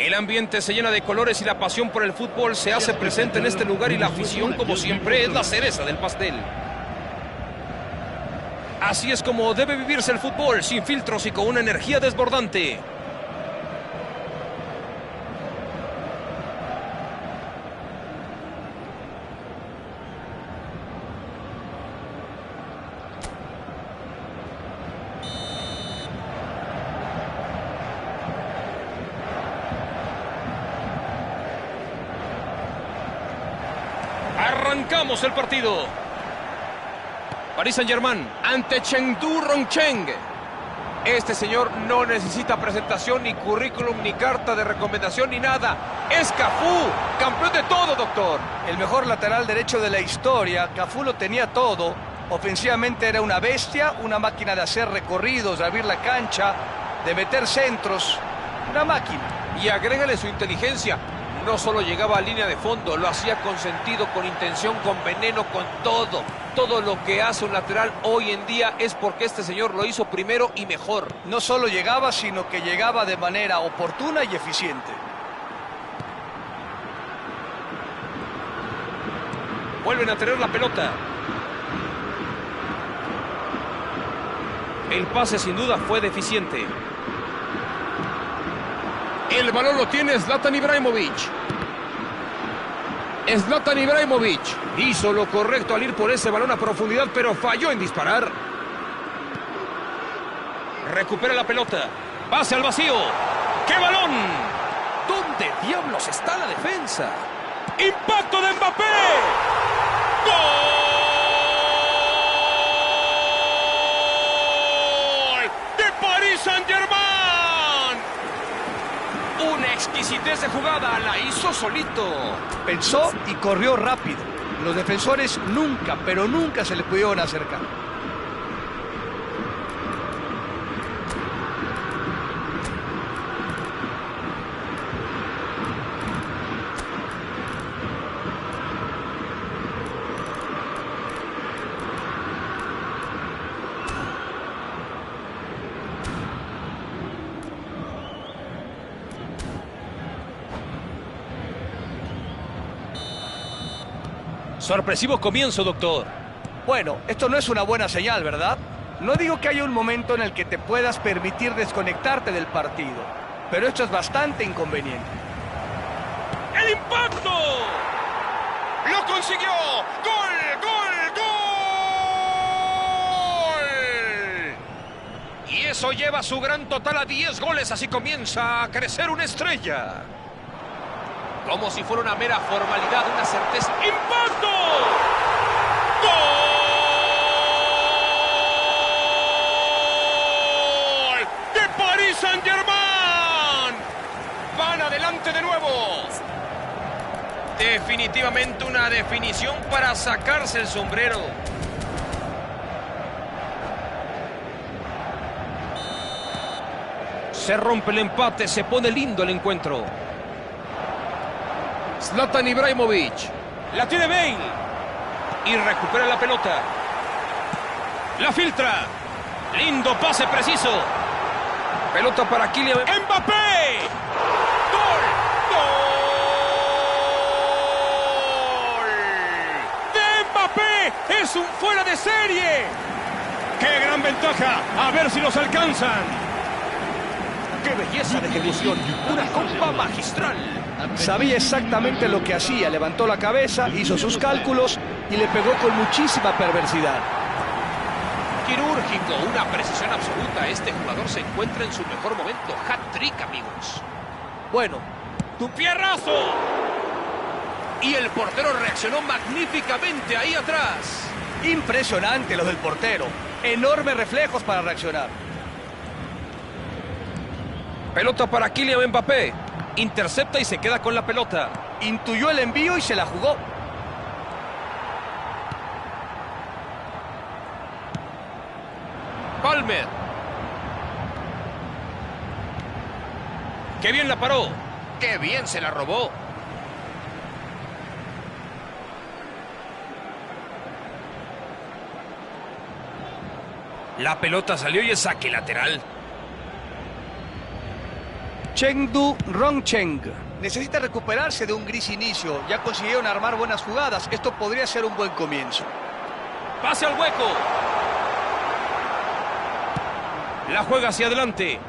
El ambiente se llena de colores y la pasión por el fútbol se hace presente en este lugar y la afición, como siempre, es la cereza del pastel. Así es como debe vivirse el fútbol, sin filtros y con una energía desbordante. Arrancamos el partido. Paris Saint-Germain ante Chengdu Rongcheng. Este señor no necesita presentación, ni currículum, ni carta de recomendación, ni nada. ¡Es Cafú! ¡Campeón de todo, doctor! El mejor lateral derecho de la historia. Cafú lo tenía todo. Ofensivamente era una bestia, una máquina de hacer recorridos, de abrir la cancha, de meter centros. Una máquina. Y agrégale su inteligencia. No solo llegaba a línea de fondo, lo hacía con sentido, con intención, con veneno, con todo. Todo lo que hace un lateral hoy en día es porque este señor lo hizo primero y mejor. No solo llegaba, sino que llegaba de manera oportuna y eficiente. Vuelven a tener la pelota. El pase sin duda fue deficiente. El balón lo tiene Zlatan Ibrahimovic. Zlatan Ibrahimovic hizo lo correcto al ir por ese balón a profundidad, pero falló en disparar. Recupera la pelota. Pase al vacío. ¡Qué balón! ¿Dónde diablos está la defensa? ¡Impacto de Mbappé! ¡Gol! ¡De Paris Saint-Germain! Una exquisitez de jugada, la hizo solito. Pensó y corrió rápido. Los defensores nunca, pero nunca se le pudieron acercar. Sorpresivo comienzo, doctor. Bueno, esto no es una buena señal, ¿verdad? No digo que haya un momento en el que te puedas permitir desconectarte del partido, pero esto es bastante inconveniente. ¡El impacto! ¡Lo consiguió! ¡Gol, gol, gol! Y eso lleva su gran total a 10 goles. Así comienza a crecer una estrella. Como si fuera una mera formalidad, una certeza. ¡Impacto! ¡Gol! ¡De Paris Saint-Germain! ¡Van adelante de nuevo! Definitivamente una definición para sacarse el sombrero. Se rompe el empate, se pone lindo el encuentro. Zlatan Ibrahimovic. La tiene Bale. Y recupera la pelota. La filtra. Lindo pase preciso. Pelota para Kylian Mbappé. ¡Gol! ¡Gol! ¡De Mbappé! ¡Es un fuera de serie! ¡Qué gran ventaja! A ver si los alcanzan. ¡Qué belleza de ejecución! ¡Una comba magistral! Sabía exactamente lo que hacía, levantó la cabeza, hizo sus cálculos y le pegó con muchísima perversidad. Quirúrgico, una precisión absoluta. Este jugador se encuentra en su mejor momento. Hat-trick, amigos. Bueno, ¡tu pierrazo! Y el portero reaccionó magníficamente ahí atrás. impresionante lo del portero. Enormes reflejos para reaccionar. Pelota para Kylian Mbappé. Intercepta y se queda con la pelota. Intuyó el envío y se la jugó. Palmer. ¡Qué bien la paró! ¡Qué bien se la robó! La pelota salió y es saque lateral. Chengdu Rongcheng. Necesita recuperarse de un gris inicio. Ya consiguieron armar buenas jugadas. Esto podría ser un buen comienzo. Pase al hueco. La juega hacia adelante.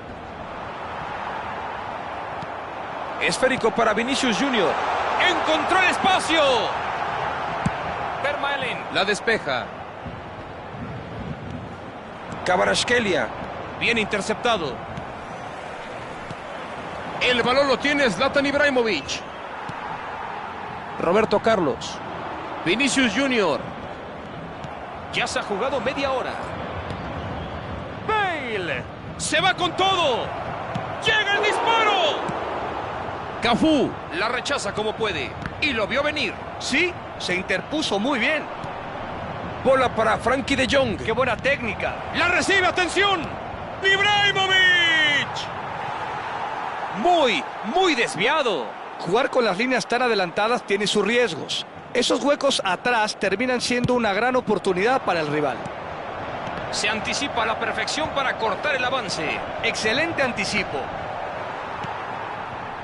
Esférico para Vinicius Junior. Encontró el espacio. Vermaelen. La despeja. Kvaratskhelia. Bien interceptado. El balón lo tiene Zlatan Ibrahimovic. Roberto Carlos. Vinicius Junior. Ya se ha jugado media hora. Bale. Se va con todo. Llega el disparo. Cafú. La rechaza como puede. Y lo vio venir. Sí, se interpuso muy bien. Bola para Frankie de Jong. ¡Qué buena técnica! La recibe, atención. Ibrahimovic. Muy desviado. Jugar con las líneas tan adelantadas tiene sus riesgos. Esos huecos atrás terminan siendo una gran oportunidad para el rival. Se anticipa a la perfección para cortar el avance. Excelente anticipo.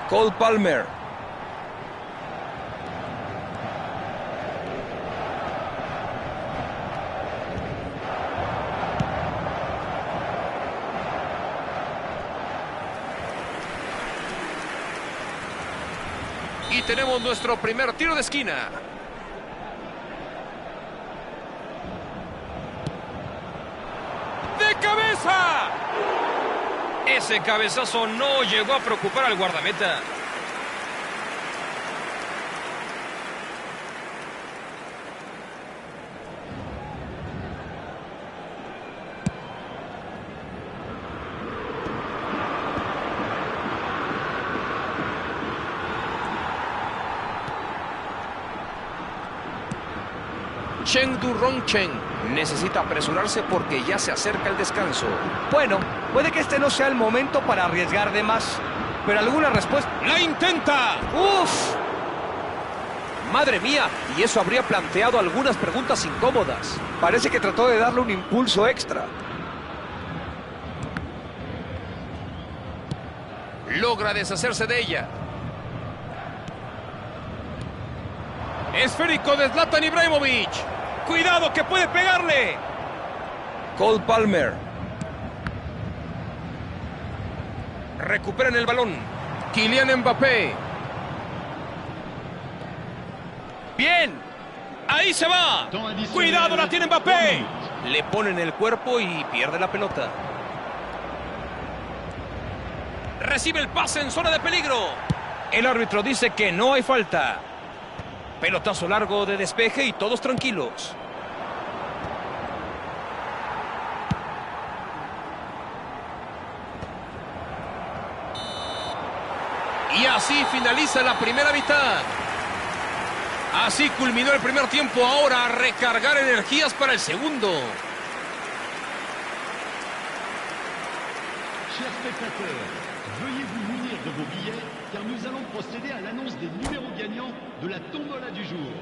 Cole Palmer. Y tenemos nuestro primer tiro de esquina. ¡De cabeza! Ese cabezazo no llegó a preocupar al guardameta. Chengdu Rongcheng necesita apresurarse porque ya se acerca el descanso. Bueno, puede que este no sea el momento para arriesgar de más, pero alguna respuesta... ¡La intenta! ¡Uf! Madre mía, y eso habría planteado algunas preguntas incómodas. Parece que trató de darle un impulso extra. Logra deshacerse de ella. Esférico de Zlatan Ibrahimovic. ¡Cuidado que puede pegarle! Cole Palmer. Recuperan el balón. Kylian Mbappé. ¡Bien! ¡Ahí se va! ¡Cuidado, la tiene Mbappé! Le ponen el cuerpo y pierde la pelota. Recibe el pase en zona de peligro. El árbitro dice que no hay falta. Pelotazo largo de despeje y todos tranquilos. Y así finaliza la primera mitad. Así culminó el primer tiempo. Ahora a recargar energías para el segundo. Chers spectateurs, veuillez vous munir de vos billets car nous allons procéder à l'annonce des numéros gagnants de la tombola du jour.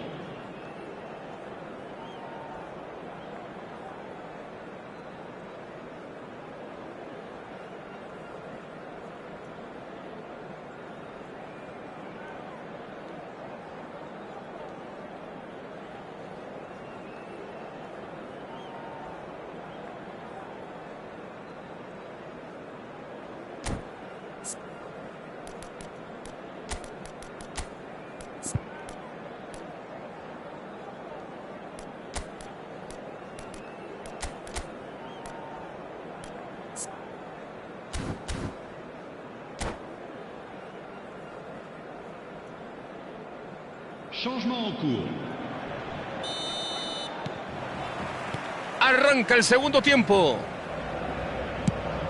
Changement en cours. Arranca el segundo tiempo.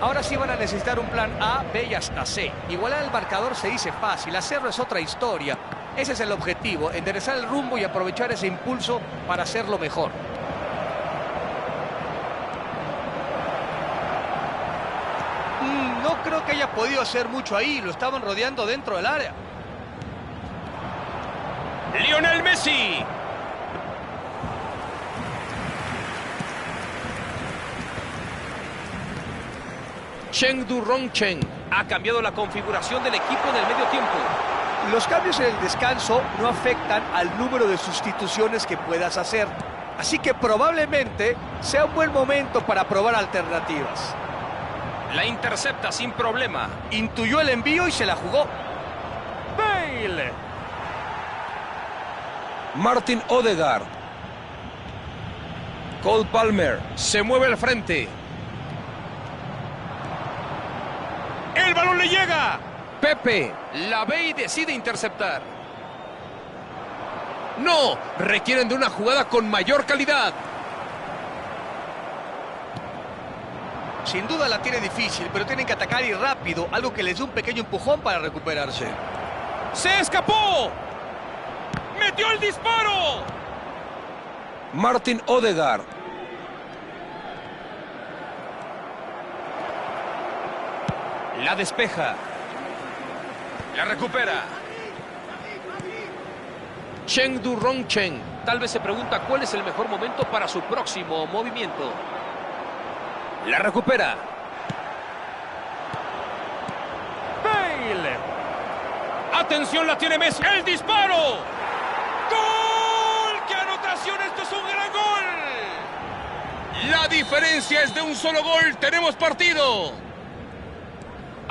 Ahora sí van a necesitar un plan A, B y hasta C. Igualar el marcador se dice fácil, hacerlo es otra historia. Ese es el objetivo, enderezar el rumbo y aprovechar ese impulso para hacerlo mejor. No creo que haya podido hacer mucho ahí, lo estaban rodeando dentro del área. Lionel Messi. Chengdu Rongchen ha cambiado la configuración del equipo en el medio tiempo. Los cambios en el descanso no afectan al número de sustituciones que puedas hacer. Así que probablemente sea un buen momento para probar alternativas. La intercepta sin problema. Intuyó el envío y se la jugó. Bale. Martin Odegaard. Cole Palmer se mueve al frente. El balón le llega. Pepe la ve y decide interceptar. No, requieren de una jugada con mayor calidad. Sin duda la tiene difícil, pero tienen que atacar y rápido, algo que les dé un pequeño empujón para recuperarse. ¡Se escapó! ¡Metió el disparo! Martin Odegaard. La despeja. La recupera. Chengdu Rongchen. Tal vez se pregunta cuál es el mejor momento para su próximo movimiento. La recupera. Bale. Atención, la tiene Messi. ¡El disparo! ¡Gol! ¡Qué anotación! ¡Esto es un gran gol! La diferencia es de un solo gol. ¡Tenemos partido!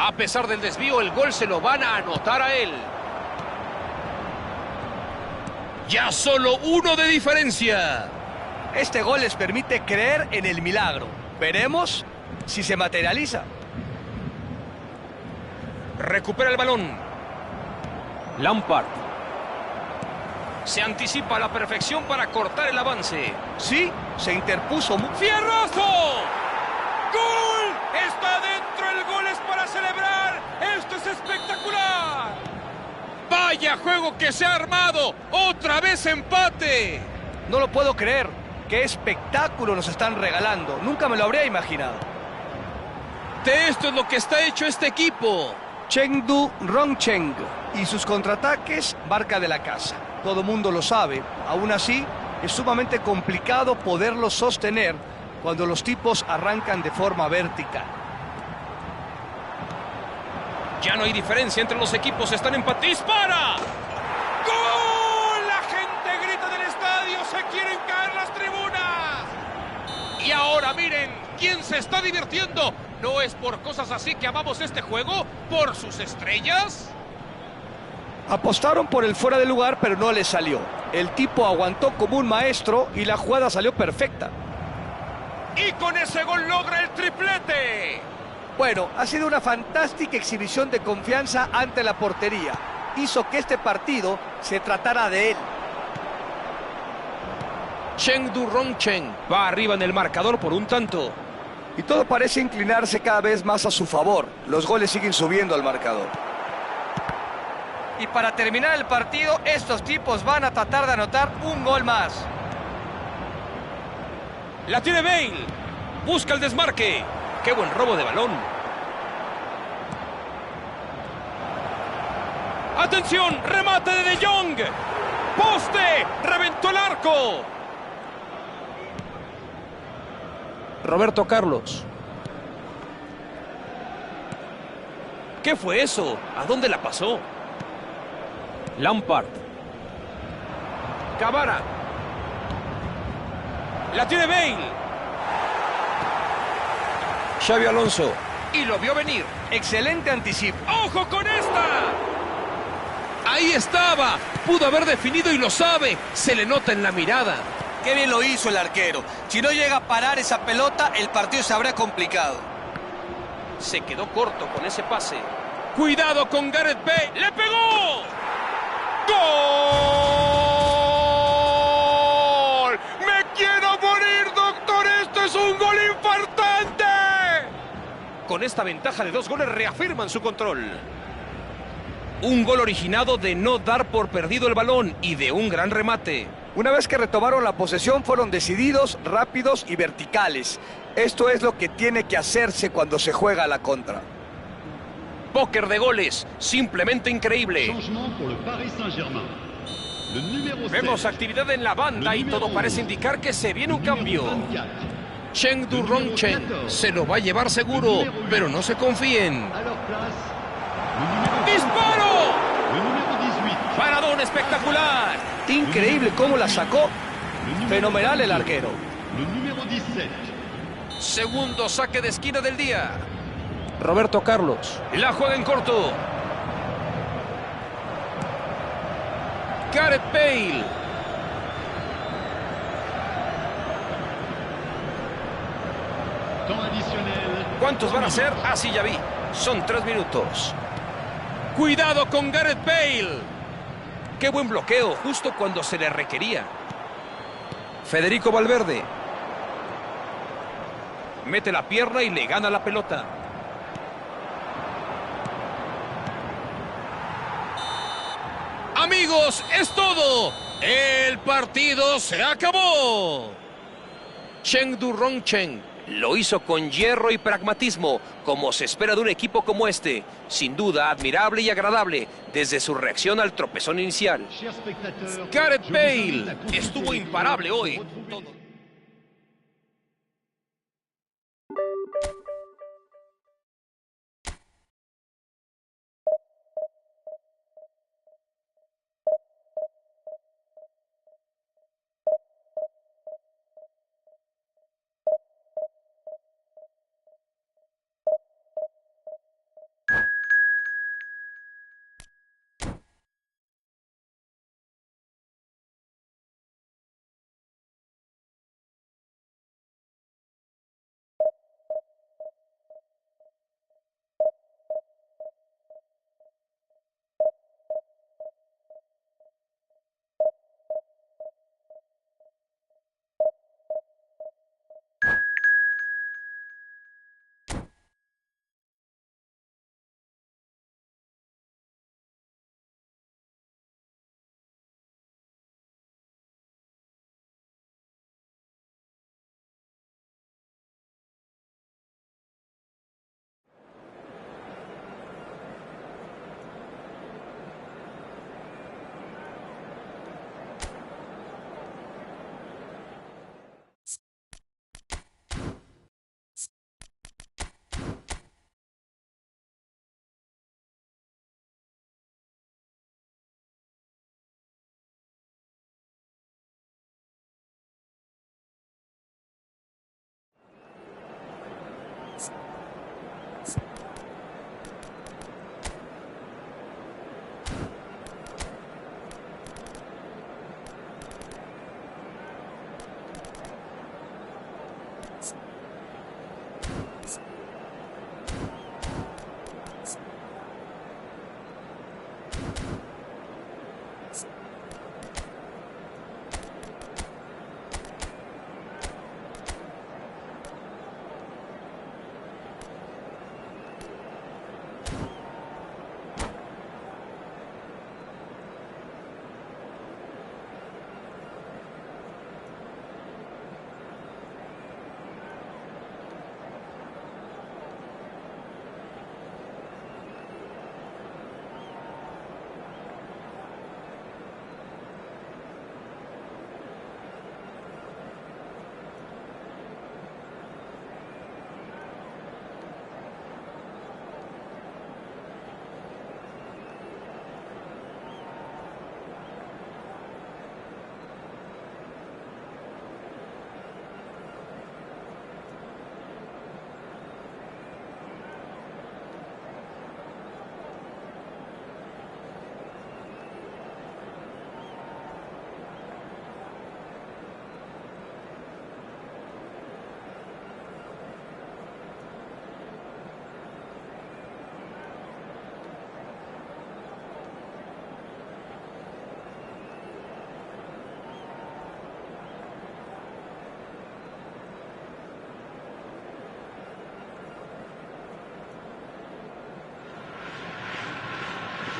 A pesar del desvío, el gol se lo van a anotar a él. Ya solo uno de diferencia. Este gol les permite creer en el milagro. Veremos si se materializa. Recupera el balón. Lampard. Se anticipa a la perfección para cortar el avance. Sí, se interpuso. ¡Fierrazo! ¡Gol! ¡Está dentro! ¡El gol es para celebrar! ¡Esto es espectacular! ¡Vaya juego que se ha armado! ¡Otra vez empate! No lo puedo creer. ¡Qué espectáculo nos están regalando! Nunca me lo habría imaginado. De esto es lo que está hecho este equipo. Chengdu Rongchen y sus contraataques, marca de la casa. Todo mundo lo sabe. Aún así, es sumamente complicado poderlo sostener cuando los tipos arrancan de forma vertical. Ya no hay diferencia entre los equipos, están empatados. ¡Dispara! ¡Gol! La gente grita del estadio, se quieren caer las tribunas. Y ahora miren, ¿quién se está divirtiendo? ¿No es por cosas así que amamos este juego? ¿Por sus estrellas? Apostaron por el fuera de lugar, pero no les salió. El tipo aguantó como un maestro y la jugada salió perfecta. Y con ese gol logra el triplete. Bueno, ha sido una fantástica exhibición de confianza ante la portería. Hizo que este partido se tratara de él. Chengdu Rongchen va arriba en el marcador por un tanto. Y todo parece inclinarse cada vez más a su favor. Los goles siguen subiendo al marcador. Y para terminar el partido, estos tipos van a tratar de anotar un gol más. La tiene Bale. Busca el desmarque. ¡Qué buen robo de balón! ¡Atención! ¡Remate de De Jong! ¡Poste! ¡Reventó el arco! Roberto Carlos. ¿Qué fue eso? ¿A dónde la pasó? Lampard. Cavara. ¡La tiene Bale! Xavi Alonso. Y lo vio venir. Excelente anticipo. ¡Ojo con esta! Ahí estaba. Pudo haber definido y lo sabe. Se le nota en la mirada. Qué bien lo hizo el arquero. Si no llega a parar esa pelota, el partido se habrá complicado. Se quedó corto con ese pase. Cuidado con Gareth Bale. ¡Le pegó! ¡Gol! ¡Me quiero morir, doctor! ¡Esto es un gol infartante! Con esta ventaja de 2 goles reafirman su control. Un gol originado de no dar por perdido el balón y de un gran remate. Una vez que retomaron la posesión, fueron decididos, rápidos y verticales. Esto es lo que tiene que hacerse cuando se juega a la contra. Póker de goles, simplemente increíble. Changement pour le Paris Saint-Germain. Le numéro 7. Vemos actividad en la banda y todo parece indicar que se viene un cambio. Chengdu Rongchen se lo va a llevar seguro, pero no se confíen. À leur place, ¡Disparo! le numéro 18. ¡Paradón espectacular! Increíble cómo la sacó. Fenomenal el arquero. Le numéro 17. Segundo saque de esquina del día. Roberto Carlos. La juega en corto. Gareth Bale. Temps additionnel. ¿Cuántos van a ser? Ah, sí, ya vi. Son 3 minutos. ¡Cuidado con Gareth Bale! Qué buen bloqueo, justo cuando se le requería. Federico Valverde. Mete la pierna y le gana la pelota. Amigos, es todo. El partido se acabó. Chengdu Rongchen lo hizo con hierro y pragmatismo, como se espera de un equipo como este. Sin duda, admirable y agradable, desde su reacción al tropezón inicial. Chers spectateurs, Gareth je vous invite Bale à consulter estuvo les imparable vidéos hoy. pour retrouver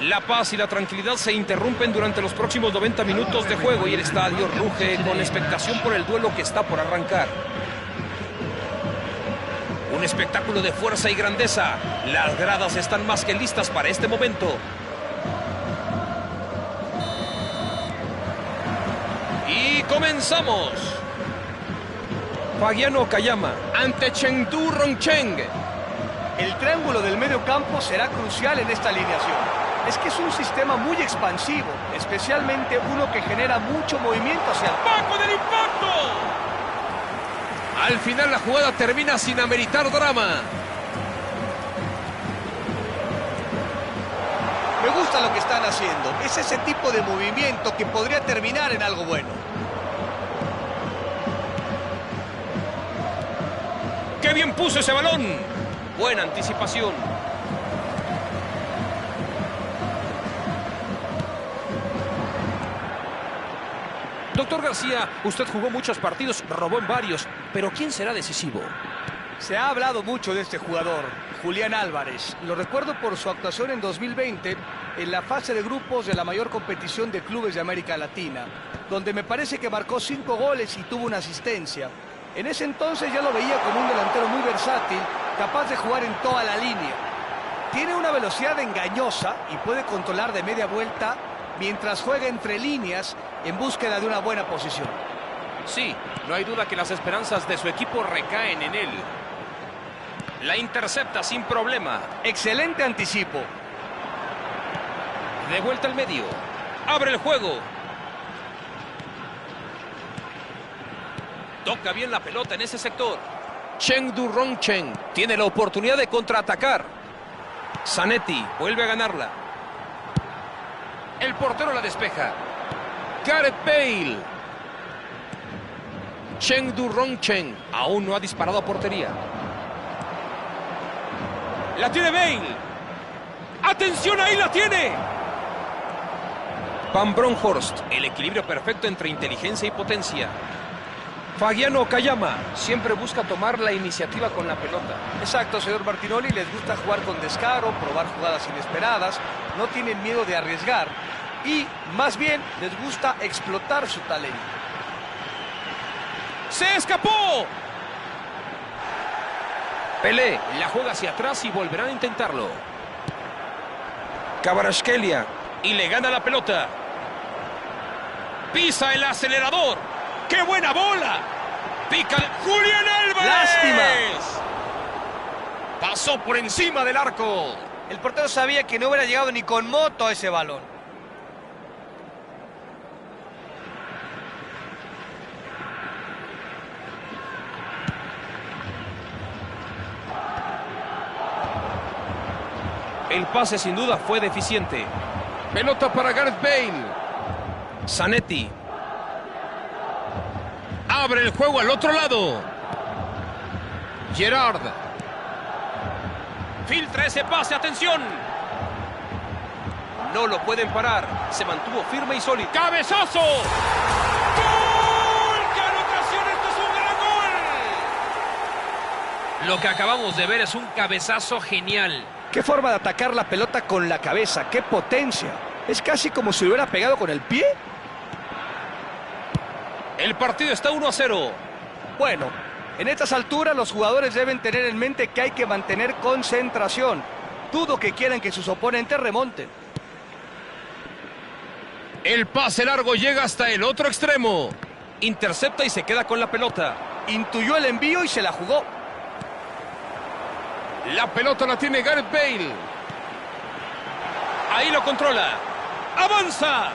La paz y la tranquilidad se interrumpen durante los próximos 90 minutos de juego y el estadio ruge con expectación por el duelo que está por arrancar. Un espectáculo de fuerza y grandeza. Las gradas están más que listas para este momento. Y comenzamos. Fagiano Kayama ante Chengdu Rongcheng. El triángulo del medio campo será crucial en esta alineación. Es que es un sistema muy expansivo, especialmente uno que genera mucho movimiento hacia el ¡Bajo del impacto! Al final la jugada termina sin ameritar drama. Me gusta lo que están haciendo. Es ese tipo de movimiento que podría terminar en algo bueno. ¡Qué bien puso ese balón! Buena anticipación. Doctor García, usted jugó muchos partidos, robó en varios, pero ¿quién será decisivo? Se ha hablado mucho de este jugador, Julián Álvarez. Lo recuerdo por su actuación en 2020 en la fase de grupos de la mayor competición de clubes de América Latina, donde me parece que marcó 5 goles y tuvo una asistencia. En ese entonces ya lo veía como un delantero muy versátil, capaz de jugar en toda la línea. Tiene una velocidad engañosa y puede controlar de media vuelta mientras juega entre líneas en búsqueda de una buena posición. Sí, no hay duda que las esperanzas de su equipo recaen en él. La intercepta sin problema. Excelente anticipo. De vuelta al medio. Abre el juego. Toca bien la pelota en ese sector. Chengdu Rongcheng tiene la oportunidad de contraatacar. Zanetti vuelve a ganarla. El portero la despeja. Gareth Bale. Chengdu Rongcheng aún no ha disparado a portería. ¡La tiene Bale! ¡Atención, ahí la tiene! Van Bronckhorst, el equilibrio perfecto entre inteligencia y potencia. Fagiano Kayama siempre busca tomar la iniciativa con la pelota. Exacto, señor Martinoli, les gusta jugar con descaro, probar jugadas inesperadas, no tienen miedo de arriesgar y más bien les gusta explotar su talento. ¡Se escapó! Pelé la juega hacia atrás y volverán a intentarlo. Kvaratskhelia Y le gana la pelota. Pisa el acelerador. ¡Qué buena bola! Pica Julián Álvarez. ¡Lástima! Pasó por encima del arco. El portero sabía que no hubiera llegado ni con moto a ese balón. El pase sin duda fue deficiente. Pelota para Gareth Bale. Zanetti. Abre el juego al otro lado. Gerard. Filtra ese pase, atención. No lo pueden parar. Se mantuvo firme y sólido. ¡Cabezazo! ¡Gol! ¡Qué anotación! ¡Esto es un gran gol! Lo que acabamos de ver es un cabezazo genial. Qué forma de atacar la pelota con la cabeza, qué potencia. Es casi como si lo hubiera pegado con el pie. El partido está 1-0. Bueno, en estas alturas los jugadores deben tener en mente que hay que mantener concentración. Dudo que quieran que sus oponentes remonten. El pase largo llega hasta el otro extremo. Intercepta y se queda con la pelota. Intuyó el envío y se la jugó. La pelota la tiene Gareth Bale. Ahí lo controla. ¡Avanza!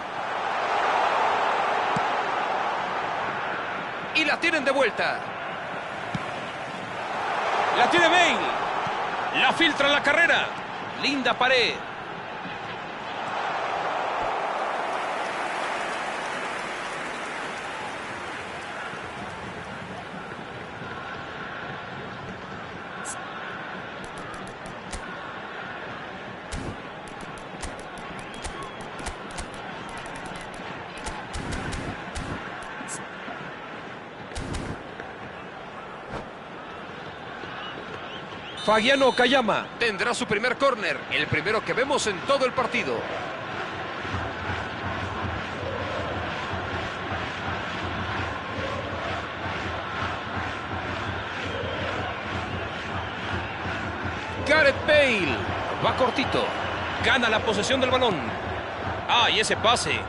Y la tienen de vuelta. La tiene Bale. La filtra en la carrera. Linda pared. Fagiano Kayama tendrá su primer córner, el primero que vemos en todo el partido. Gareth Bale va cortito, gana la posesión del balón. Ah, y ese pase.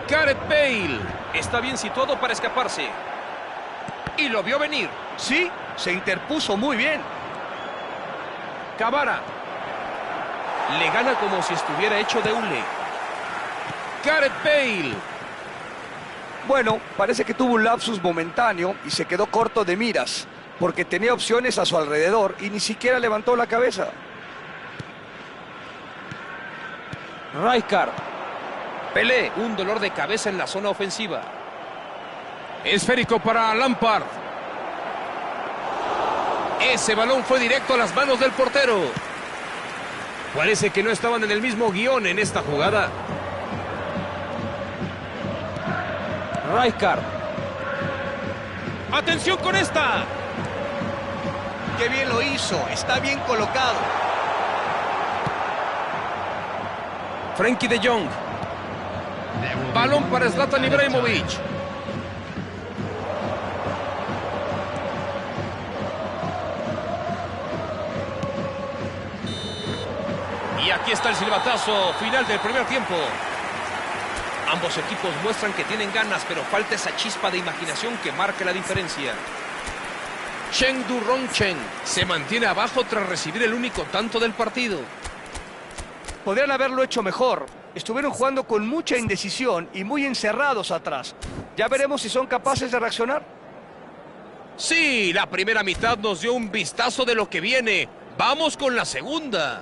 Gareth Bale Está bien situado para escaparse. Y lo vio venir. Sí, se interpuso muy bien. Cavara. Le gana como si estuviera hecho de hule. Gareth Bale. Bueno, parece que tuvo un lapsus momentáneo y se quedó corto de miras, porque tenía opciones a su alrededor y ni siquiera levantó la cabeza. Rijkaard. Pelé, un dolor de cabeza en la zona ofensiva. Esférico para Lampard. Ese balón fue directo a las manos del portero. Parece que no estaban en el mismo guión en esta jugada. Rijkaard. ¡Atención con esta! ¡Qué bien lo hizo! Está bien colocado. Frenkie de Jong. Balón para Zlatan Ibrahimovic. Y aquí está el silbatazo final del primer tiempo. Ambos equipos muestran que tienen ganas, pero falta esa chispa de imaginación que marca la diferencia. Chengdu Rongchen se mantiene abajo tras recibir el único tanto del partido. Podrían haberlo hecho mejor. Estuvieron jugando con mucha indecisión y muy encerrados atrás. Ya veremos si son capaces de reaccionar. Sí, la primera mitad nos dio un vistazo de lo que viene. Vamos con la segunda.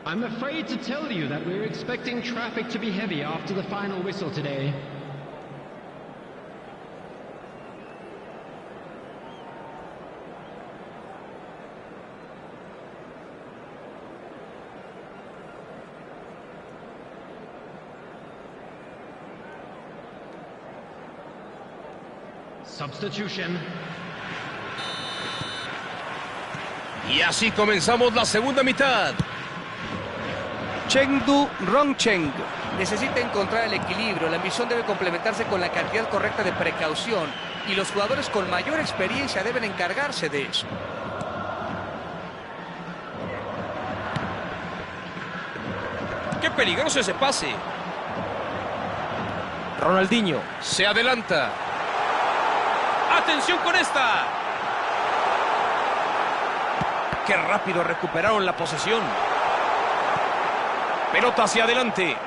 I'm afraid to tell you that we're expecting traffic to be heavy after the final whistle today. Substitution. Y así comenzamos la segunda mitad. Chengdu Rongchen necesita encontrar el equilibrio. La ambición debe complementarse con la cantidad correcta de precaución y los jugadores con mayor experiencia deben encargarse de eso. ¡Qué peligroso ese pase! Ronaldinho se adelanta. ¡Atención con esta! ¡Qué rápido recuperaron la posesión! Pelota hacia adelante.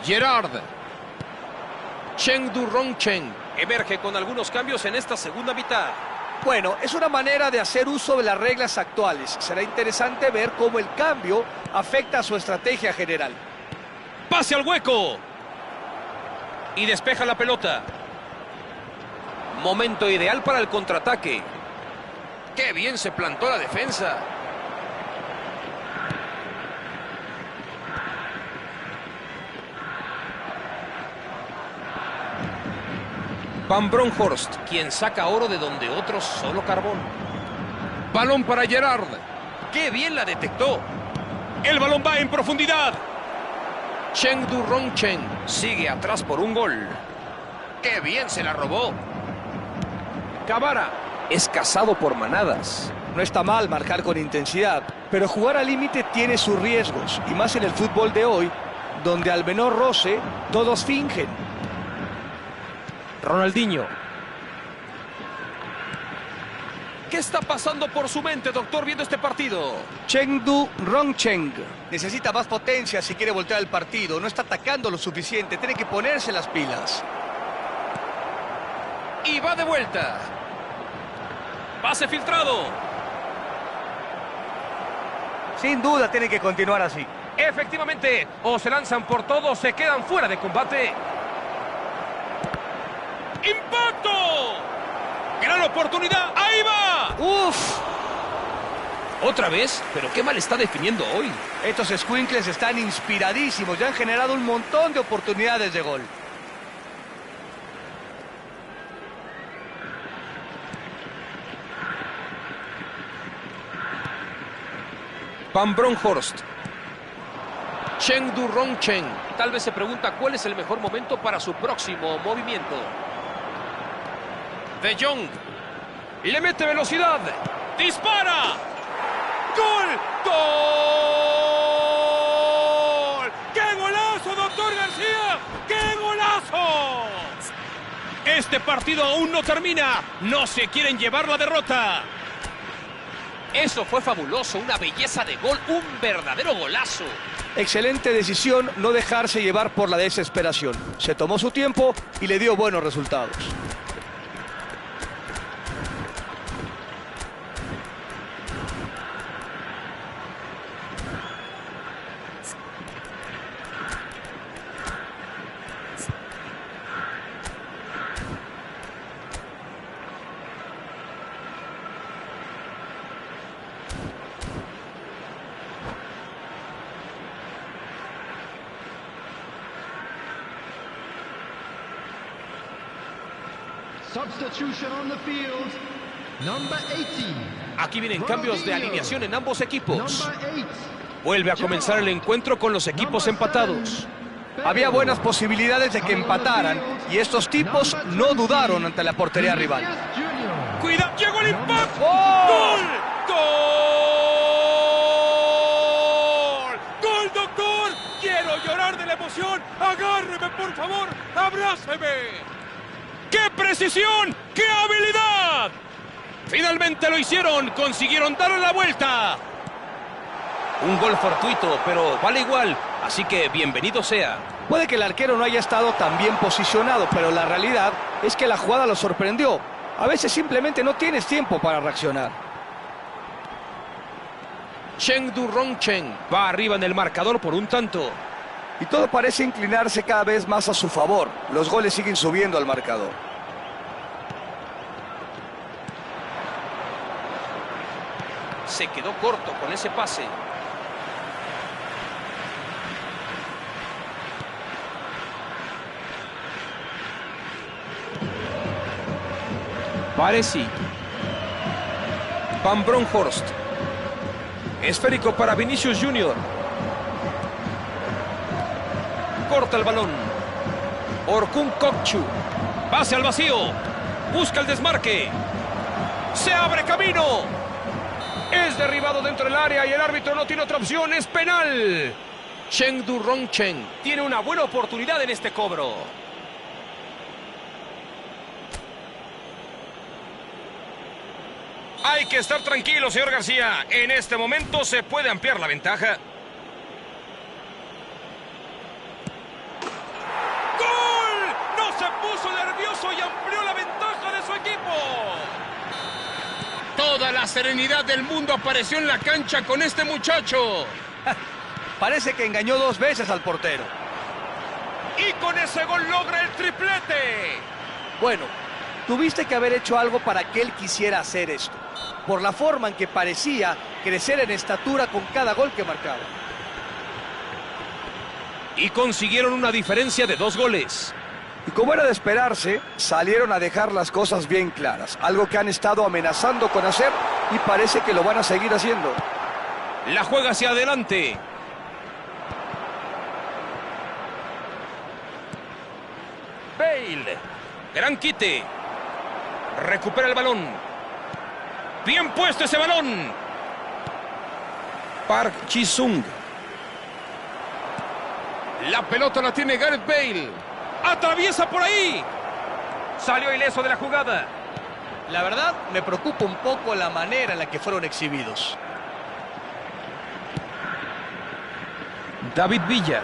Gerard. Chengdu Rongchen emerge con algunos cambios en esta segunda mitad. Bueno, es una manera de hacer uso de las reglas actuales. Será interesante ver cómo el cambio afecta a su estrategia general. Pase al hueco. Y despeja la pelota. Momento ideal para el contraataque. ¡Qué bien se plantó la defensa! Van Bronckhorst, quien saca oro de donde otros solo carbón. Balón para Gerard. ¡Qué bien la detectó! ¡El balón va en profundidad! Chengdu Rongchen sigue atrás por un gol. ¡Qué bien se la robó! Cavara es cazado por manadas. No está mal marcar con intensidad, pero jugar al límite tiene sus riesgos, y más en el fútbol de hoy, donde al menor roce, todos fingen. Ronaldinho. ¿Qué está pasando por su mente, doctor, viendo este partido? Chengdu Rongchen necesita más potencia si quiere voltear el partido. No está atacando lo suficiente, tiene que ponerse las pilas. Y va de vuelta. Pase filtrado. Sin duda tiene que continuar así. Efectivamente, o se lanzan por todo o se quedan fuera de combate. ¡Impacto! ¡Gran oportunidad! ¡Ahí va! ¡Uf! ¿Otra vez? Pero qué mal está definiendo hoy. Estos escuincles están inspiradísimos. Ya han generado un montón de oportunidades de gol. Van Bronckhorst. Chengdu Rongchen. Tal vez se pregunta cuál es el mejor momento para su próximo movimiento. De Jong. Le mete velocidad. ¡Dispara! ¡Gol! ¡Gol! Este partido aún no termina. No se quieren llevar la derrota. Eso fue fabuloso, una belleza de gol, un verdadero golazo. Excelente decisión no dejarse llevar por la desesperación. Se tomó su tiempo y le dio buenos resultados. Substitution on the field. Number 18. Aquí vienen cambios de alineación en ambos equipos. Number 8. Vuelve a comenzar el encuentro con los equipos empatados. Había buenas posibilidades de que empataran y estos tipos no dudaron ante la portería rival. ¡Cuidado! ¡Llegó el impacto! ¡Oh! ¡Gol! ¡Gol! ¡Gol, doctor! ¡Quiero llorar de la emoción! ¡Agárreme, por favor! ¡Abráceme! ¡Qué precisión! ¡Qué habilidad! Finalmente lo hicieron, consiguieron darle la vuelta. Un gol fortuito, pero vale igual, así que bienvenido sea. Puede que el arquero no haya estado tan bien posicionado, pero la realidad es que la jugada lo sorprendió. A veces simplemente no tienes tiempo para reaccionar. Chengdu Rongchen va arriba en el marcador por un tanto. Y todo parece inclinarse cada vez más a su favor. Los goles siguen subiendo al marcador. Se quedó corto con ese pase. Pareci. Van Bronhorst. Esférico para Vinicius Junior. Corta el balón. Orkun Kokchu. Pase al vacío. Busca el desmarque. Se abre camino. Es derribado dentro del área y el árbitro no tiene otra opción. Es penal. Chengdu Rongchen tiene una buena oportunidad en este cobro. Hay que estar tranquilo, señor García. En este momento se puede ampliar la ventaja. Puso nervioso y amplió la ventaja de su equipo. Toda la serenidad del mundo apareció en la cancha con este muchacho. Parece que engañó dos veces al portero. Y con ese gol logra el triplete. Bueno, tuviste que haber hecho algo para que él quisiera hacer esto. Por la forma en que parecía crecer en estatura con cada gol que marcaba. Y consiguieron una diferencia de 2 goles. Y como era de esperarse, salieron a dejar las cosas bien claras. Algo que han estado amenazando con hacer y parece que lo van a seguir haciendo. La juega hacia adelante. Bale. Gran quite. Recupera el balón. Bien puesto ese balón. Park Ji-sung. La pelota la tiene Gareth Bale. Atraviesa por ahí. Salió ileso de la jugada. La verdad, me preocupa un poco la manera en la que fueron exhibidos. David Villa.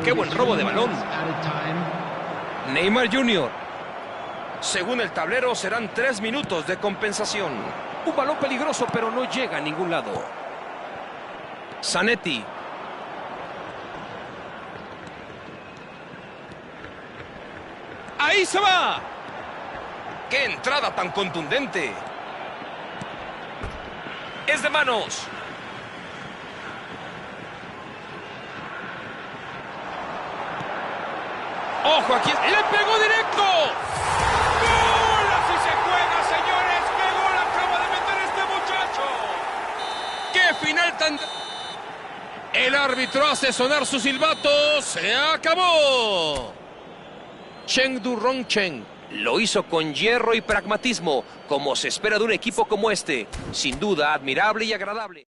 Qué buen robo de balón. Neymar Jr. Según el tablero, serán 3 minutos de compensación. Un balón peligroso, pero no llega a ningún lado. Zanetti. ¡Ahí se va! ¡Qué entrada tan contundente! Es de manos. ¡Ojo aquí! ¡Le pegó directo! ¡Gol! ¡Así se juega, señores! ¡Qué gol acaba de meter este muchacho! ¡Qué final tan... El árbitro hace sonar su silbato. ¡Se acabó! Chengdu Rongchen lo hizo con hierro y pragmatismo, como se espera de un equipo como este. Sin duda, admirable y agradable.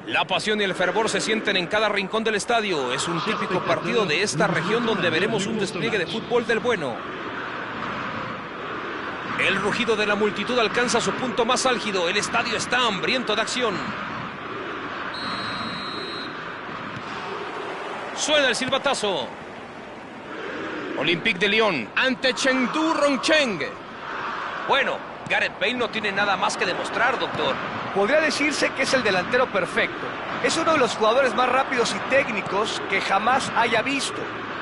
La pasión y el fervor se sienten en cada rincón del estadio. Es un típico partido de esta región donde veremos un despliegue de fútbol del bueno. El rugido de la multitud alcanza su punto más álgido. El estadio está hambriento de acción. Suena el silbatazo. Olympique de Lyon ante Chengdu Rongcheng. Bueno, Gareth Bale no tiene nada más que demostrar, doctor. Podría decirse que es el delantero perfecto. Es uno de los jugadores más rápidos y técnicos que jamás haya visto.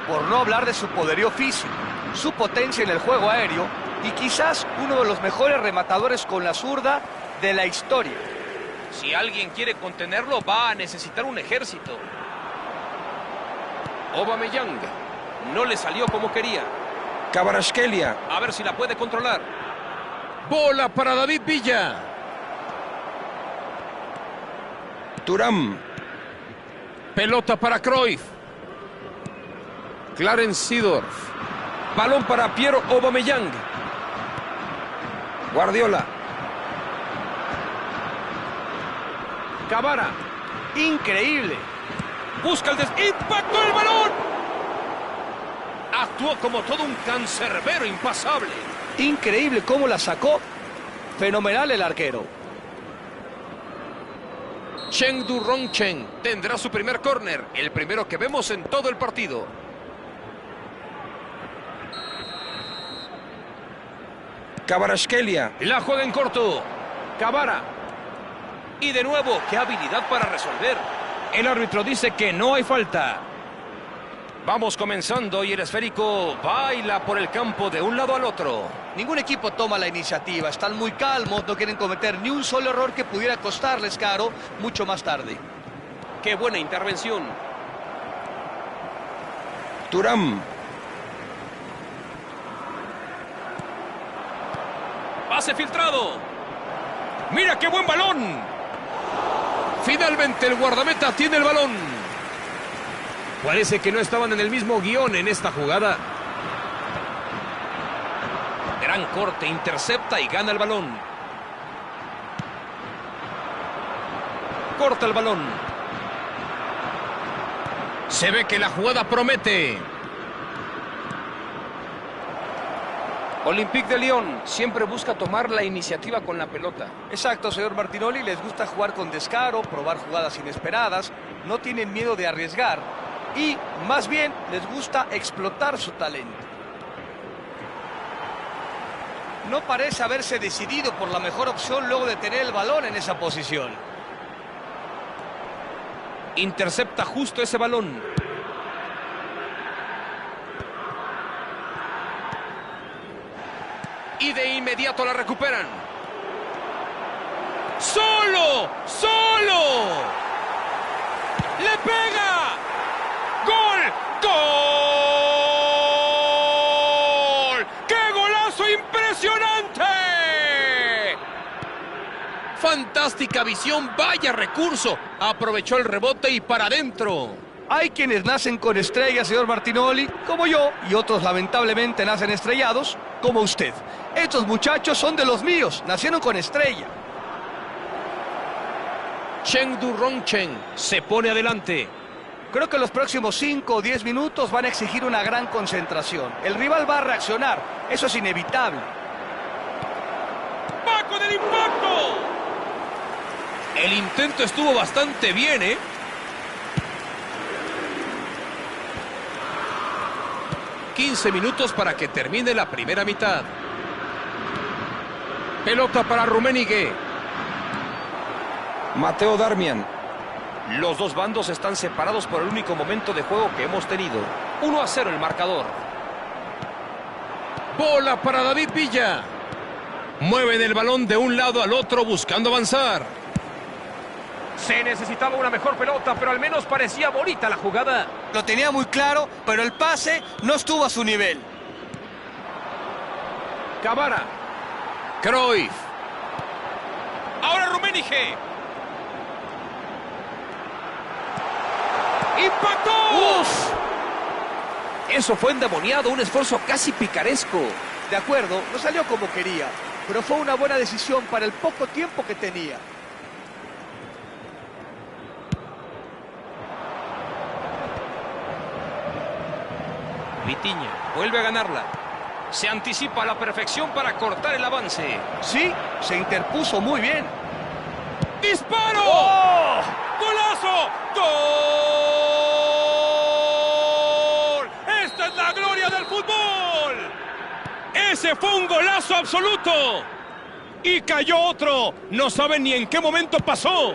Por no hablar de su poderío físico, su potencia en el juego aéreo y quizás uno de los mejores rematadores con la zurda de la historia. Si alguien quiere contenerlo, va a necesitar un ejército. Aubameyang. No le salió como quería. Kvaratskhelia. A ver si la puede controlar. Bola para David Villa. Thuram. Pelota para Cruyff. Clarence Seedorf. Balón para Pierre Aubameyang. Guardiola. Cavara. Increíble. Busca el impacto el balón. Actuó como todo un cancerbero impasable. Increíble cómo la sacó. Fenomenal el arquero. Chengdu Rongcheng tendrá su primer córner, el primero que vemos en todo el partido. Kvaratskhelia. La juega en corto. Cavara. Y de nuevo, qué habilidad para resolver. El árbitro dice que no hay falta. Vamos comenzando y el esférico baila por el campo de un lado al otro. Ningún equipo toma la iniciativa, están muy calmos, no quieren cometer ni un solo error que pudiera costarles caro mucho más tarde. ¡Qué buena intervención! Thuram. ¡Pase filtrado! ¡Mira qué buen balón! Finalmente el guardameta tiene el balón. Parece que no estaban en el mismo guión en esta jugada. Gran corte, intercepta y gana el balón. Corta el balón. Se ve que la jugada promete. Olympique de Lyon siempre busca tomar la iniciativa con la pelota. Exacto, señor Martinoli, les gusta jugar con descaro, probar jugadas inesperadas, no tienen miedo de arriesgar y, más bien, les gusta explotar su talento. No parece haberse decidido por la mejor opción luego de tener el balón en esa posición. Intercepta justo ese balón. Y de inmediato la recuperan. ¡Solo! ¡Solo! ¡Le pega! ¡Gol! ¡Gol! ¡Qué golazo impresionante! Fantástica visión, vaya recurso. Aprovechó el rebote y para adentro. Hay quienes nacen con estrellas, señor Martinoli, como yo, y otros lamentablemente nacen estrellados, como usted. Estos muchachos son de los míos, nacieron con estrella. Cheng Du-Rong-Chen se pone adelante. Creo que los próximos 5 o 10 minutos van a exigir una gran concentración. El rival va a reaccionar, eso es inevitable. ¡Va con el impacto! El intento estuvo bastante bien, ¿eh? ...15 minutos para que termine la primera mitad. Pelota para Rummenigge. Matteo Darmian. Los dos bandos están separados por el único momento de juego que hemos tenido. 1-0 el marcador. Bola para David Villa. Mueven el balón de un lado al otro buscando avanzar. Se necesitaba una mejor pelota, pero al menos parecía bonita la jugada. Lo tenía muy claro, pero el pase no estuvo a su nivel. Cavara. Cruyff. Ahora Rummenigge. ¡Impactó! ¡Uf! Eso fue endemoniado, un esfuerzo casi picaresco. De acuerdo, no salió como quería, pero fue una buena decisión para el poco tiempo que tenía. Vitinha vuelve a ganarla. Se anticipa a la perfección para cortar el avance. Sí, se interpuso muy bien. ¡Disparo! ¡Oh! ¡Golazo! ¡Gol! ¡Esta es la gloria del fútbol! ¡Ese fue un golazo absoluto! Y cayó otro. No saben ni en qué momento pasó.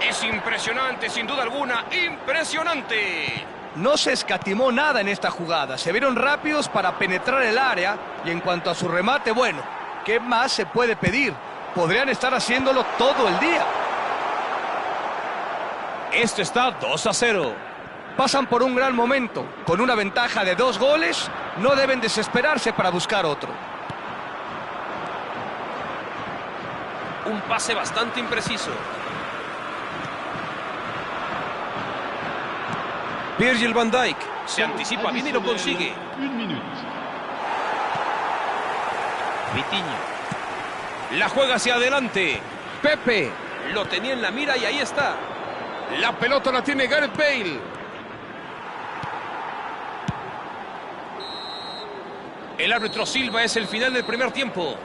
Es impresionante, sin duda alguna. ¡Impresionante! No se escatimó nada en esta jugada. Se vieron rápidos para penetrar el área. Y en cuanto a su remate, bueno, ¿qué más se puede pedir? Podrían estar haciéndolo todo el día. Esto está 2-0. Pasan por un gran momento. Con una ventaja de 2 goles, no deben desesperarse para buscar otro. Un pase bastante impreciso. Virgil van Dijk. Se anticipa bien y lo consigue. Une minute. Vitinha. La juega hacia adelante. Pepe. Lo tenía en la mira y ahí está. La pelota la tiene Gareth Bale. El árbitro silba, es el final del primer tiempo.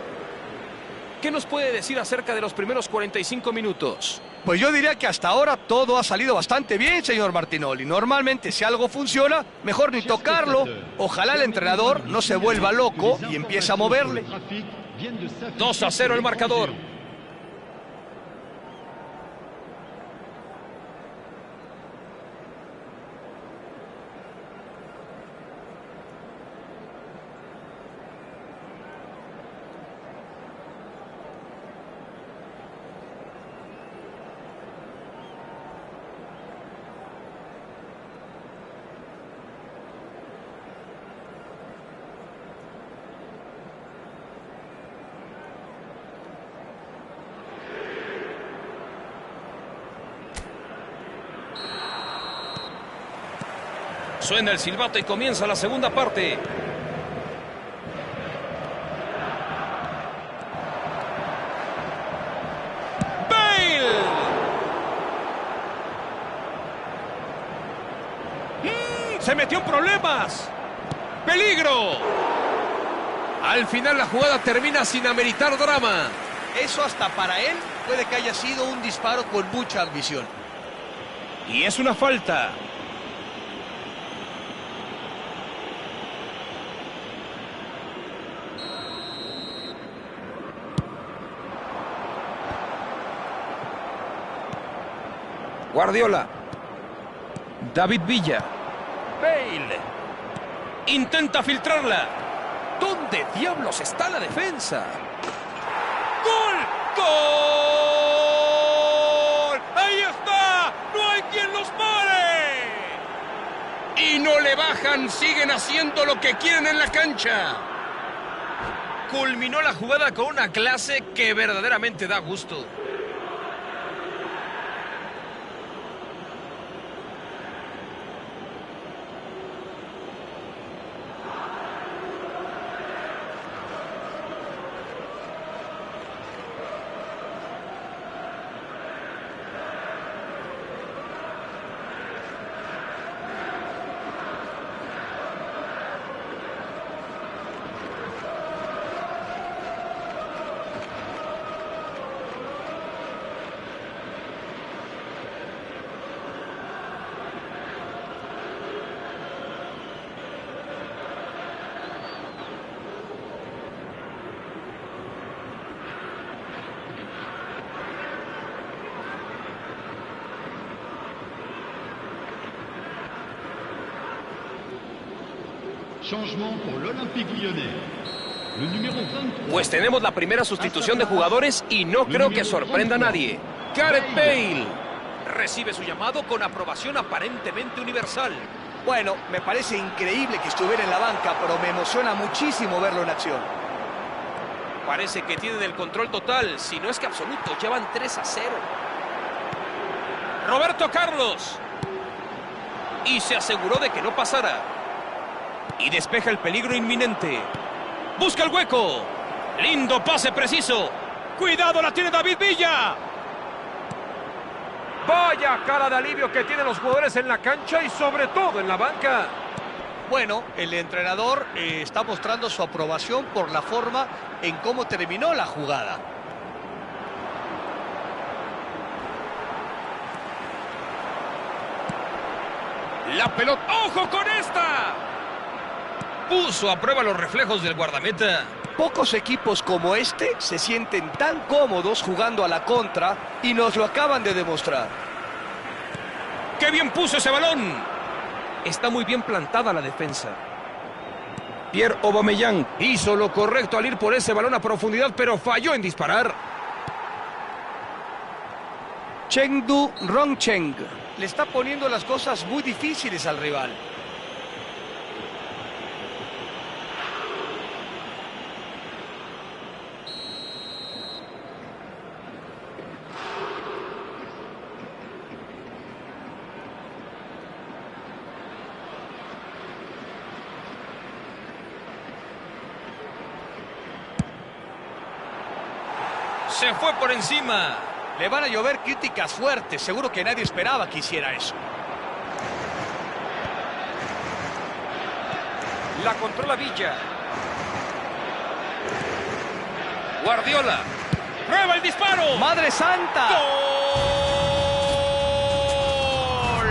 ¿Qué nos puede decir acerca de los primeros 45 minutos? Pues yo diría que hasta ahora todo ha salido bastante bien, señor Martinoli. Normalmente si algo funciona, mejor ni tocarlo. Ojalá el entrenador no se vuelva loco y empiece a moverle. 2-0 el marcador. Suena el silbato y comienza la segunda parte. ¡Bale! ¡Se metió en problemas! ¡Peligro! Al final la jugada termina sin ameritar drama. Eso hasta para él puede que haya sido un disparo con mucha ambición. Y es una falta. Guardiola. David Villa. Bale. Intenta filtrarla. ¿Dónde diablos está la defensa? ¡Gol! ¡Gol! ¡Ahí está! ¡No hay quien los pare! Y no le bajan, siguen haciendo lo que quieren en la cancha. Culminó la jugada con una clase que verdaderamente da gusto. Changement pour l'Olympique Lyonnais. Le número 23. Pues tenemos la primera sustitución de jugadores y no creo que sorprenda a nadie. Gareth Bale recibe su llamado con aprobación aparentemente universal. Bueno, me parece increíble que estuviera en la banca, pero me emociona muchísimo verlo en acción. Parece que tienen el control total, si no es que absoluto. Llevan 3-0. Roberto Carlos. Y se aseguró de que no pasara. Y despeja el peligro inminente. Busca el hueco. Lindo pase preciso. ¡Cuidado, la tiene David Villa! Vaya cara de alivio que tienen los jugadores en la cancha y sobre todo en la banca. Bueno, el entrenador está mostrando su aprobación por la forma en cómo terminó la jugada. La pelota. ¡Ojo con esta! Puso a prueba los reflejos del guardameta. Pocos equipos como este se sienten tan cómodos jugando a la contra y nos lo acaban de demostrar. ¡Qué bien puso ese balón! Está muy bien plantada la defensa. Pierre Aubameyang Hizo lo correcto al ir por ese balón a profundidad, pero falló en disparar. Chengdu Rongcheng le está poniendo las cosas muy difíciles al rival. se fue por encima. Le van a llover críticas fuertes. Seguro que nadie esperaba que hiciera eso. La controla Villa. Guardiola. ¡Prueba el disparo! ¡Madre santa! ¡Gol!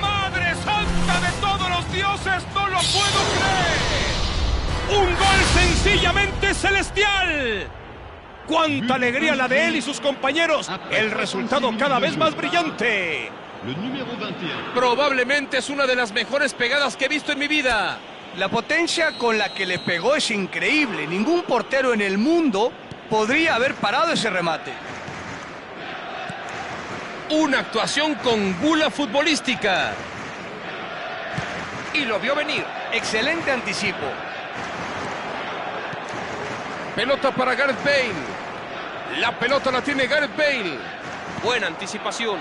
¡Madre santa de todos los dioses! ¡No lo puedo creer! ¡Un gol sencillamente celestial! ¡Cuánta alegría la de él y sus compañeros! El resultado cada vez más brillante. Le número 21. Probablemente es una de las mejores pegadas que he visto en mi vida. La potencia con la que le pegó es increíble. Ningún portero en el mundo podría haber parado ese remate. Una actuación con gula futbolística. Y lo vio venir. Excelente anticipo. Pelota para Gareth Bale. La pelota la tiene Gareth Bale. Buena anticipación.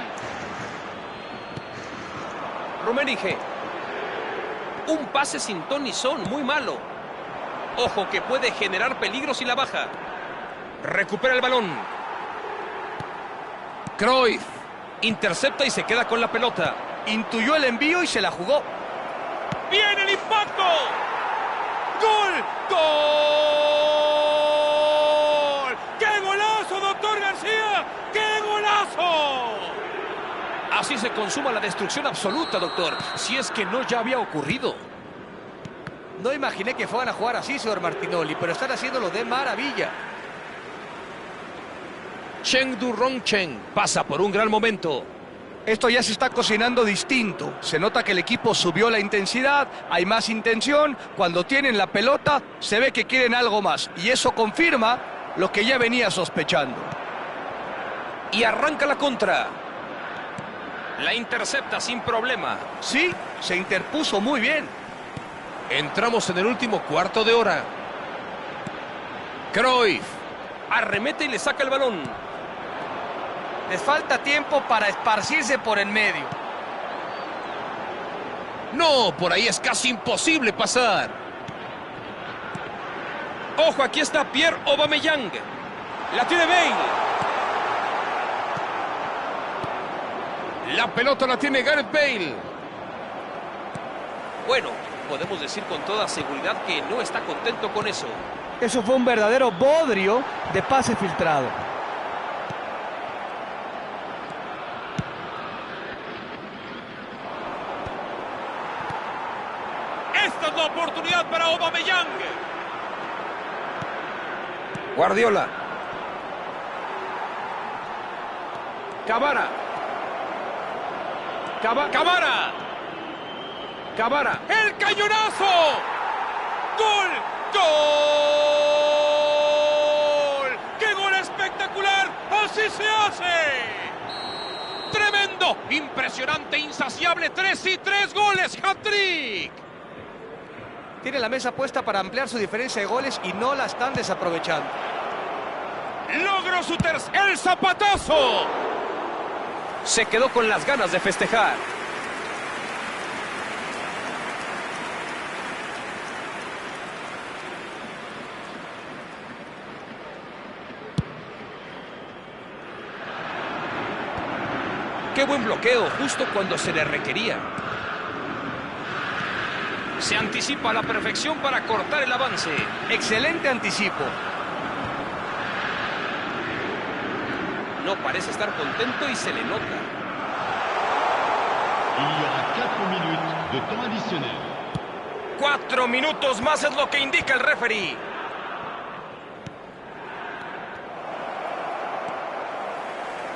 Rummenigge. Un pase sin ton ni son, muy malo. Ojo que puede generar peligro si la baja. Recupera el balón. Cruyff intercepta y se queda con la pelota. Intuyó el envío y se la jugó. ¡Viene el impacto! ¡Gol! ¡Gol! ¡Qué golazo, doctor García! ¡Qué golazo! Así se consuma la destrucción absoluta, doctor. Si es que no ya había ocurrido. No imaginé que fueran a jugar así, señor Martinoli, pero están haciéndolo de maravilla. Cheng Du-Rong-Cheng pasa por un gran momento. Esto ya se está cocinando distinto. Se nota que el equipo subió la intensidad, hay más intención. Cuando tienen la pelota, se ve que quieren algo más. Y eso confirma lo que ya venía sospechando. Y arranca la contra. La intercepta sin problema. Sí, se interpuso muy bien. Entramos en el último cuarto de hora. Cruyff arremete y le saca el balón. Les falta tiempo para esparcirse por en medio. No, por ahí es casi imposible pasar. Ojo, aquí está Pierre Aubameyang. La tiene Bale. La pelota la tiene Gareth Bale. Bueno, podemos decir con toda seguridad que no está contento con eso. Eso fue un verdadero bodrio de pase filtrado. Esta es la oportunidad para Aubameyang. Guardiola. Cavara. Cavara. ¡El cañonazo! ¡Gol! ¡Gol! ¡Qué gol espectacular! ¡Así se hace! ¡Tremendo! ¡Impresionante! ¡Insaciable! ¡3 goles! ¡Hat-trick! Tiene la mesa puesta para ampliar su diferencia de goles y no la están desaprovechando. ¡Logró su ¡el zapatazo! Se quedó con las ganas de festejar. Qué buen bloqueo, justo cuando se le requería. Se anticipa a la perfección para cortar el avance. Excelente anticipo. No parece estar contento y se le nota. Il y aura 4 minutes de temps additionnel. 4 minutos más es lo que indica el referee.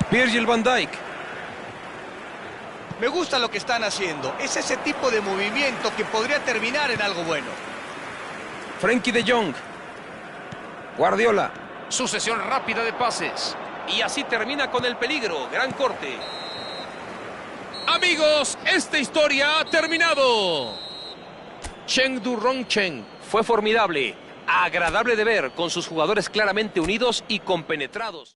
Virgil van Dijk. Me gusta lo que están haciendo. Es ese tipo de movimiento que podría terminar en algo bueno. Frenkie de Jong. Guardiola. Sucesión rápida de pases. Y así termina con el peligro. Gran corte. Amigos, esta historia ha terminado. Cheng Du-Rong-Cheng fue formidable, agradable de ver, con sus jugadores claramente unidos y compenetrados.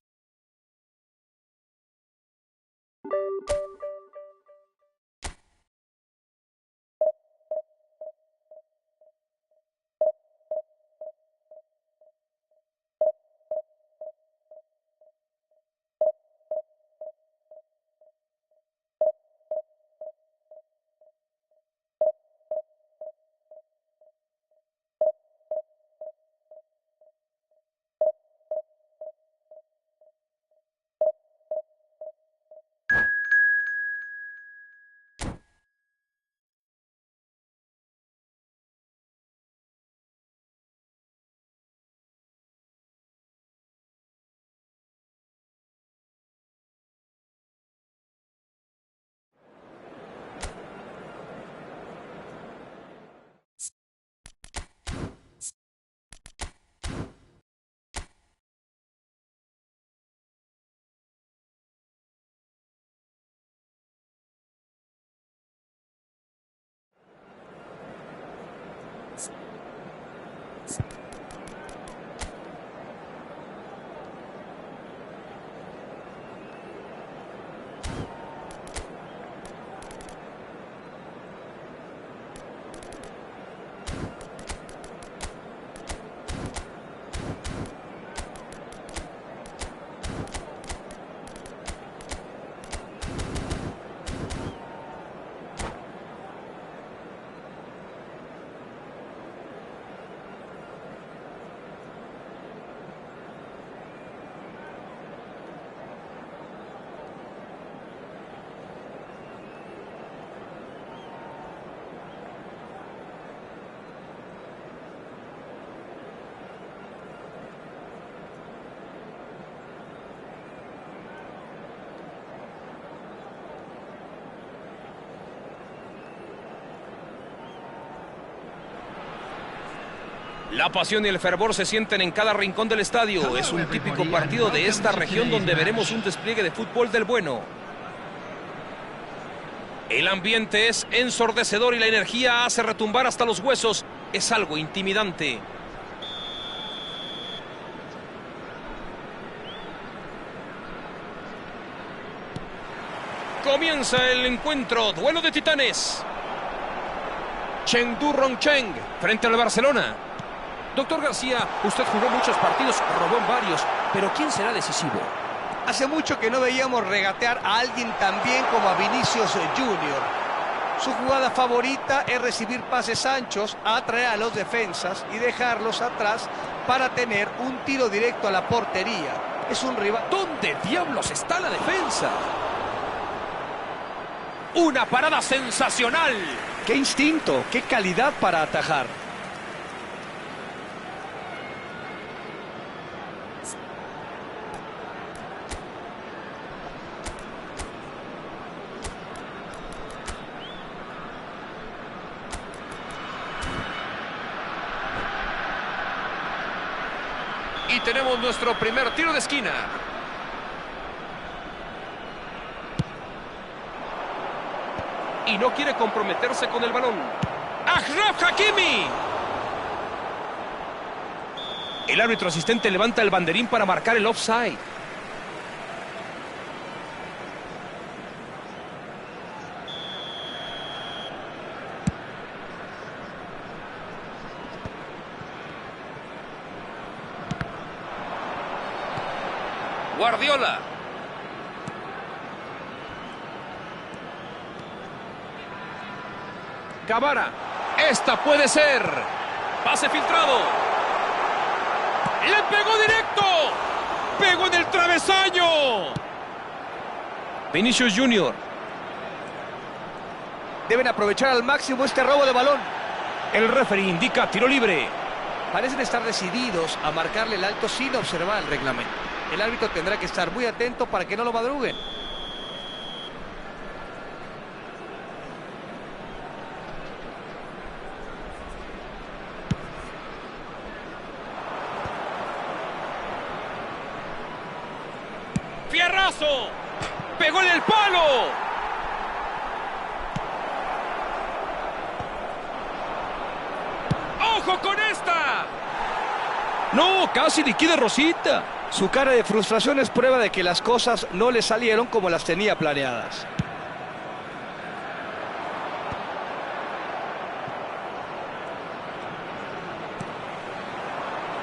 La pasión y el fervor se sienten en cada rincón del estadio. Es un típico partido de esta región donde veremos un despliegue de fútbol del bueno. El ambiente es ensordecedor y la energía hace retumbar hasta los huesos. Es algo intimidante. Comienza el encuentro, duelo de titanes. Chengdu Rongcheng frente al Barcelona. Doctor García, usted jugó muchos partidos, robó en varios, pero ¿quién será decisivo? Hace mucho que no veíamos regatear a alguien tan bien como a Vinicius Junior. Su jugada favorita es recibir pases anchos, atraer a los defensas y dejarlos atrás para tener un tiro directo a la portería. Es un rival. ¿Dónde diablos está la defensa? Una parada sensacional. ¡Qué instinto! ¡Qué calidad para atajar! Y tenemos nuestro primer tiro de esquina. Y no quiere comprometerse con el balón. ¡Achraf Hakimi! El árbitro asistente levanta el banderín para marcar el offside. Guardiola. Cavara. Esta puede ser. Pase filtrado. ¡Le pegó directo! ¡Pegó en el travesaño! Vinicius Junior. Deben aprovechar al máximo este robo de balón. El referee indica tiro libre. Parecen estar decididos a marcarle el alto sin observar el reglamento. El árbitro tendrá que estar muy atento para que no lo madruguen. ¡Fierrazo! ¡Pegó en el palo! ¡Ojo con esta! ¡No! ¡Casi liquida Rosita! Su cara de frustración es prueba de que las cosas no le salieron como las tenía planeadas.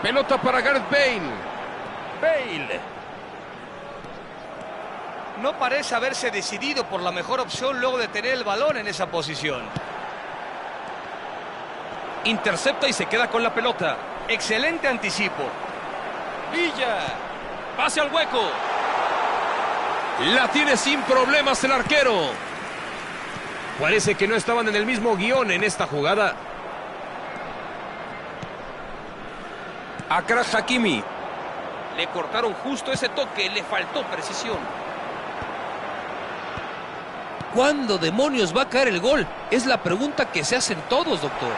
Pelota para Gareth Bale. Bale. No parece haberse decidido por la mejor opción luego de tener el balón en esa posición. Intercepta y se queda con la pelota. Excelente anticipo. Villa. Pase al hueco. La tiene sin problemas el arquero. Parece que no estaban en el mismo guión en esta jugada. Achraf Hakimi. Le cortaron justo ese toque. Le faltó precisión. ¿Cuándo demonios va a caer el gol? Es la pregunta que se hacen todos, doctor.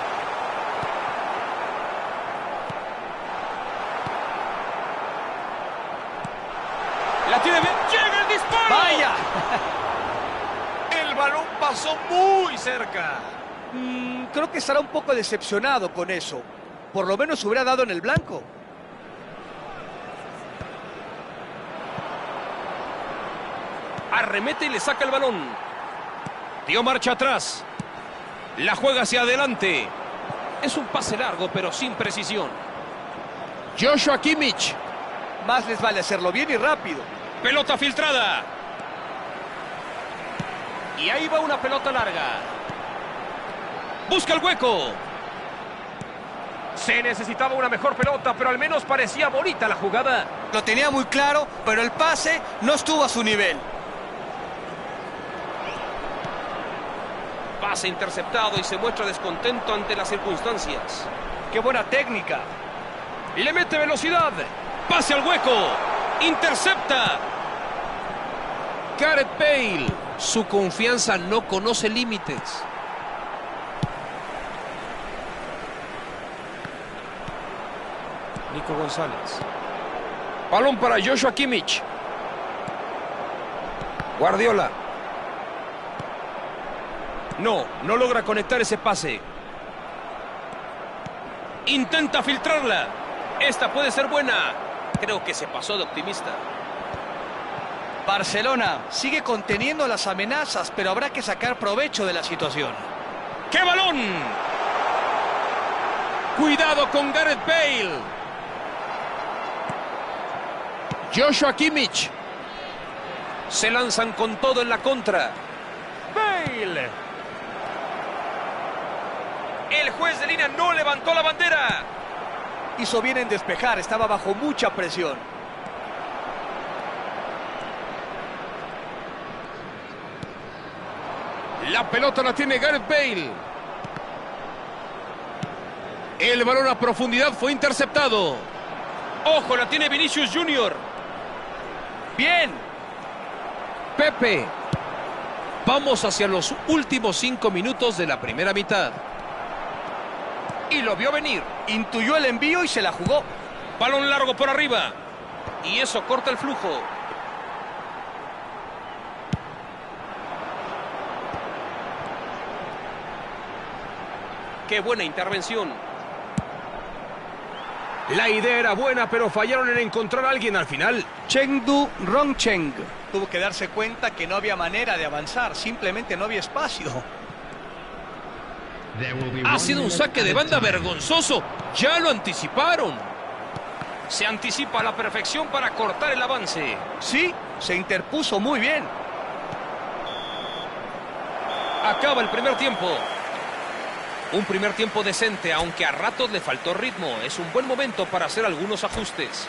La tiene bien. ¡Llega el disparo! ¡Vaya! El balón pasó muy cerca. Creo que estará un poco decepcionado con eso. Por lo menos hubiera dado en el blanco. Arremete y le saca el balón. Dio marcha atrás. La juega hacia adelante. Es un pase largo, pero sin precisión. Joshua Kimmich. Más les vale hacerlo bien y rápido. Pelota filtrada. Y ahí va una pelota larga. Busca el hueco. Se necesitaba una mejor pelota, pero al menos parecía bonita la jugada. Lo tenía muy claro, pero el pase no estuvo a su nivel. Pase interceptado y se muestra descontento ante las circunstancias. ¡Qué buena técnica! Y le mete velocidad. Pase al hueco. Intercepta. Gareth Bale. Su confianza no conoce límites. Nico González. Balón para Joshua Kimmich. Guardiola. No logra conectar ese pase. Intenta filtrarla. Esta puede ser buena. Creo que se pasó de optimista. Barcelona sigue conteniendo las amenazas, pero habrá que sacar provecho de la situación. ¡Qué balón! Cuidado con Gareth Bale. Joshua Kimmich. Se lanzan con todo en la contra. Bale. El juez de línea no levantó la bandera. Hizo bien en despejar, estaba bajo mucha presión. La pelota la tiene Gareth Bale. El balón a profundidad fue interceptado. ¡Ojo! La tiene Vinicius Junior. ¡Bien! Pepe. Vamos hacia los últimos 5 minutos de la primera mitad. Y lo vio venir. Intuyó el envío y se la jugó. Balón largo por arriba. Y eso corta el flujo. ¡Qué buena intervención! La idea era buena, pero fallaron en encontrar a alguien al final. Chengdu Rongcheng tuvo que darse cuenta que no había manera de avanzar, simplemente no había espacio. Ha sido un saque de banda vergonzoso. Ya lo anticiparon. Se anticipa a la perfección para cortar el avance. Sí, se interpuso muy bien. Acaba el primer tiempo. Un primer tiempo decente, aunque a ratos le faltó ritmo. Es un buen momento para hacer algunos ajustes.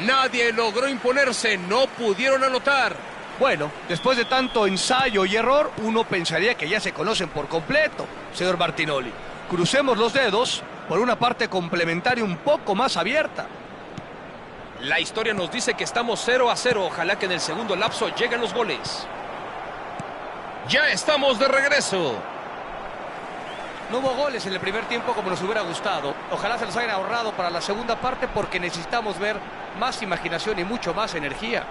Nadie logró imponerse, no pudieron anotar. Bueno, después de tanto ensayo y error, uno pensaría que ya se conocen por completo, señor Martinoli. Crucemos los dedos por una parte complementaria un poco más abierta. La historia nos dice que estamos 0-0. Ojalá que en el segundo lapso lleguen los goles. Ya estamos de regreso. No hubo goles en el primer tiempo como nos hubiera gustado. Ojalá se los hayan ahorrado para la segunda parte porque necesitamos ver más imaginación y mucho más energía.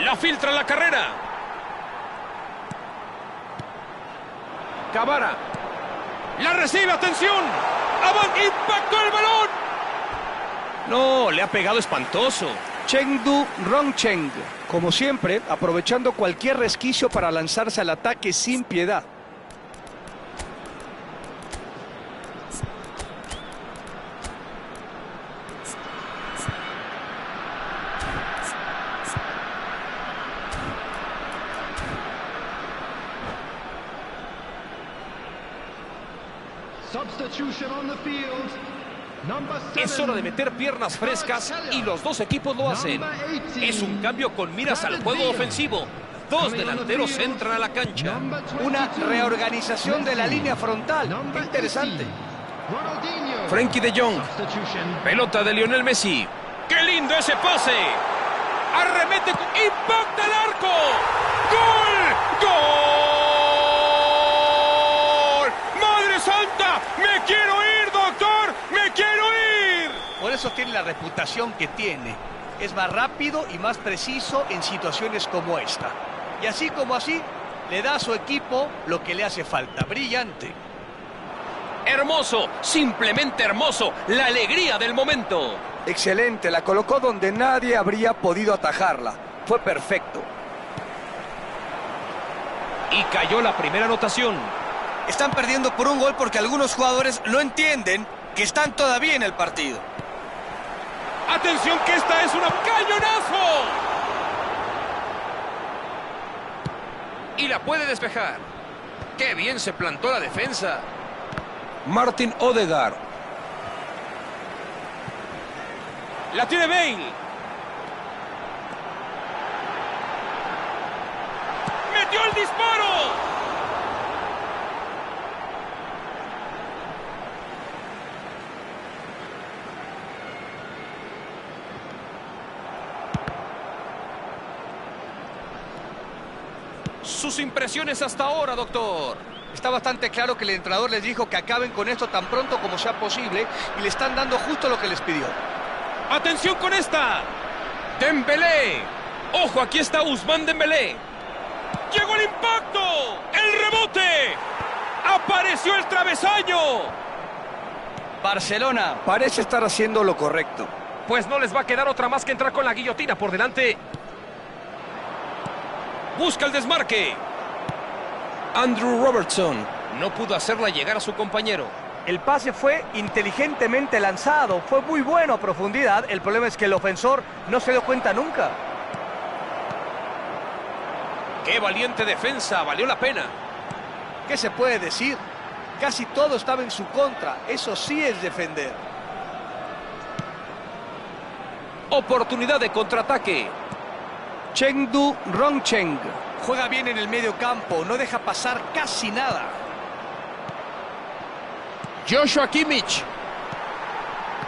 La filtra la carrera. Cavara. La recibe, atención. Impactó el balón. No, le ha pegado espantoso. Chengdu Rongcheng, como siempre, aprovechando cualquier resquicio para lanzarse al ataque sin piedad. Substitution on the field. Es hora de meter piernas frescas y los dos equipos lo hacen. Es un cambio con miras al juego ofensivo. Dos delanteros entran a la cancha. Una reorganización de la línea frontal. Qué interesante. Frenkie de Jong. Pelota de Lionel Messi. ¡Qué lindo ese pase! Arremete, impacta el arco. ¡Gol! ¡Gol! ¡Madre santa! ¡Me quiero ir, doctor! ¡Me quiero ir! Por eso tiene la reputación que tiene. Es más rápido y más preciso en situaciones como esta. Y así como así, le da a su equipo lo que le hace falta. Brillante. Hermoso, simplemente hermoso. La alegría del momento. Excelente, la colocó donde nadie habría podido atajarla. Fue perfecto. Y cayó la primera anotación. Están perdiendo por un gol porque algunos jugadores no entienden que están todavía en el partido. ¡Atención que esta es una cañonazo! Y la puede despejar. ¡Qué bien se plantó la defensa! Martin Odegaard. ¡La tiene Bale! ¡Metió el disparo! Sus impresiones hasta ahora, doctor. Está bastante claro que el entrenador les dijo que acaben con esto tan pronto como sea posible y le están dando justo lo que les pidió. ¡Atención con esta! ¡Dembélé! ¡Ojo, aquí está Ousmane Dembélé! ¡Llegó el impacto! ¡El rebote! ¡Apareció el travesaño! Barcelona parece estar haciendo lo correcto. Pues no les va a quedar otra más que entrar con la guillotina por delante. Busca el desmarque. Andrew Robertson no pudo hacerla llegar a su compañero. El pase fue inteligentemente lanzado, fue muy bueno a profundidad. El problema es que el ofensor no se dio cuenta nunca. ¡Qué valiente defensa! ¡Valió la pena! ¿Qué se puede decir? Casi todo estaba en su contra. Eso sí es defender. Oportunidad de contraataque. Chengdu Rongcheng juega bien en el medio campo, no deja pasar casi nada. Joshua Kimmich.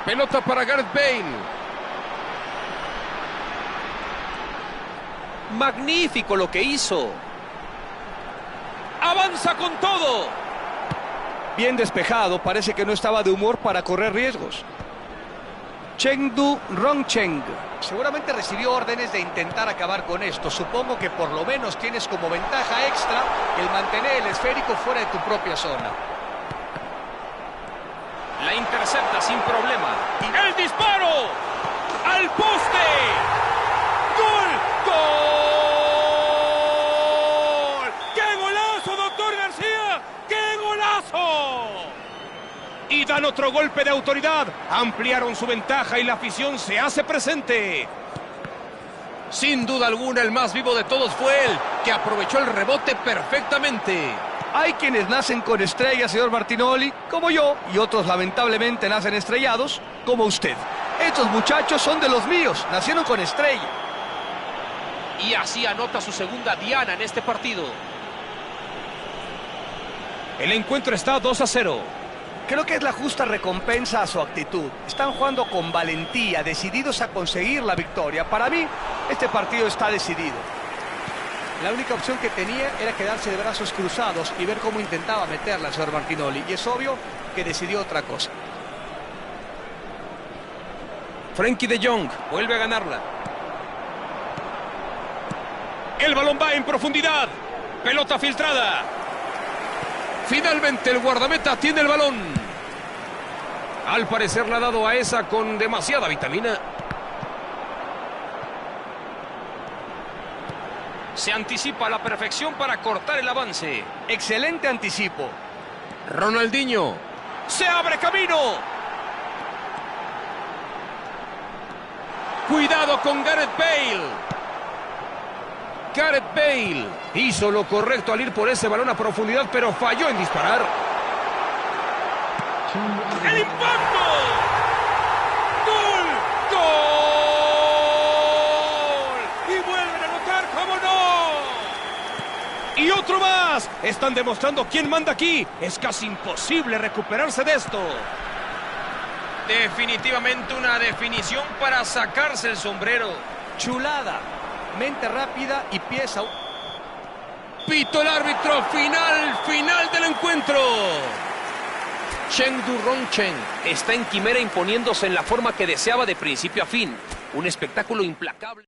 Pelota para Gareth Bale. Magnífico lo que hizo. Avanza con todo. Bien despejado, parece que no estaba de humor para correr riesgos. Chengdu Rongcheng seguramente recibió órdenes de intentar acabar con esto. Supongo que por lo menos tienes como ventaja extra el mantener el esférico fuera de tu propia zona. La intercepta sin problema. ¡El disparo! ¡Al poste! ¡Gol! ¡Gol! ¡Qué golazo, doctor García! ¡Qué golazo! Y dan otro golpe de autoridad. Ampliaron su ventaja y la afición se hace presente. Sin duda alguna, el más vivo de todos fue él, que aprovechó el rebote perfectamente. Hay quienes nacen con estrellas, señor Martinoli, como yo, y otros lamentablemente nacen estrellados, como usted. Estos muchachos son de los míos, nacieron con estrella. Y así anota su segunda diana en este partido. El encuentro está 2-0. Creo que es la justa recompensa a su actitud. Están jugando con valentía, decididos a conseguir la victoria. Para mí, este partido está decidido. La única opción que tenía era quedarse de brazos cruzados y ver cómo intentaba meterla el señor Martinoli. Y es obvio que decidió otra cosa. Frenkie de Jong vuelve a ganarla. El balón va en profundidad. Pelota filtrada. Finalmente el guardameta tiene el balón. Al parecer la ha dado a esa con demasiada vitamina. Se anticipa a la perfección para cortar el avance. Excelente anticipo. Ronaldinho. Se abre camino. Cuidado con Gareth Bale. Gareth Bale hizo lo correcto al ir por ese balón a profundidad, pero falló en disparar. ¡El impacto! ¡Gol! ¡Gol! ¡Y vuelven a anotar! ¡Cómo no! ¡Y otro más! Están demostrando quién manda aquí. Es casi imposible recuperarse de esto. Definitivamente una definición para sacarse el sombrero. Chulada. Mente rápida y pieza. Pito el árbitro. Final del encuentro. Chengdu Rongcheng está en quimera imponiéndose en la forma que deseaba de principio a fin. Un espectáculo implacable.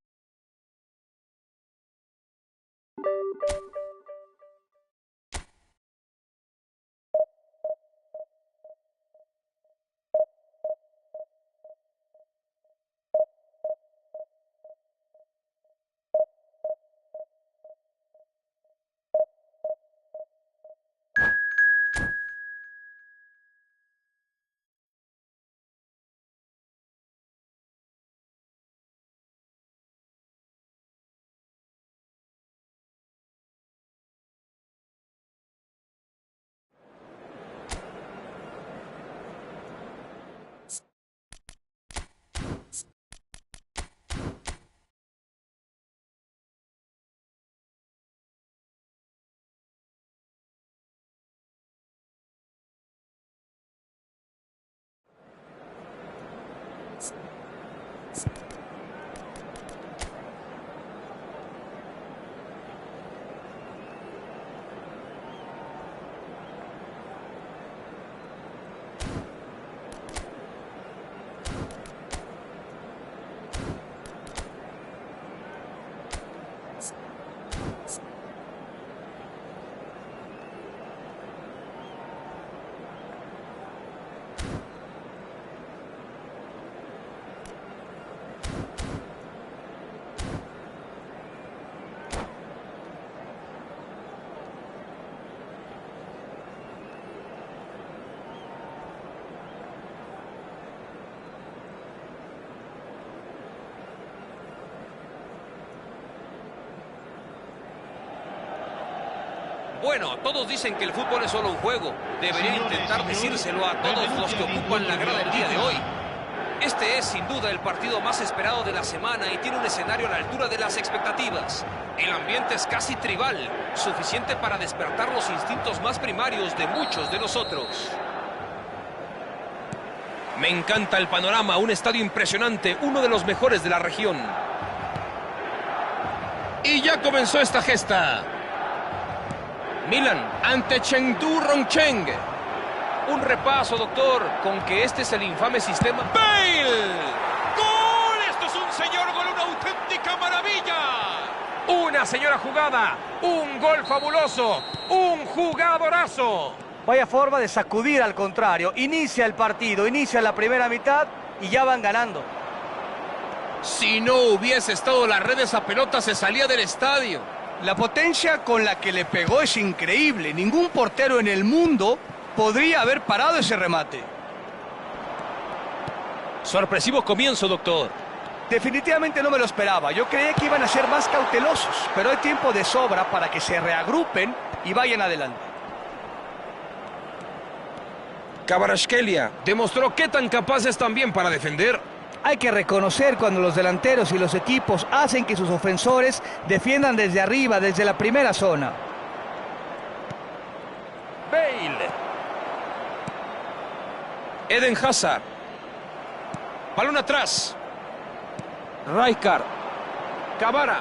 Bueno, todos dicen que el fútbol es solo un juego. Debería intentar decírselo a todos los que ocupan la grada el día de hoy. Este es sin duda el partido más esperado de la semana y tiene un escenario a la altura de las expectativas. El ambiente es casi tribal, suficiente para despertar los instintos más primarios de muchos de nosotros. Me encanta el panorama, un estadio impresionante, uno de los mejores de la región. Y ya comenzó esta gesta. Milan ante Chengdu Rongcheng. Un repaso, doctor, con que este es el infame sistema. ¡Bale! ¡Gol! Esto es un señor gol, una auténtica maravilla. Una señora jugada, un gol fabuloso, un jugadorazo. Vaya forma de sacudir al contrario. Inicia el partido, inicia la primera mitad y ya van ganando. Si no hubiese estado la red, esa pelota se salía del estadio. La potencia con la que le pegó es increíble. Ningún portero en el mundo podría haber parado ese remate. Sorpresivo comienzo, doctor. Definitivamente no me lo esperaba. Yo creía que iban a ser más cautelosos, pero hay tiempo de sobra para que se reagrupen y vayan adelante. Kvaratskhelia demostró qué tan capaz es también para defender. Hay que reconocer cuando los delanteros y los equipos hacen que sus ofensores defiendan desde arriba, desde la primera zona. Bale. Eden Hazard. Balón atrás. Rijkaard. Kvara.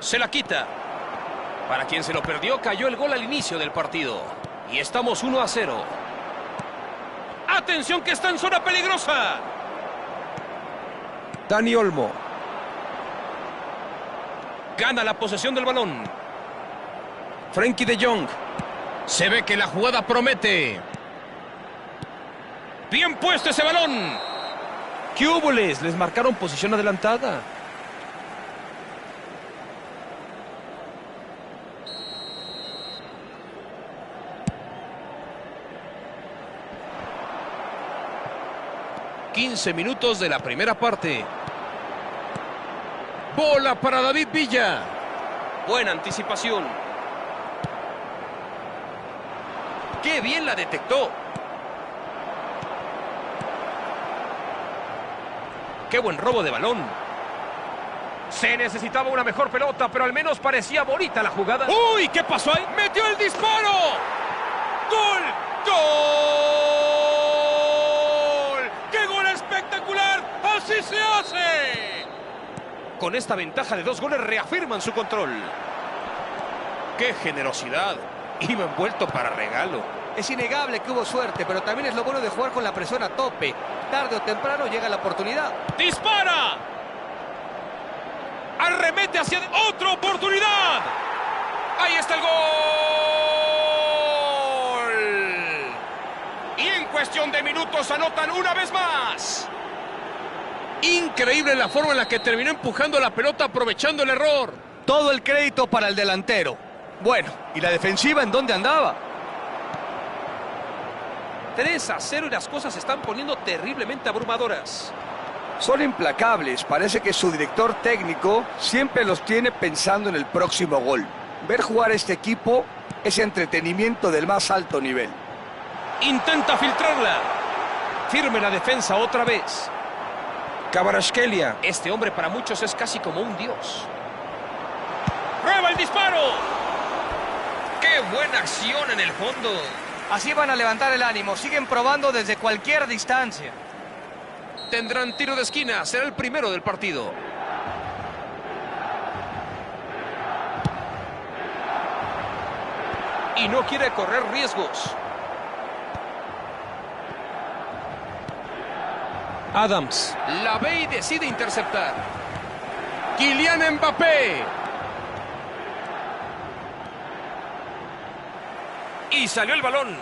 Se la quita. Para quien se lo perdió, cayó el gol al inicio del partido. Y estamos 1-0. ¡Atención que está en zona peligrosa! Dani Olmo. Gana la posesión del balón. Frenkie de Jong. Se ve que la jugada promete. Bien puesto ese balón. ¿Qué hubo? Les marcaron posición adelantada. ...15 minutos de la primera parte. Bola para David Villa. Buena anticipación. ¡Qué bien la detectó! ¡Qué buen robo de balón! Se necesitaba una mejor pelota, pero al menos parecía bonita la jugada. ¡Uy! ¿Qué pasó ahí? ¡Metió el disparo! ¡Gol! ¡Gol! ¡Qué gol espectacular! ¡Así se hace! Con esta ventaja de 2 goles reafirman su control. ¡Qué generosidad! Iba envuelto para regalo. Es innegable que hubo suerte, pero también es lo bueno de jugar con la presión a tope. Tarde o temprano llega la oportunidad. ¡Dispara! ¡Arremete hacia otra oportunidad! ¡Ahí está el gol! Y en cuestión de minutos anotan una vez más. Increíble la forma en la que terminó empujando la pelota aprovechando el error. Todo el crédito para el delantero. Bueno, ¿y la defensiva en dónde andaba? 3-0 y las cosas se están poniendo terriblemente abrumadoras. Son implacables. Parece que su director técnico siempre los tiene pensando en el próximo gol. Ver jugar a este equipo es entretenimiento del más alto nivel. Intenta filtrarla. Firme la defensa otra vez. Kvaratskhelia. Este hombre para muchos es casi como un dios. ¡Prueba el disparo! ¡Qué buena acción en el fondo! Así van a levantar el ánimo. Siguen probando desde cualquier distancia. Tendrán tiro de esquina. Será el primero del partido. Y no quiere correr riesgos. Adams. La ve y decide interceptar. Kylian Mbappé. Y salió el balón.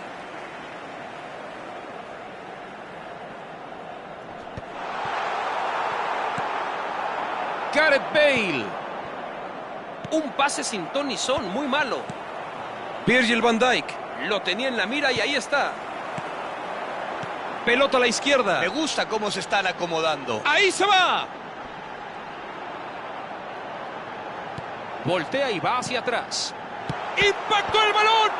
Gareth Bale. Un pase sin ton ni son, muy malo. Virgil van Dijk. Lo tenía en la mira y ahí está. Pelota a la izquierda. Me gusta cómo se están acomodando. ¡Ahí se va! Voltea y va hacia atrás. ¡Impactó el balón!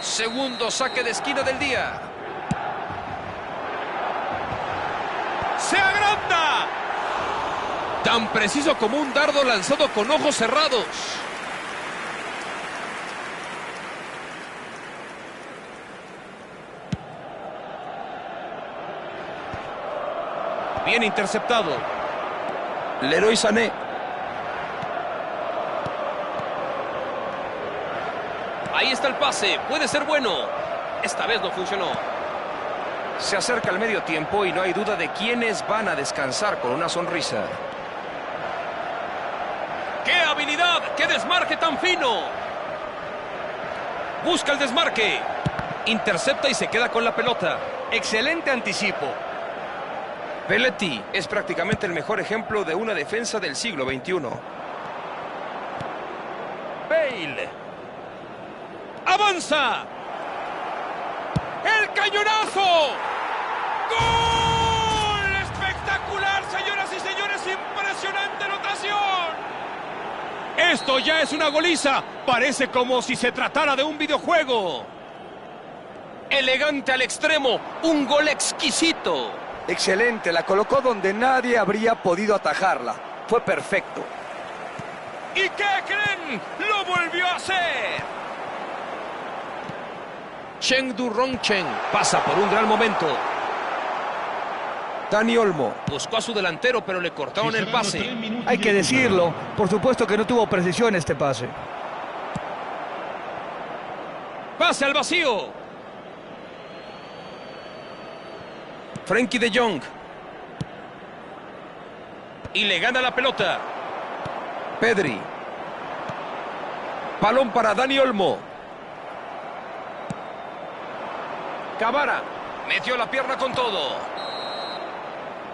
Segundo saque de esquina del día. ¡Se agranda! Tan preciso como un dardo lanzado con ojos cerrados. Bien interceptado. Leroy Sané. Ahí está el pase. Puede ser bueno. Esta vez no funcionó. Se acerca el medio tiempo y no hay duda de quiénes van a descansar con una sonrisa. ¡Qué habilidad! ¡Qué desmarque tan fino! Busca el desmarque. Intercepta y se queda con la pelota. Excelente anticipo. Belletti es prácticamente el mejor ejemplo de una defensa del siglo XXI. Bale. ¡Avanza! ¡El cañonazo! ¡Gol! ¡Espectacular, señoras y señores! ¡Impresionante anotación! Esto ya es una goliza. Parece como si se tratara de un videojuego. Elegante al extremo. Un gol exquisito. Excelente, la colocó donde nadie habría podido atajarla. Fue perfecto. ¿Y qué creen? ¡Lo volvió a hacer! Cheng Du-Rong-Chen pasa por un gran momento. Dani Olmo. Buscó a su delantero, pero le cortaron el pase. Hay que decirlo, por supuesto que no tuvo precisión este pase. Pase al vacío. Frenkie de Jong. Y le gana la pelota. Pedri. Balón para Dani Olmo. Cavara. Metió la pierna con todo.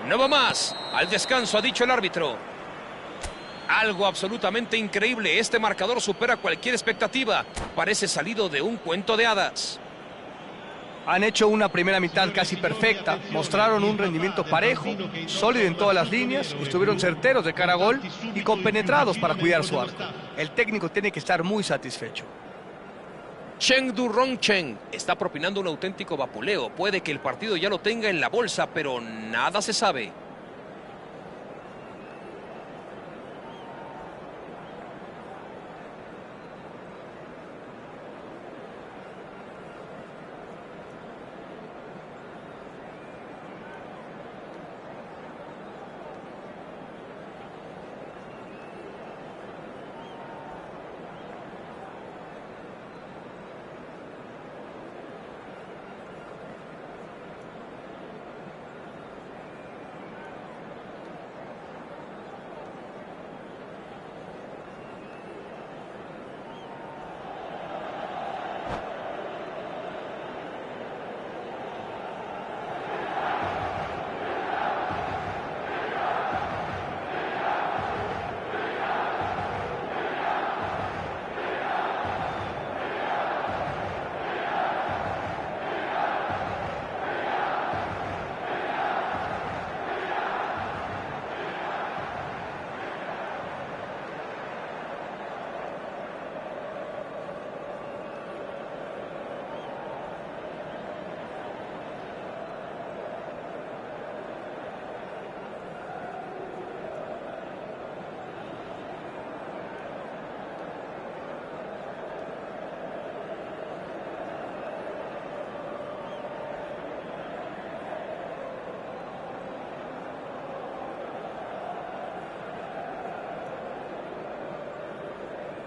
No va más. Al descanso ha dicho el árbitro. Algo absolutamente increíble. Este marcador supera cualquier expectativa. Parece salido de un cuento de hadas. Han hecho una primera mitad casi perfecta, mostraron un rendimiento parejo, sólido en todas las líneas, estuvieron certeros de cara a gol y compenetrados para cuidar su arco. El técnico tiene que estar muy satisfecho. Cheng Du-Rong-Chen está propinando un auténtico vapuleo. Puede que el partido ya lo tenga en la bolsa, pero nada se sabe.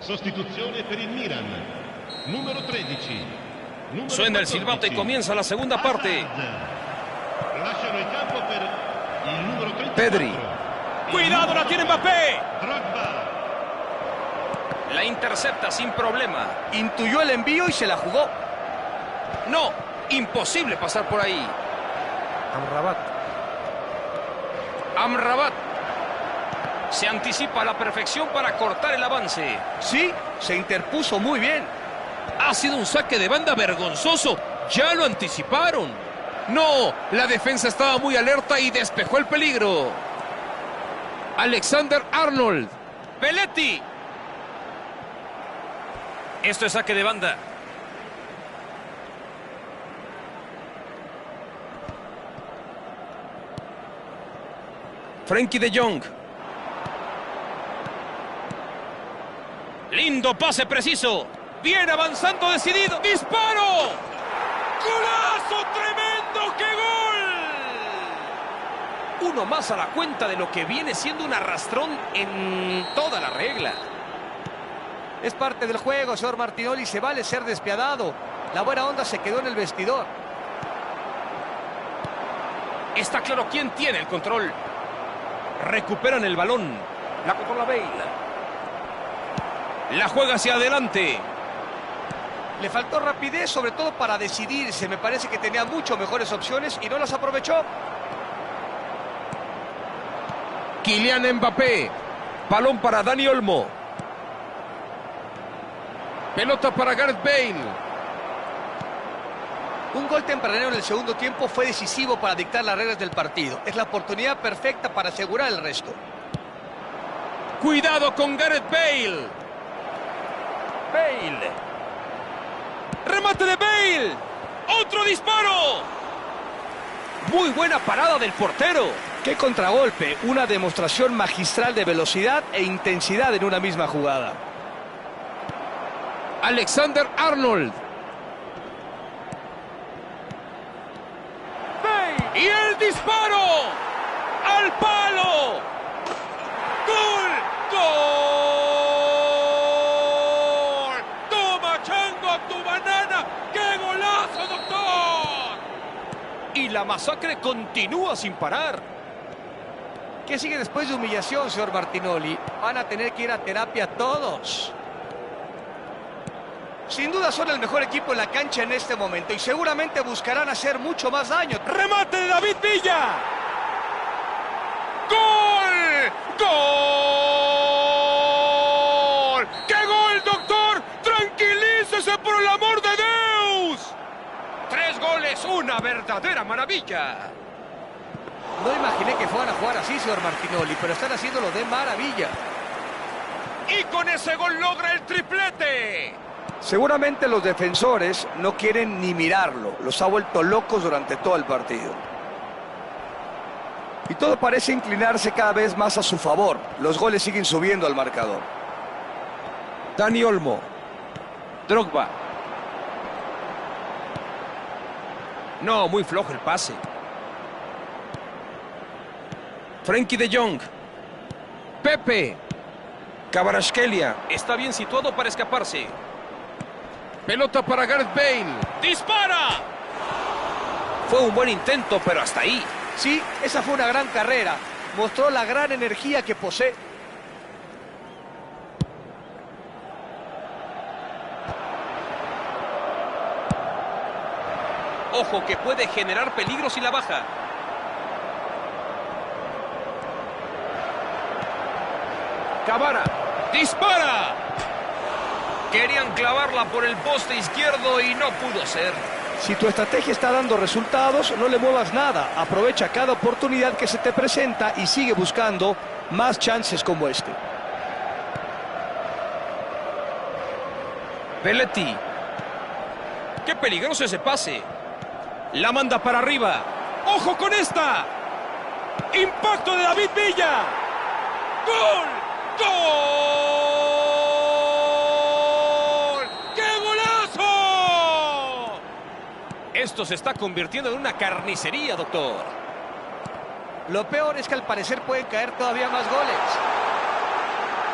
Sostituzione per il Milan. Numero 13. Suena el silbato y comienza la segunda parte. Lasciano il campo per il numero 34. Pedri. ¡Cuidado, la tiene Mbappé! Drogba. La intercepta sin problema. Intuyó el envío y se la jugó. No, imposible pasar por ahí. Amrabat. Se anticipa a la perfección para cortar el avance. Sí, se interpuso muy bien. Ha sido un saque de banda vergonzoso. Ya lo anticiparon. No, la defensa estaba muy alerta y despejó el peligro. Alexander-Arnold. Belletti. Esto es saque de banda. Frenkie de Jong. Lindo pase preciso. Viene avanzando decidido. ¡Disparo! ¡Golazo tremendo! ¡Qué gol! Uno más a la cuenta de lo que viene siendo un arrastrón en toda la regla. Es parte del juego, señor Martinoli. Se vale ser despiadado. La buena onda se quedó en el vestidor. Está claro quién tiene el control. Recuperan el balón. La controla Bale. La juega hacia adelante. Le faltó rapidez, sobre todo para decidirse. Me parece que tenía mucho mejores opciones y no las aprovechó. Kylian Mbappé. Balón para Dani Olmo. Pelota para Gareth Bale. Un gol tempranero en el segundo tiempo fue decisivo para dictar las reglas del partido. Es la oportunidad perfecta para asegurar el resto. Cuidado con Gareth Bale. Bale. Remate de Bale. Otro disparo. Muy buena parada del portero. ¡Qué contragolpe! Una demostración magistral de velocidad e intensidad en una misma jugada. Alexander-Arnold. ¡Y el disparo! ¡Al palo! ¡Gol! ¡Gol! ¡Toma, chango, tu banana! ¡Qué golazo, doctor! Y la masacre continúa sin parar. ¿Qué sigue después de humillación, señor Martinoli? Van a tener que ir a terapia todos. Sin duda son el mejor equipo en la cancha en este momento y seguramente buscarán hacer mucho más daño. ¡Remate de David Villa! ¡Gol! ¡Gol! ¡Qué gol, doctor! ¡Tranquilícese por el amor de Dios! 3 goles, una verdadera maravilla. No imaginé que fueran a jugar así, señor Martinoli, pero están haciéndolo de maravilla. Y con ese gol logra el triplete. Seguramente los defensores no quieren ni mirarlo. Los ha vuelto locos durante todo el partido. Y todo parece inclinarse cada vez más a su favor. Los goles siguen subiendo al marcador. Dani Olmo. Drogba. No, muy flojo el pase. Frenkie de Jong. Pepe. Kvaratskhelia. Está bien situado para escaparse. Pelota para Gareth Bale. ¡Dispara! Fue un buen intento, pero hasta ahí. Sí, esa fue una gran carrera. Mostró la gran energía que posee. Ojo que puede generar peligro si la baja. Cavara. ¡Dispara! Querían clavarla por el poste izquierdo y no pudo ser. Si tu estrategia está dando resultados, no le muevas nada. Aprovecha cada oportunidad que se te presenta y sigue buscando más chances como este. Belletti. ¡Qué peligroso ese pase! La manda para arriba. ¡Ojo con esta! ¡Impacto de David Villa! ¡Gol! ¡Gol! ¡Qué golazo! Esto se está convirtiendo en una carnicería, doctor. Lo peor es que al parecer pueden caer todavía más goles.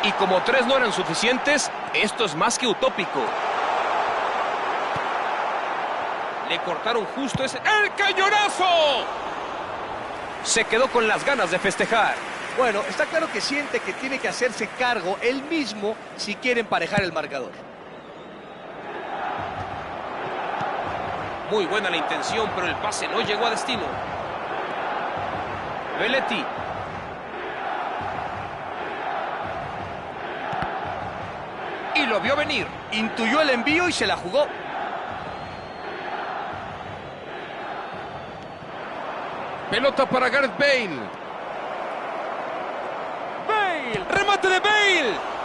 Y como 3 no eran suficientes, esto es más que utópico. Le cortaron justo ese... ¡El cañonazo! Se quedó con las ganas de festejar. Bueno, está claro que siente que tiene que hacerse cargo él mismo si quiere emparejar el marcador. Muy buena la intención, pero el pase no llegó a destino. Belletti. Y lo vio venir. Intuyó el envío y se la jugó. Pelota para Gareth Bale. Bale. Remate de Bale.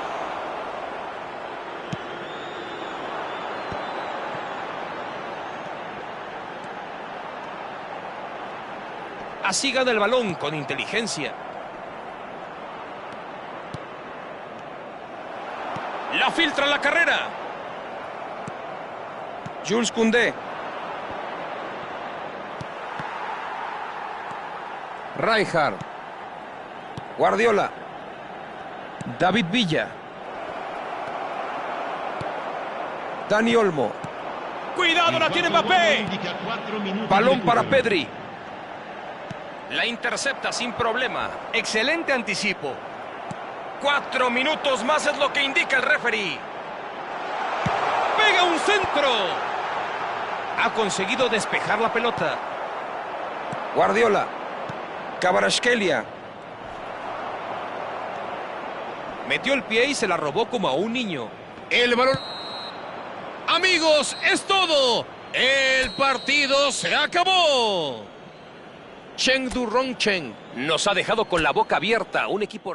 Así gana el balón con inteligencia. La filtra en la carrera. Jules Koundé. Rijkaard. Guardiola. David Villa. Dani Olmo. Cuidado, la tiene Mbappé. Balón para Pedri. La intercepta sin problema. Excelente anticipo. 4 minutos más es lo que indica el referee. Pega un centro. Ha conseguido despejar la pelota. Guardiola. Kvaratskhelia. Metió el pie y se la robó como a un niño. El balón. Amigos, es todo. El partido se acabó. Chengdu Rongchen nos ha dejado con la boca abierta. Un equipo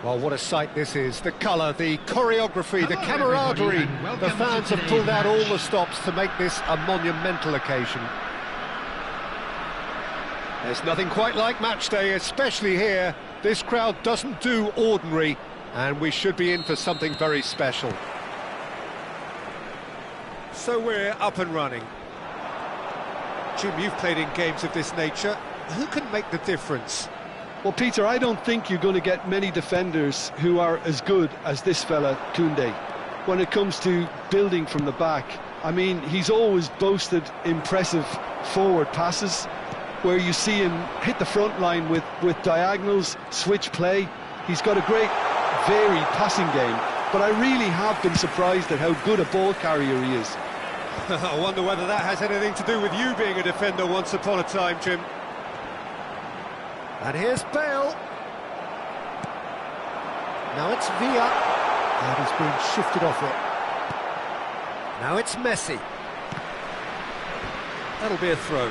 Well, what a sight this is. The colour, the choreography, the camaraderie. The fans have pulled out all the stops to make this a monumental occasion. There's nothing quite like match day, especially here. This crowd doesn't do ordinary, and we should be in for something very special. So we're up and running. Jim, you've played in games of this nature. Who can make the difference? Well, Peter, I don't think you're going to get many defenders who are as good as this fella, Koundé. When it comes to building from the back, I mean, he's always boasted impressive forward passes, where you see him hit the front line with diagonals, switch play. He's got a great, varied passing game, but I really have been surprised at how good a ball carrier he is. I wonder whether that has anything to do with you being a defender once upon a time, Jim. And here's Bale. Now it's Villa. And he's being shifted off it. Now it's Messi. That'll be a throw.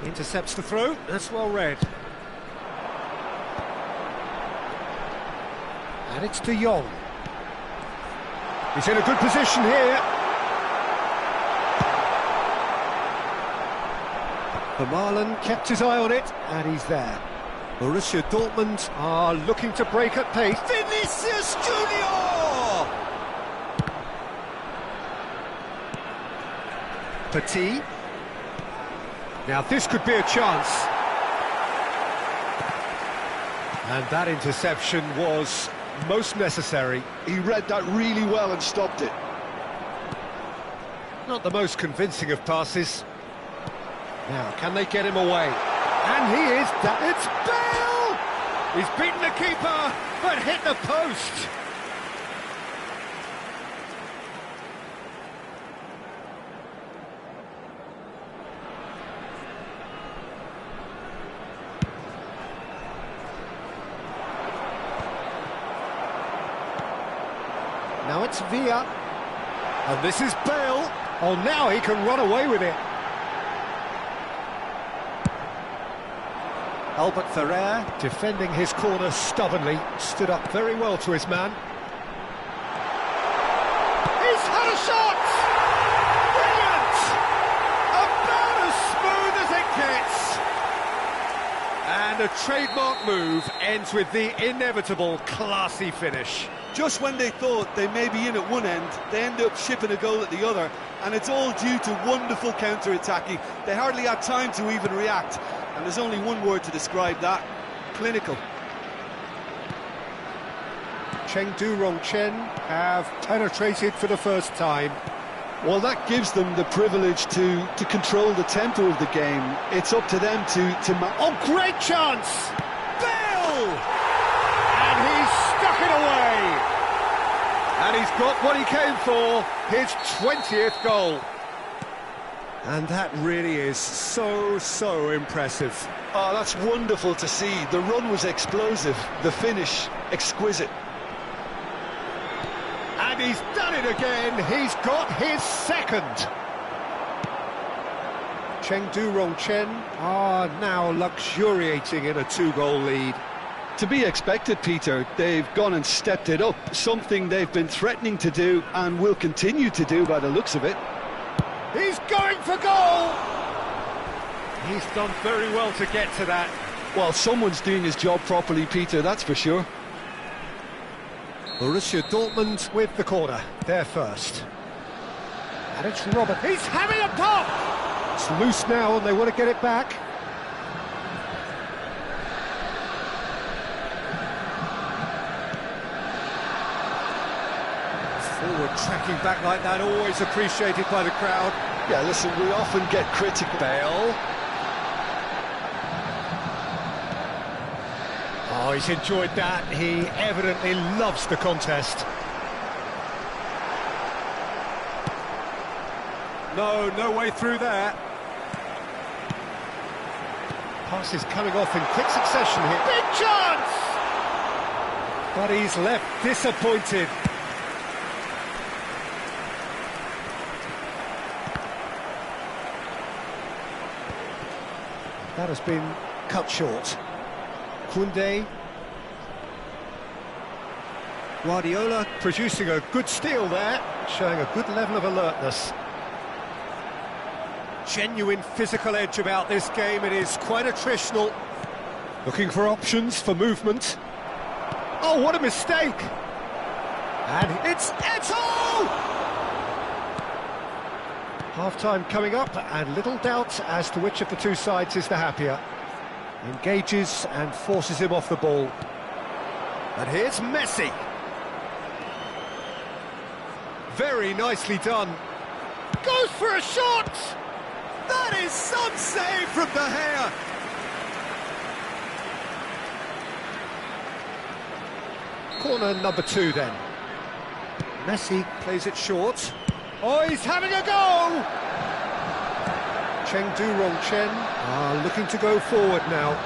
Intercepts the throw. That's well read. And it's De Jong. He's in a good position here. Vermaelen kept his eye on it, and he's there. Borussia Dortmund are looking to break at pace. Vinicius Junior! Petit. Now this could be a chance. And that interception was most necessary. He read that really well and stopped it. Not the most convincing of passes. Now, can they get him away? And he is... It's Bale! He's beaten the keeper, but hit the post. Now it's Villa. And this is Bale. Oh, now he can run away with it. Albert Ferrer, defending his corner stubbornly, stood up very well to his man. He's had a shot! Brilliant! About as smooth as it gets. And a trademark move ends with the inevitable classy finish. Just when they thought they may be in at one end, they end up shipping a goal at the other, and it's all due to wonderful counter-attacking. They hardly had time to even react, and there's only one word to describe that: clinical. Chengdu Rongchen have penetrated for the first time. Well, that gives them the privilege to control the tempo of the game. It's up to them to Oh, great chance! Bale! And he's stuck it away! And he's got what he came for, his 20th goal. And that really is so impressive. Oh, that's wonderful to see. The run was explosive, the finish exquisite. And he's done it again. He's got his second. Chengdu Rongchen are now luxuriating in a 2-goal lead. To be expected, Peter. They've gone and stepped it up, something they've been threatening to do and will continue to do by the looks of it. He's going for goal! He's done very well to get to that. Well, someone's doing his job properly, Peter, that's for sure. Borussia Dortmund with the corner, they're first. And it's Robert. He's having a pop! It's loose now and they want to get it back. Forward tracking back like that, always appreciated by the crowd. Yeah, listen, we often get critical. Bale. Oh, he's enjoyed that. He evidently loves the contest. No way through there. Passes coming off in quick succession here. Big chance! But he's left disappointed. That has been cut short. Koundé. Guardiola producing a good steal there, showing a good level of alertness. Genuine physical edge about this game, it is quite attritional. Looking for options for movement. Oh, what a mistake! And it's Eto'o! Half-time coming up, and little doubt as to which of the two sides is the happier. Engages and forces him off the ball. And here's Messi. Very nicely done. Goes for a shot! That is some save from De Gea. Corner number 2 then. Messi plays it short. Oh, he's having a go! Chengdu-Rongchen are looking to go forward now.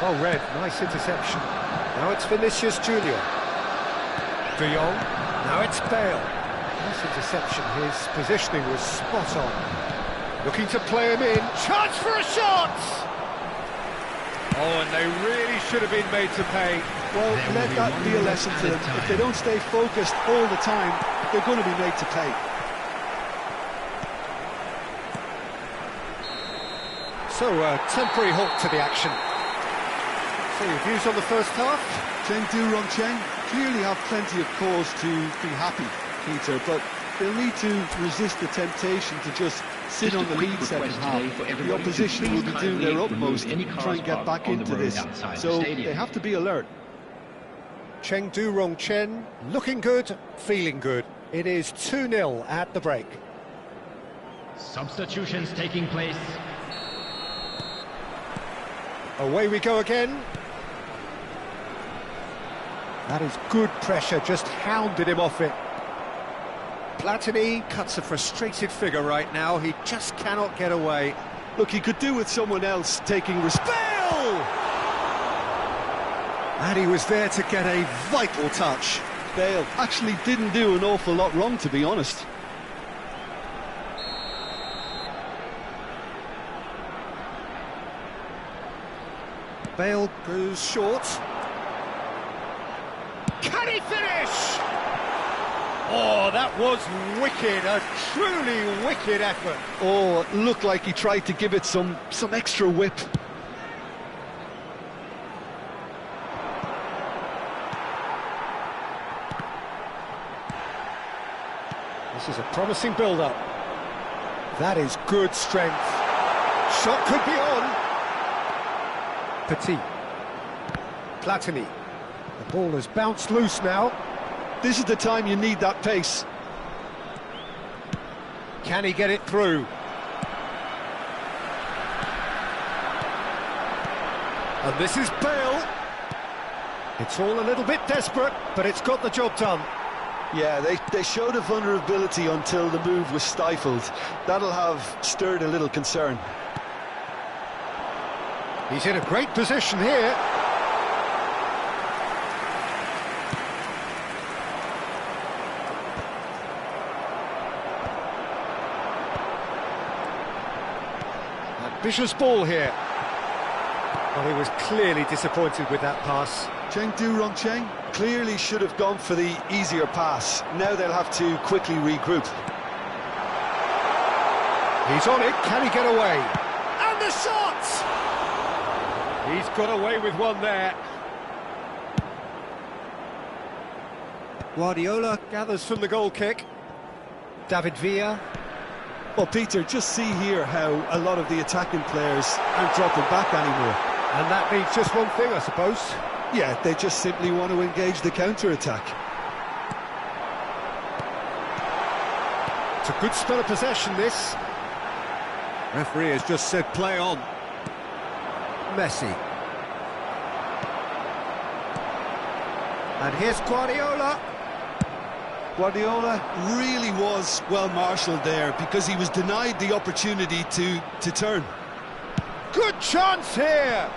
Oh, Red, nice interception. Now it's Vinicius Junior. De Jong, now it's Bale. Nice interception, his positioning was spot on. Looking to play him in, chance for a shot! Oh, and they really should have been made to pay. Well, let that be a lesson to them. If they don't stay focused all the time, they're going to be made to pay. So, temporary halt to the action. So, your views on the first half? Chengdu-Rongchen clearly have plenty of cause to be happy, Peter, but they'll need to resist the temptation to just sit on the lead second half. The opposition will be doing their utmost to try and get back into this, so they have to be alert. Chengdu-Rongchen looking good, feeling good. It is 2-0 at the break. Substitutions taking place. Away we go again. That is good pressure, just hounded him off it. Platini cuts a frustrated figure right now, he just cannot get away. Look, he could do with someone else taking Bale! And he was there to get a vital touch. Bale actually didn't do an awful lot wrong, to be honest. Bale goes short. Can he finish? Oh, that was wicked, a truly wicked effort. Oh, it looked like he tried to give it some extra whip. This is a promising build-up. That is good strength. Shot could be on. Petit. Platini. The ball has bounced loose now. This is the time you need that pace. Can he get it through? And this is Bale. It's all a little bit desperate, but it's got the job done. Yeah, they showed a vulnerability until the move was stifled. That'll have stirred a little concern. He's in a great position here. Ambitious ball here. Well, he was clearly disappointed with that pass. Chengdu-Rongchen clearly should have gone for the easier pass. Now they'll have to quickly regroup. He's on it, can he get away? And the shot! He's got away with one there. Guardiola gathers from the goal kick. David Villa. Well, Peter, just see here how a lot of the attacking players aren't dropping back anymore. And that means just one thing, I suppose. Yeah, they just simply want to engage the counter-attack. It's a good spell of possession, this. Referee has just said play on. Messi. And here's Guardiola. Guardiola really was well marshalled there because he was denied the opportunity to turn. Good chance here!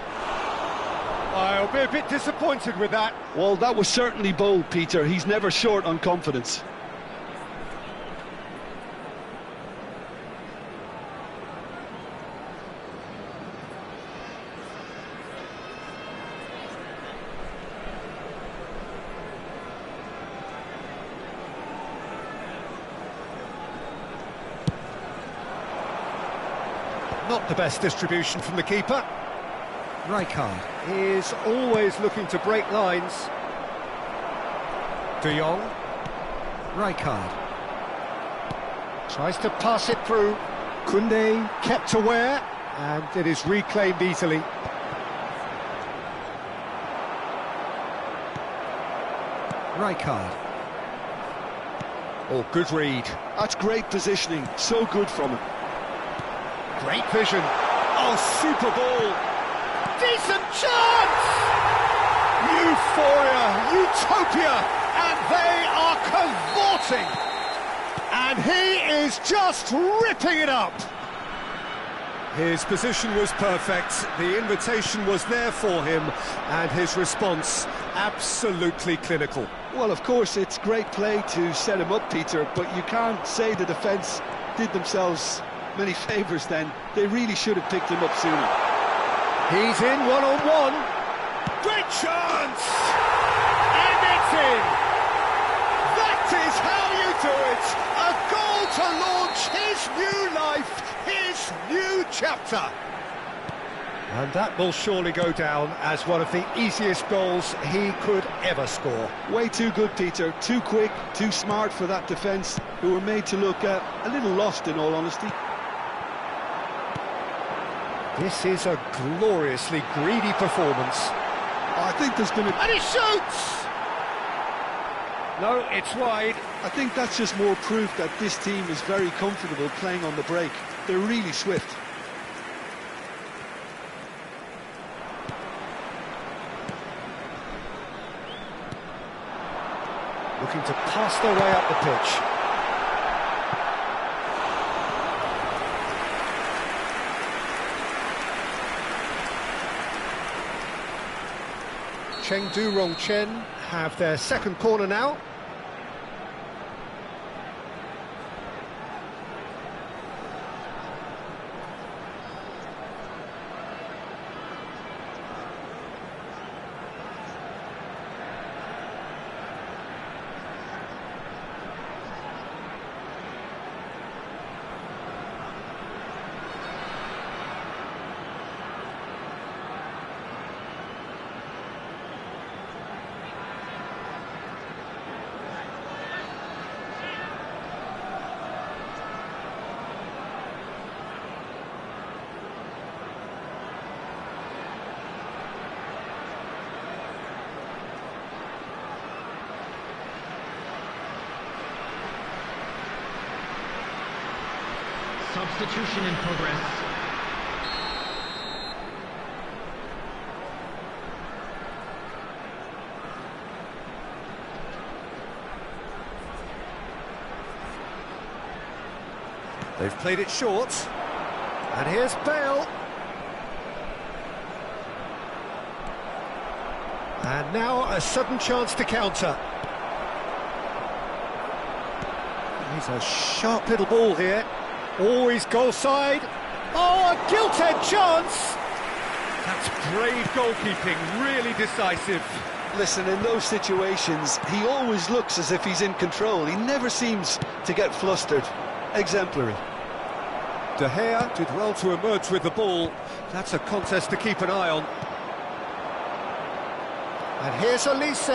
I'll be a bit disappointed with that. Well, that was certainly bold, Peter. He's never short on confidence. Not the best distribution from the keeper. Rijkaard. Is always looking to break lines. De Jong. Rijkaard. Tries to pass it through. Koundé kept aware, and it is reclaimed easily. Rijkaard. Oh, good read. That's great positioning, so good from him. Great vision. Oh, super ball. Decent chance! Euphoria, utopia, and they are cavorting. And he is just ripping it up. His position was perfect, the invitation was there for him, and his response absolutely clinical. Well, of course, it's great play to set him up, Peter, but you can't say the defence did themselves many favours then. They really should have picked him up sooner. He's in one-on-one. Great chance! And it's in! That is how you do it! A goal to launch his new life, his new chapter. And that will surely go down as one of the easiest goals he could ever score. Way too good, Peter. Too quick, too smart for that defence, who were made to look a little lost, in all honesty. This is a gloriously greedy performance. I think there's been a... And he shoots! No, it's wide. I think that's just more proof that this team is very comfortable playing on the break. They're really swift. Looking to pass their way up the pitch. Chengdu Rongchen have their second corner now. Substitution in progress. They've played it short. And here's Bale. And now a sudden chance to counter. He's a sharp little ball here. Oh, he's goal side. Oh, a gilt-edged chance. That's brave goalkeeping, really decisive. Listen, in those situations, he always looks as if he's in control. He never seems to get flustered. Exemplary. De Gea did well to emerge with the ball. That's a contest to keep an eye on. And here's Elise.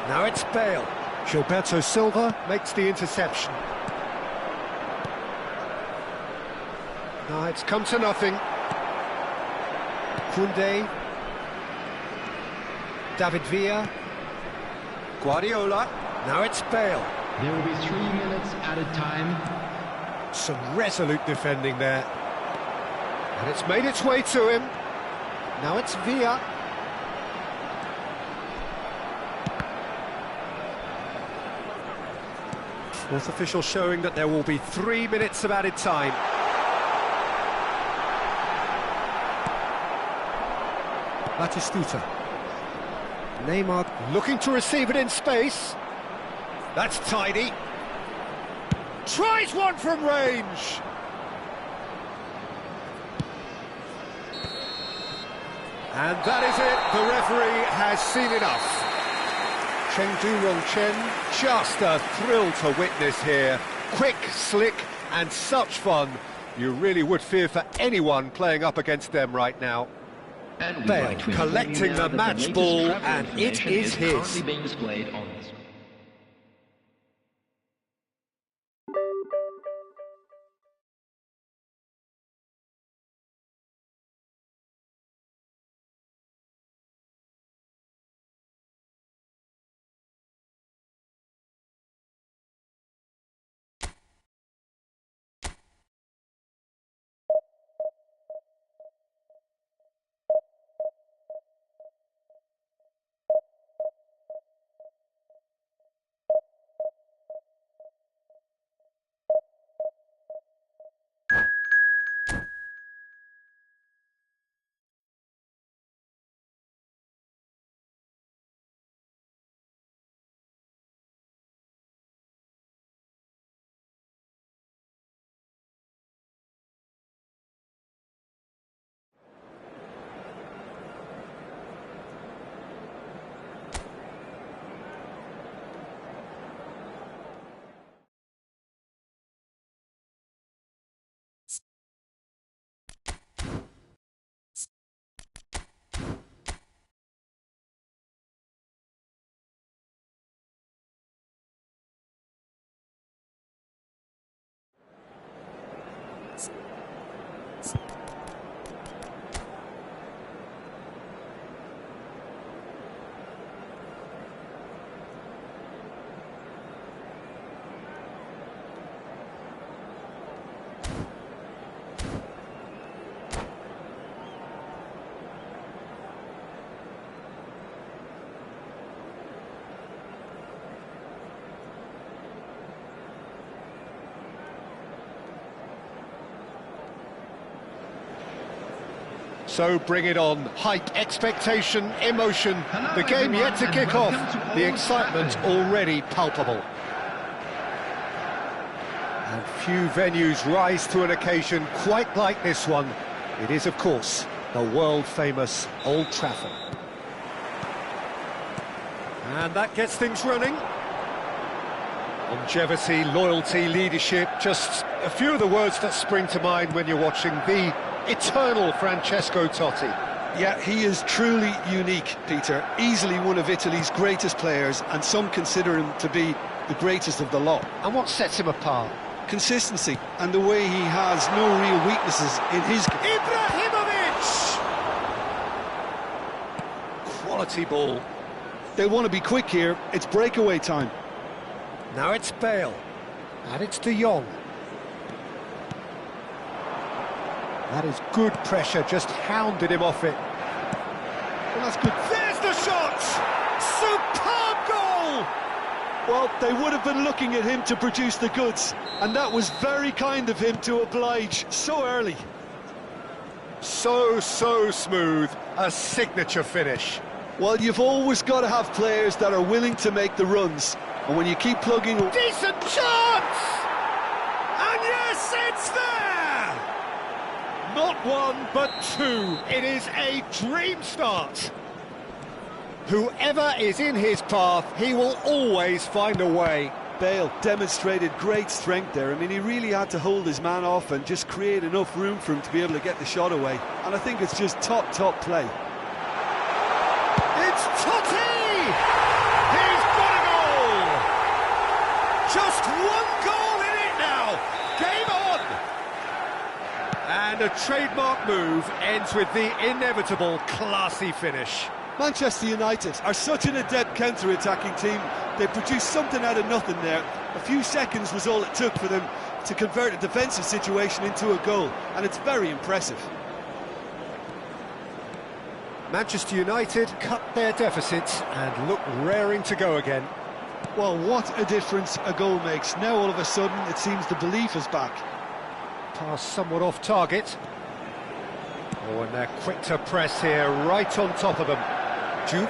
Now it's Bale. Gilberto Silva makes the interception. Now it's come to nothing. Koundé. David Villa. Guardiola. Now it's Bale. There will be 3 minutes added time. Some resolute defending there. And it's made its way to him. Now it's Villa. Fourth official showing that there will be 3 minutes of added time. Batistuta. Neymar looking to receive it in space. That's tidy. Tries one from range. And that is it. The referee has seen enough. Chengdu Rongchen, just a thrill to witness here. Quick, slick, and such fun. You really would fear for anyone playing up against them right now. Bale collecting the match ball, and it is his. Being displayed on this. So bring it on. Hype, expectation, emotion. The game yet to kick off. The excitement already palpable. And few venues rise to an occasion quite like this one. It is, of course, the world-famous Old Trafford. And that gets things running. Longevity, loyalty, leadership, just a few of the words that spring to mind when you're watching the eternal Francesco Totti. Yeah, he is truly unique, Peter. Easily one of Italy's greatest players, and some consider him to be the greatest of the lot. And what sets him apart? Consistency, and the way he has no real weaknesses in his game. Ibrahimovic! Quality ball. They want to be quick here. It's breakaway time. Now it's Bale. And it's De Jong. That is good pressure, just hounded him off it. Well, that's good. There's the shot! Superb goal! Well, they would have been looking at him to produce the goods, and that was very kind of him to oblige so early. So smooth, a signature finish. Well, you've always got to have players that are willing to make the runs, and when you keep plugging... Decent chance! And yes, it's there! Not one, but two. It is a dream start. Whoever is in his path, he will always find a way. Bale demonstrated great strength there. I mean, he really had to hold his man off and just create enough room for him to be able to get the shot away. And I think it's just top play. It's Totti! He's got a goal! Just one goal in it now. Game on! And a trademark move ends with the inevitable classy finish. Manchester United are such an adept counter-attacking team. They produced something out of nothing there. A few seconds was all it took for them to convert a defensive situation into a goal, and it's very impressive. Manchester United cut their deficit and look raring to go again. Well, what a difference a goal makes. Now all of a sudden it seems the belief is back. Pass somewhat off target. Oh, and they're quick to press here, right on top of them. Juve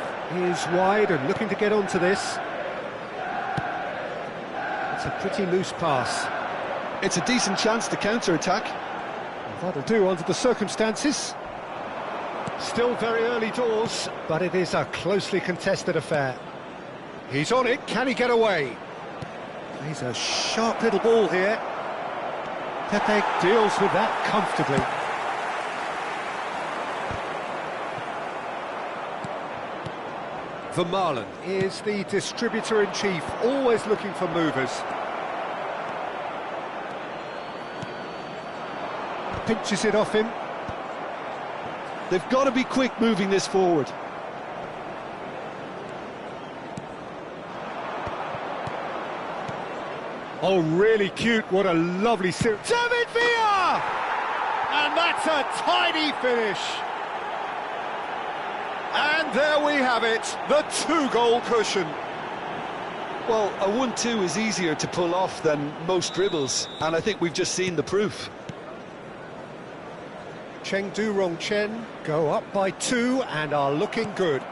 is wide and looking to get onto this. It's a pretty loose pass. It's a decent chance to counter-attack. Well, that'll do under the circumstances. Still very early doors, but it is a closely contested affair. He's on it, can he get away? He's a sharp little ball here. Pepe deals with that comfortably. Vermaelen is the distributor-in-chief, always looking for movers. Pinches it off him. They've got to be quick moving this forward. Oh, really cute. What a lovely series. David Villa! And that's a tidy finish. And there we have it, the 2-goal cushion. Well, a 1-2 is easier to pull off than most dribbles, and I think we've just seen the proof. Chengdu Rongchen go up by 2 and are looking good.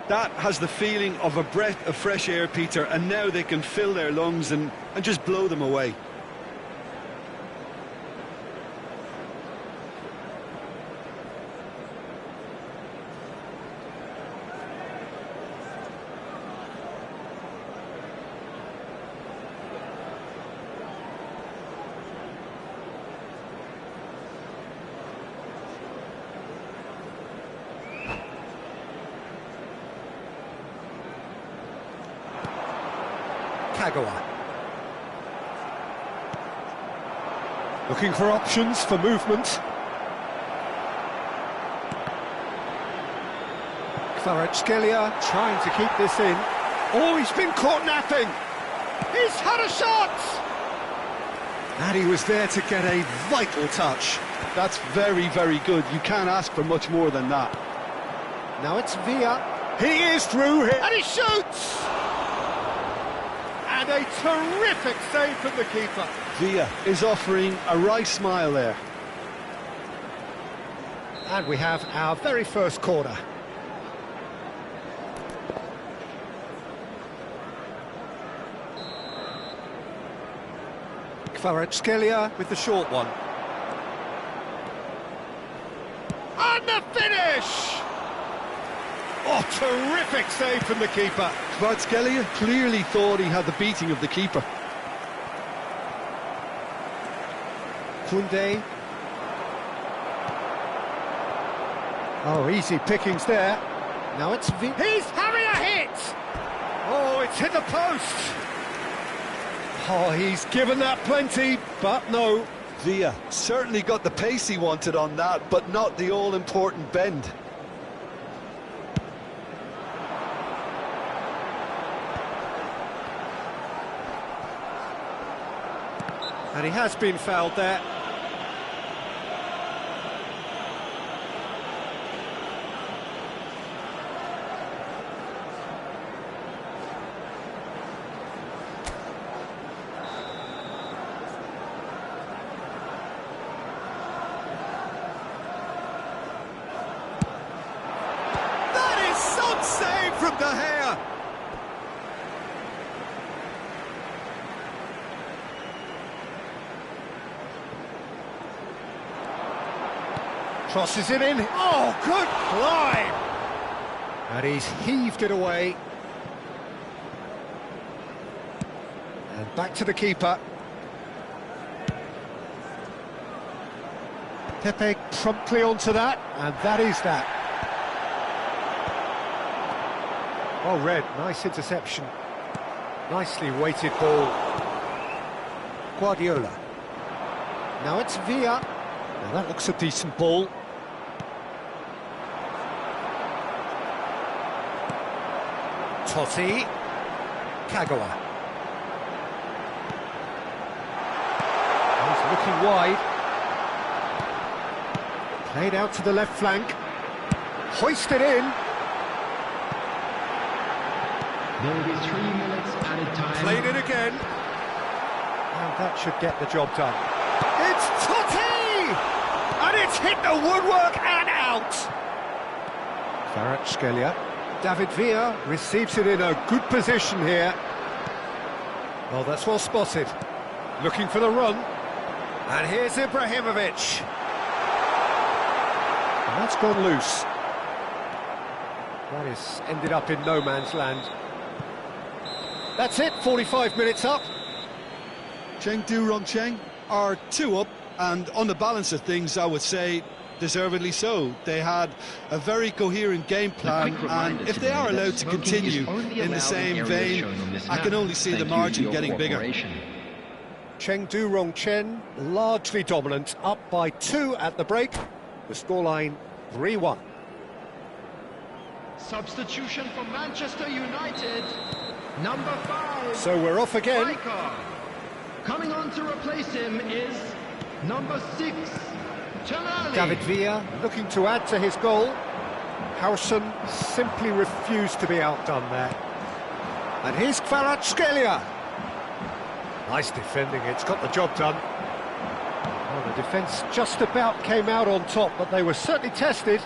That has the feeling of a breath of fresh air, Peter, and now they can fill their lungs and just blow them away. Kagawa. Looking for options for movement. Kvaratskhelia trying to keep this in. Oh, he's been caught napping. He's had a shot! And he was there to get a vital touch. That's very, very good. You can't ask for much more than that. Now it's Villa. He is through here. And he shoots! And a terrific save from the keeper. Villa is offering a right smile there. And we have our very first corner. Kvaratskhelia with the short one. And the finish! Oh, terrific save from the keeper. Kvaratskhelia clearly thought he had the beating of the keeper. Koundé. Oh, easy pickings there. Now it's he's having a hit! Oh, it's hit the post! Oh, he's given that plenty, but no. Villa certainly got the pace he wanted on that, but not the all-important bend. And he has been fouled there. That is some save from De Gea. Crosses it in. Oh, good climb! And he's heaved it away. And back to the keeper. Pepe promptly onto that, and that is that. Oh, Red, nice interception. Nicely weighted ball. Guardiola. Now it's Villa. Now that looks a decent ball. Totti. Kagawa. He's looking wide. Played out to the left flank. Hoisted in. There will be 3 minutes added time. Played it again. And that should get the job done. It's Totti! And it's hit the woodwork and out! Kvaratskhelia. David Villa receives it in a good position here. Oh, that's well spotted. Looking for the run. And here's Ibrahimovic. And that's gone loose. That is ended up in no man's land. That's it, 45 minutes up. Chengdu Rongchen are 2 up, and on the balance of things, I would say deservedly so. They had a very coherent game plan, and if they are allowed to continue in the same vein, I can only see the margin getting bigger. Chengdu Rongchen largely dominant, up by 2 at the break. The scoreline 3-1. Substitution for Manchester United. Number 5. So we're off again. Striker. Coming on to replace him is number 6. David Villa looking to add to his goal. Harrison simply refused to be outdone there. And here's Kvaratskhelia. Nice defending, it's got the job done. Well, the defence just about came out on top, but they were certainly tested.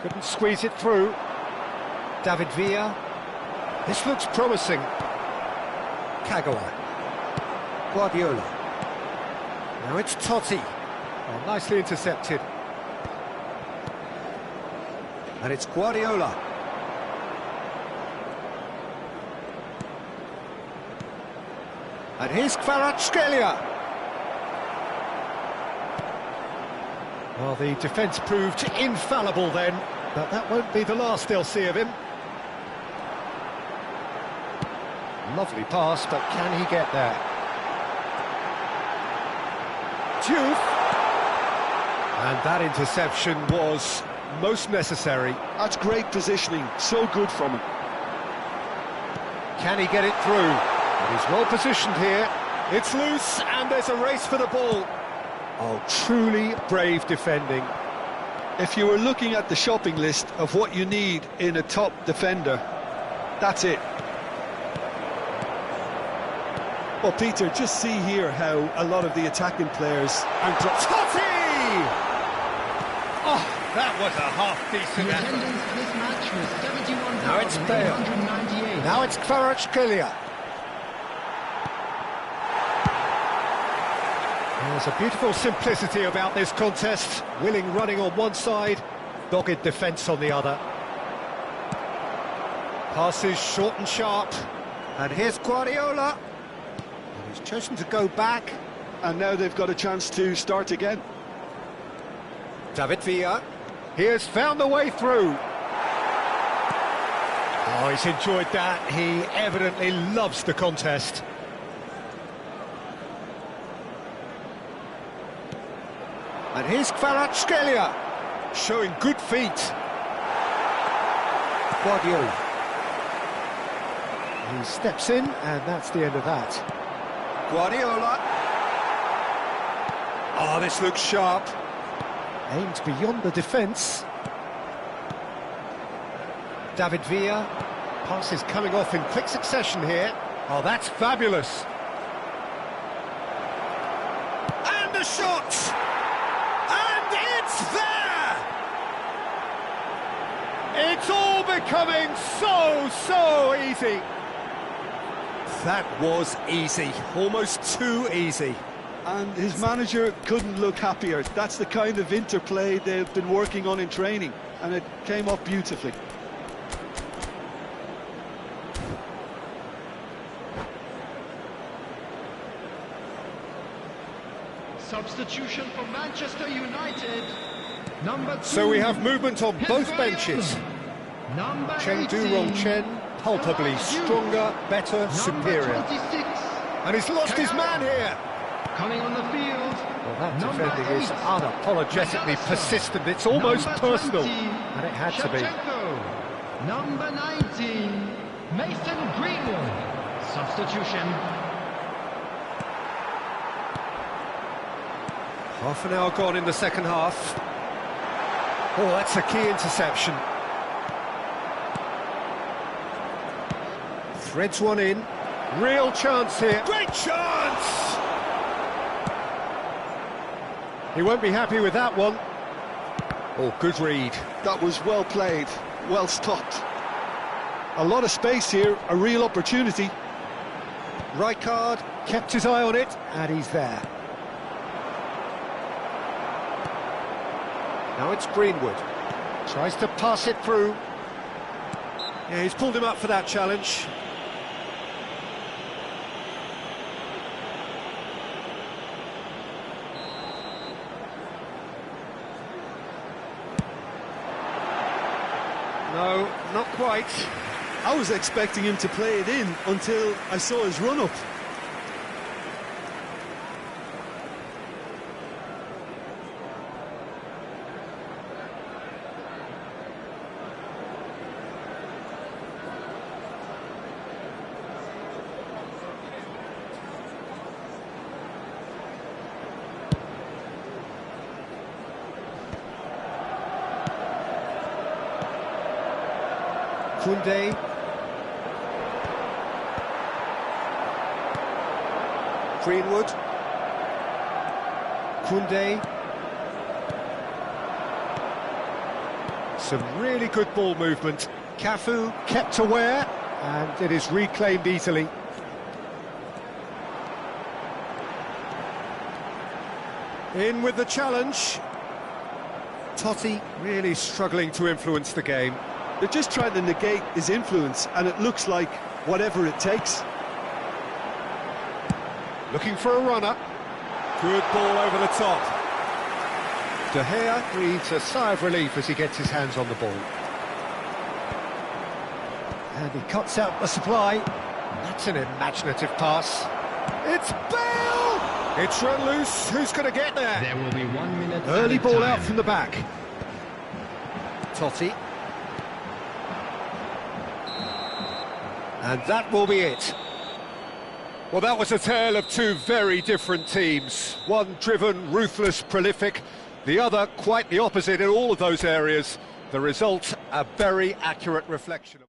Couldn't squeeze it through. David Villa. This looks promising. Kagawa. Guardiola. Now it's Totti. Oh, nicely intercepted. And it's Guardiola. And here's Kvaratskhelia. Well, the defence proved infallible then, but that won't be the last they'll see of him. Lovely pass, but can he get there? Diouf. And that interception was most necessary. That's great positioning, so good from him. Can he get it through? But he's well positioned here. It's loose, and there's a race for the ball. Oh, truly brave defending. If you were looking at the shopping list of what you need in a top defender, that's it. Well, Peter, just see here how a lot of the attacking players and Totti! Oh, that was a half-decent The effort. attendance for this match was Now it's Bale. 71,898. Now it's Kvaratskhelia. There's a beautiful simplicity about this contest. Willing running on one side, dogged defence on the other. Passes short and sharp. And here's Guardiola. And he's chosen to go back. and now they've got a chance to start again. David Villa. He has found the way through. Oh, he's enjoyed that. He evidently loves the contest. And here's Kvaratskhelia, showing good feet. Guardiola. He steps in, and that's the end of that. Guardiola. Oh, this looks sharp. Aimed beyond the defence. David Villa. Passes coming off in quick succession here. Oh, that's fabulous. And the shot! And it's there! It's all becoming so easy. That was easy, almost too easy. And his manager couldn't look happier. That's the kind of interplay they've been working on in training, and it came off beautifully. Substitution for Manchester United. Number 2. So we have movement on both benches. Number Chengdu 18. Rongchen, palpably stronger, better, superior. Number 26. And he's lost his man here. Coming on the field. Well, that Number defending is 8. unapologetically persistent. It's almost Number personal. 20. And it had to be. Shevchenko. Number 19. Mason Greenwood. Substitution. Half an hour gone in the second half. Oh, that's a key interception. Threads one in. Real chance here. Great chance! He won't be happy with that one. Oh, good read. That was well played, well stopped. A lot of space here, a real opportunity. Rijkaard kept his eye on it, and he's there. Now it's Greenwood. Tries to pass it through. Yeah, he's pulled him up for that challenge. No, not quite. I was expecting him to play it in until I saw his run-up. Koundé. Greenwood. Koundé. Some really good ball movement. Cafu kept aware, and it is reclaimed easily. In with the challenge. Totti really struggling to influence the game. They're just trying to negate his influence, and it looks like whatever it takes. Looking for a runner. Good ball over the top. De Gea breathes a sigh of relief as he gets his hands on the ball. And he cuts out the supply. That's an imaginative pass. It's Bale! It's run loose. Who's going to get there? There will be 1 minute. Early added ball time. out from the back. Totti. And that will be it. Well, that was a tale of two very different teams. One driven, ruthless, prolific. The other quite the opposite in all of those areas. The result, a very accurate reflection.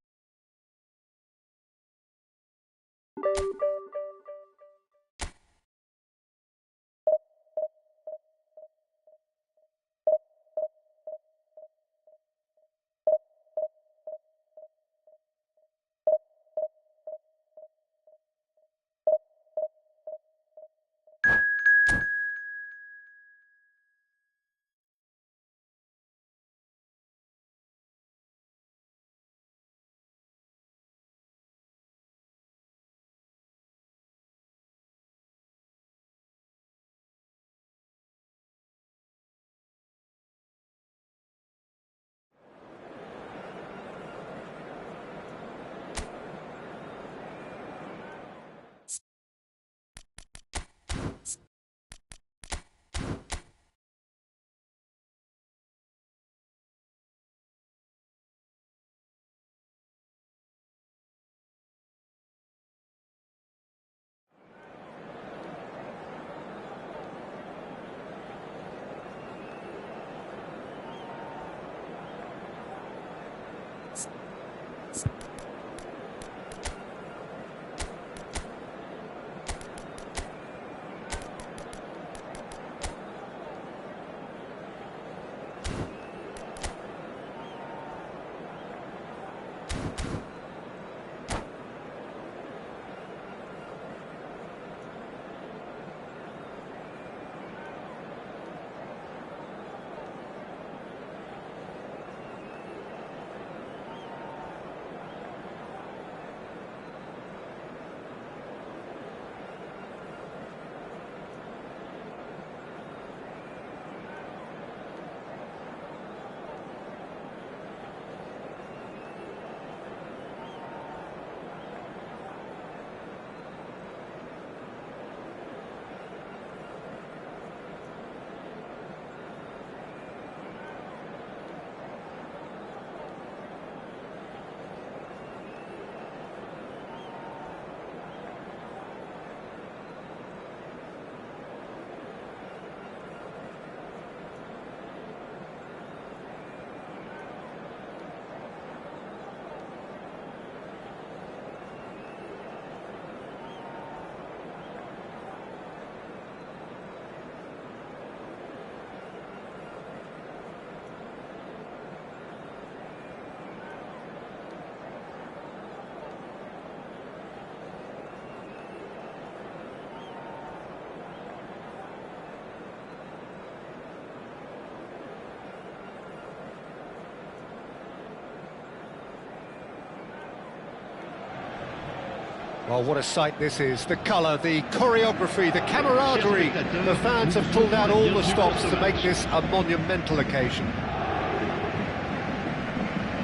Well, what a sight this is. The colour, the choreography, the camaraderie. The fans have pulled out all the stops to make this a monumental occasion.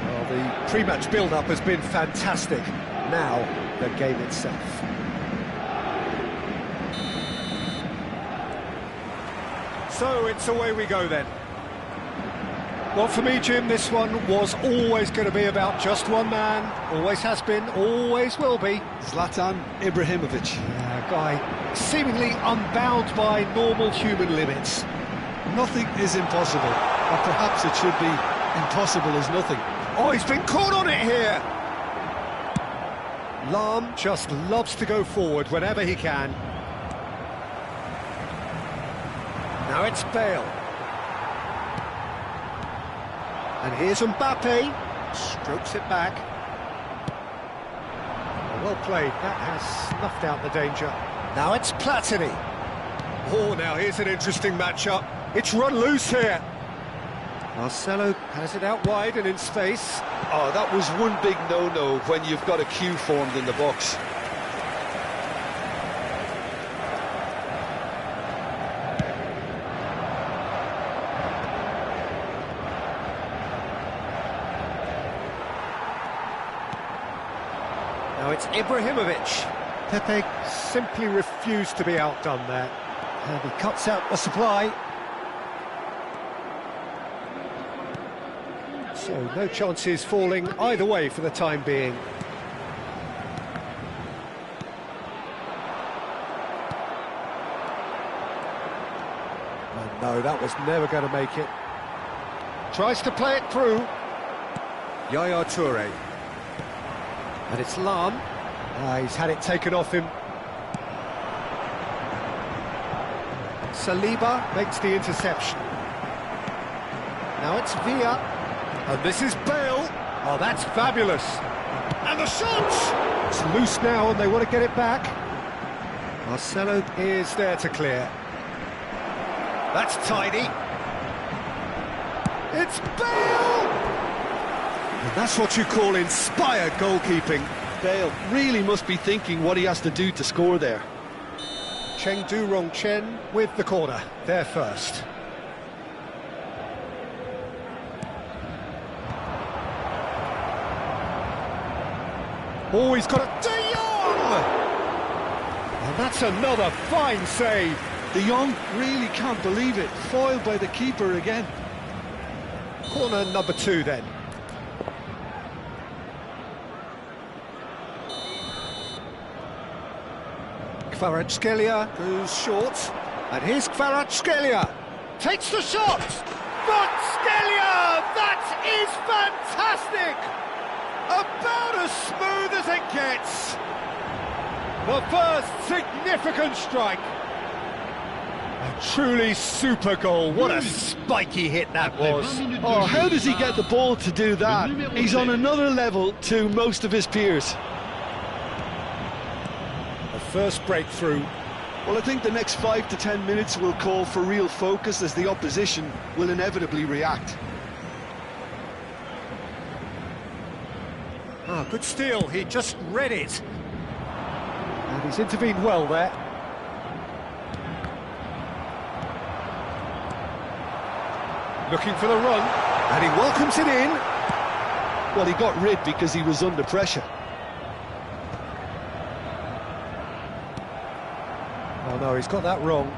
Well, the pre-match build-up has been fantastic. Now, the game itself. So, it's away we go then. Well, for me, Jim, this one was always going to be about just one man. Always has been, always will be. Zlatan Ibrahimovic. A guy seemingly unbound by normal human limits. Nothing is impossible, or perhaps it should be impossible as nothing. Oh, he's been caught on it here! Lahm just loves to go forward whenever he can. Now it's Bale. And here's Mbappe. Strokes it back. Well played. That has snuffed out the danger. Now it's Platini. Oh, now here's an interesting matchup. It's run loose here. Marcelo has it out wide and in space. Oh, that was one big no-no when you've got a queue formed in the box. Now it's Ibrahimovic. Pepe simply refused to be outdone there. And he cuts out the supply. So no chances falling either way for the time being. Oh no, that was never going to make it. Tries to play it through. Yaya Toure. And it's Lahm. He's had it taken off him. Saliba makes the interception. Now it's Villa. And this is Bale. Oh, that's fabulous. And the shot! It's loose now and they want to get it back. Marcelo is there to clear. That's tidy. It's Bale! And that's what you call inspired goalkeeping. Bale really must be thinking what he has to do to score there. Chengdu Rongchen with the corner. There first. Oh, he's got a De Jong! And that's another fine save. De Jong really can't believe it. Foiled by the keeper again. Corner number 2 then. Kvaratskhelia goes short. And here's Kvaratskhelia. Takes the shot! Kvaratskhelia! That is fantastic! About as smooth as it gets. The first significant strike. A truly super goal. What a spiky hit that was. Oh, how does he get the ball to do that? He's on another level to most of his peers. The first breakthrough. Well, I think the next 5 to 10 minutes will call for real focus as the opposition will inevitably react. Ah, good steal, he just read it. And he's intervened well there. Looking for the run, and he welcomes it in. Well, he got rid because he was under pressure. Oh no, he's got that wrong.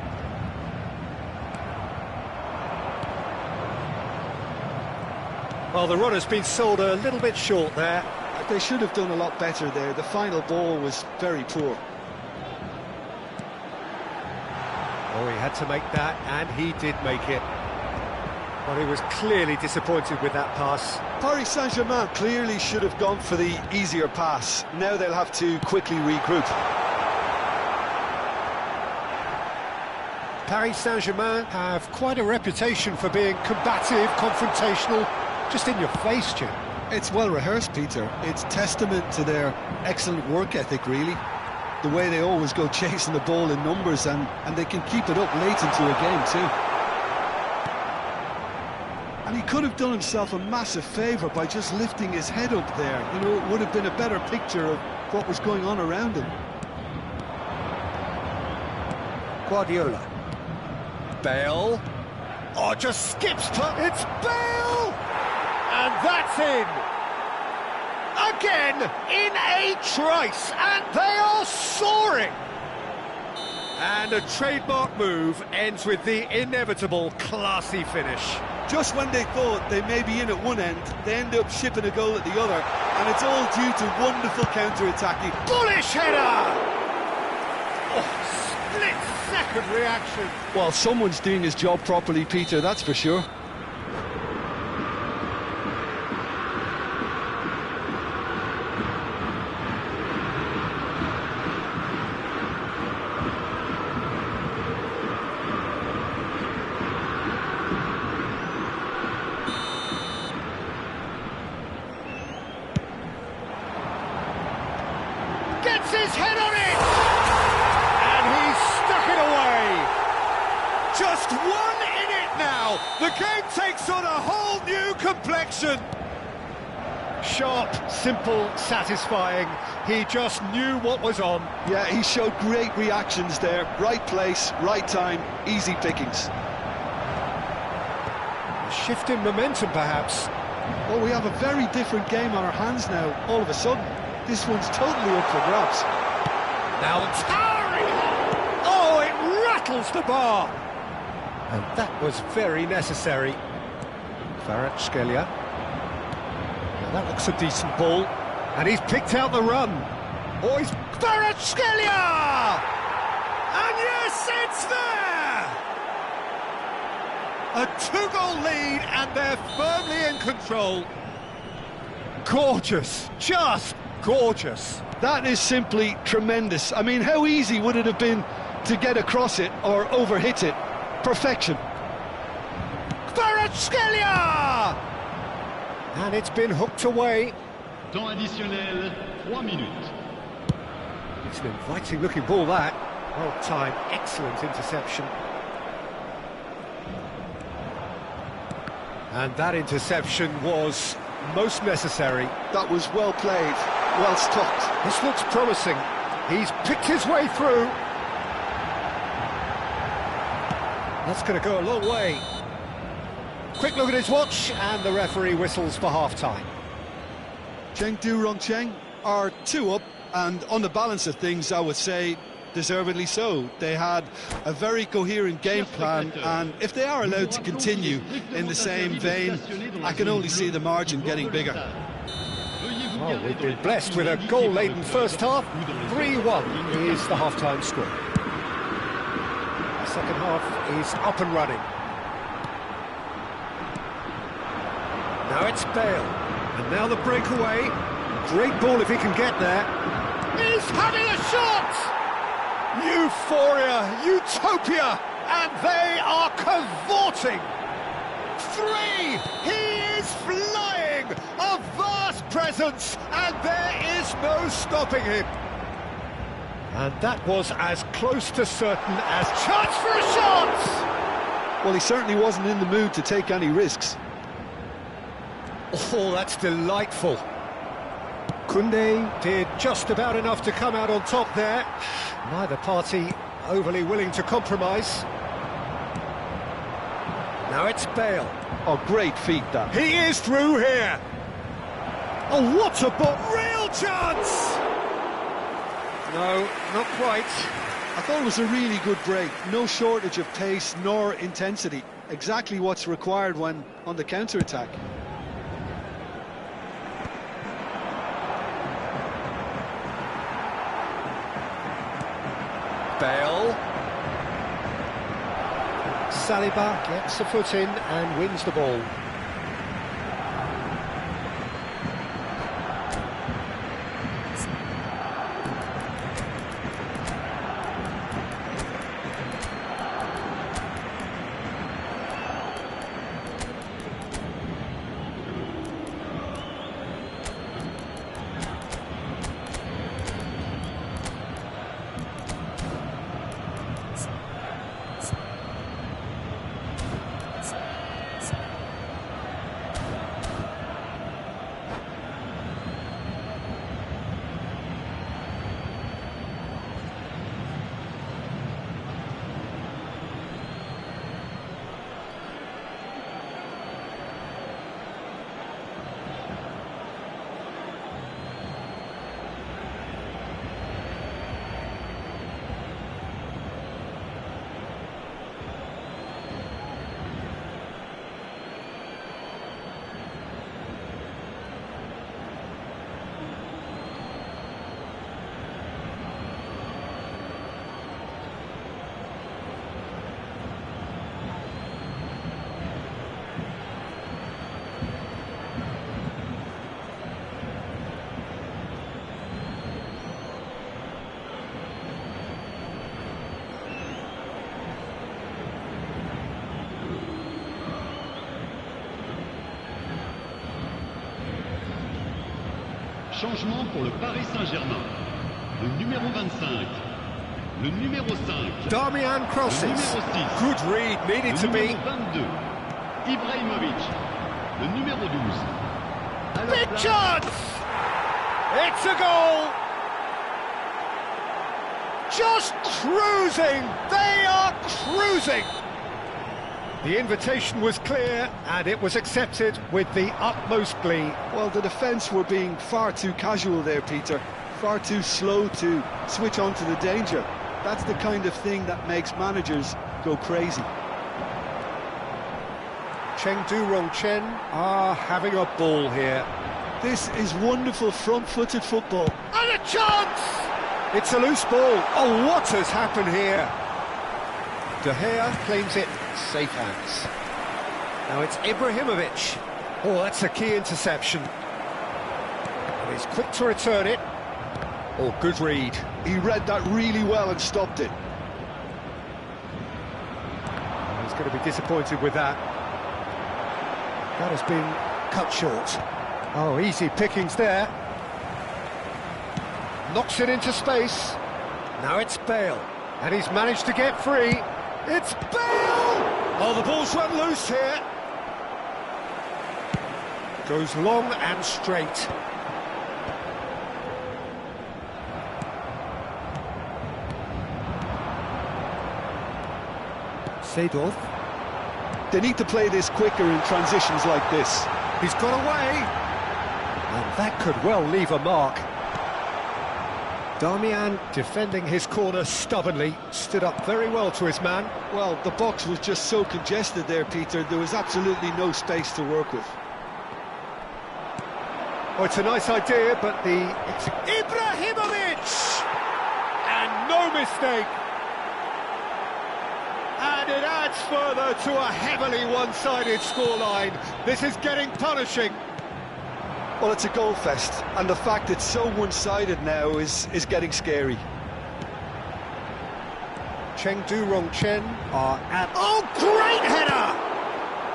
Well, the run has been sold a little bit short there. They should have done a lot better there. The final ball was very poor. Oh, he had to make that, and he did make it. Well, he was clearly disappointed with that pass. Paris Saint-Germain clearly should have gone for the easier pass. Now they'll have to quickly regroup. Paris Saint-Germain have quite a reputation for being combative, confrontational, just in your face, Jim. It's well rehearsed, Peter. It's testament to their excellent work ethic, really. The way they always go chasing the ball in numbers, and they can keep it up late into a game too. And he could have done himself a massive favour by just lifting his head up there. You know, it would have been a better picture of what was going on around him. Guardiola. Bale. Oh, just skips. It's Bale! And that's in! again in a trice, and they are soaring. And a trademark move ends with the inevitable classy finish. Just when they thought they may be in at one end, they end up shipping a goal at the other, and it's all due to wonderful counter-attacking. Bullish header! Oh, split-second reaction. Well, someone's doing his job properly, Peter, that's for sure. Gets his head on it! And he's stuck it away! Just one in it now! The game takes on a whole new complexion! Sharp, simple, satisfying. He just knew what was on. Yeah, he showed great reactions there. Right place, right time, easy pickings. A shift in momentum, perhaps. Well, we have a very different game on our hands now, all of a sudden. This one's totally up for grabs. Now towering! Oh, it rattles the bar! And that was very necessary. Kvaratskhelia. Now that looks a decent ball. And he's picked out the run. Oh, he's... Kvaratskhelia! And yes, it's there! A two-goal lead, and they're firmly in control. Gorgeous, just gorgeous. That is simply tremendous. I mean, how easy would it have been to get across it or overhit it? Perfection. Kvaratskhelia! And it's been hooked away. Temps additionnel, 3 minutes. It's an inviting-looking ball, that. Well timed, excellent interception. And that interception was most necessary. That was well played, well stopped. This looks promising. He's picked his way through. That's going to go a long way. Quick look at his watch, and the referee whistles for half-time. Chengdu Rongcheng are 2 up, and on the balance of things, I would say deservedly so. They had a very coherent game plan, and if they are allowed to continue in the same vein, I can only see the margin getting bigger. Well, we've been blessed with a goal-laden first half. 3-1 is the half-time score. The second half is up and running. Now it's Bale, and now the breakaway. Great ball if he can get there. He's having a shot! Euphoria, utopia, and they are cavorting. 3, he is flying, a vast presence, and there is no stopping him. And that was as close to certain as chance for a shot! Well, he certainly wasn't in the mood to take any risks. Oh, that's delightful. Koundé did just about enough to come out on top there. Neither party overly willing to compromise. Now it's Bale. Oh, great feat, that. He is through here. Oh, what a ball. Real chance! No, not quite. I thought it was a really good break. No shortage of pace nor intensity. Exactly what's required when on the counter-attack. Bale. Saliba gets a foot in and wins the ball. Changement pour le Paris Saint-Germain. Le numéro 25. Le numéro 5. Darmian crosses. Le numéro 6. Good read, needed to Le be. numéro 22. Ibrahimovic. Le numéro 12. À leur Big place, chance! It's a goal! Just cruising! They are cruising! The invitation was clear and it was accepted with the utmost glee. Well, the defence were being far too casual there, Peter. Far too slow to switch on to the danger. That's the kind of thing that makes managers go crazy. Chengdu Chen are having a ball here. This is wonderful front-footed football. And a chance! It's a loose ball. Oh, what has happened here? De Gea claims it. Safe hands. Now it's Ibrahimovic. Oh, that's a key interception. And he's quick to return it. Oh, good read. He read that really well and stopped it. Oh, he's going to be disappointed with that. That has been cut short. Oh, easy pickings there. Knocks it into space. Now it's Bale. And he's managed to get free. It's Bale! Oh, the ball's run loose here. Goes long and straight. Seedorf. They need to play this quicker in transitions like this. He's got away. And that could well leave a mark. Darmian, defending his corner stubbornly, stood up very well to his man. Well, the box was just so congested there, Peter. There was absolutely no space to work with. Oh, it's a nice idea, but the... Ibrahimovic! And no mistake! And it adds further to a heavily one-sided scoreline. This is getting punishing. Well, it's a goal fest, and the fact it's so one-sided now is getting scary. Chengdu Chen are at... Oh, great header!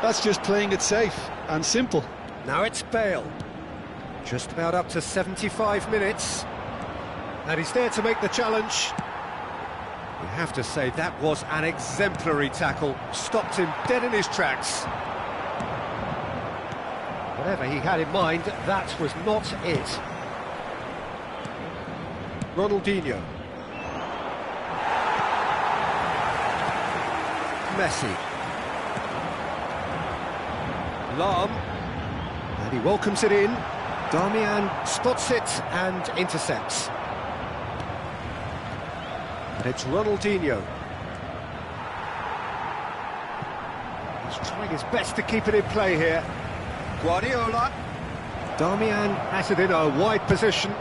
That's just playing it safe and simple. Now it's Bale. Just about up to 75 minutes. And he's there to make the challenge. You have to say that was an exemplary tackle. Stopped him dead in his tracks. Whatever he had in mind, that was not it. Ronaldinho. Messi. Lahm. And he welcomes it in. Darmian spots it and intercepts. And it's Ronaldinho. He's trying his best to keep it in play here. Guardiola. Darmian has it in a wide position.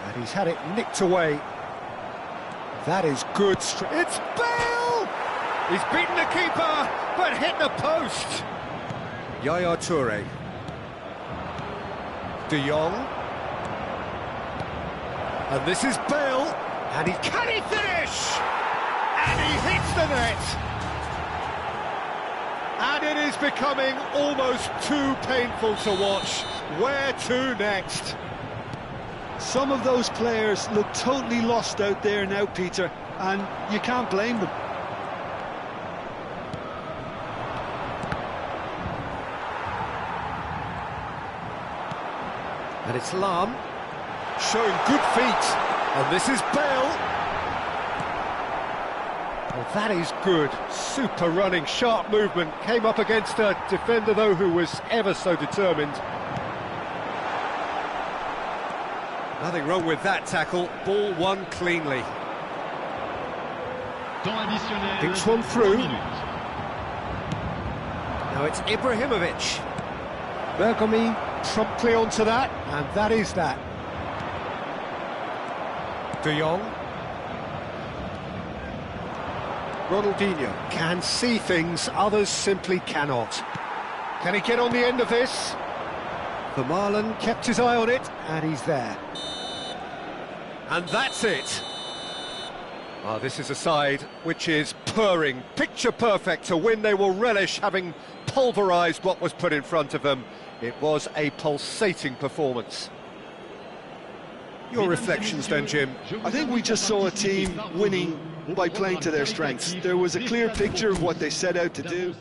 And he's had it nicked away. That is good. It's Bale! He's beaten the keeper, but hit the post. Yaya Toure. De Jong. And this is Bale. And can he finish? And he hits the net. And it is becoming almost too painful to watch. Where to next? Some of those players look totally lost out there now, Peter, and you can't blame them. And it's Lahm, showing good feet. And this is Bale. Well, that is good. Super running, sharp movement. Came up against a defender, though, who was ever so determined. Nothing wrong with that tackle. Ball won cleanly. Temps additionnel. Thinks one through. 3 minutes. Now it's Ibrahimovic. Bergomi promptly onto that, and that is that. De Jong. Ronaldinho can see things others simply cannot. Can he get on the end of this? Vermaelen kept his eye on it, and he's there. And that's it. Oh, this is a side which is purring, picture perfect. To win, they will relish having pulverised what was put in front of them. It was a pulsating performance. Your reflections then, Jim? I think we just saw a team winning by playing to their strengths. There was a clear picture of what they set out to do.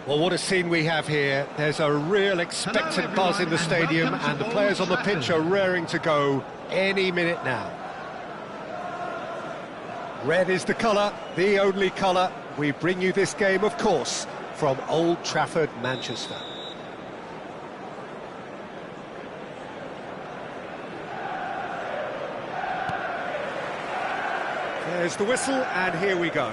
Well, what a scene we have here. There's a real expectant buzz in the stadium, and the players on the pitch are raring to go any minute now. Red is the colour, the only colour. We bring you this game, of course, from Old Trafford, Manchester. There's the whistle, and here we go.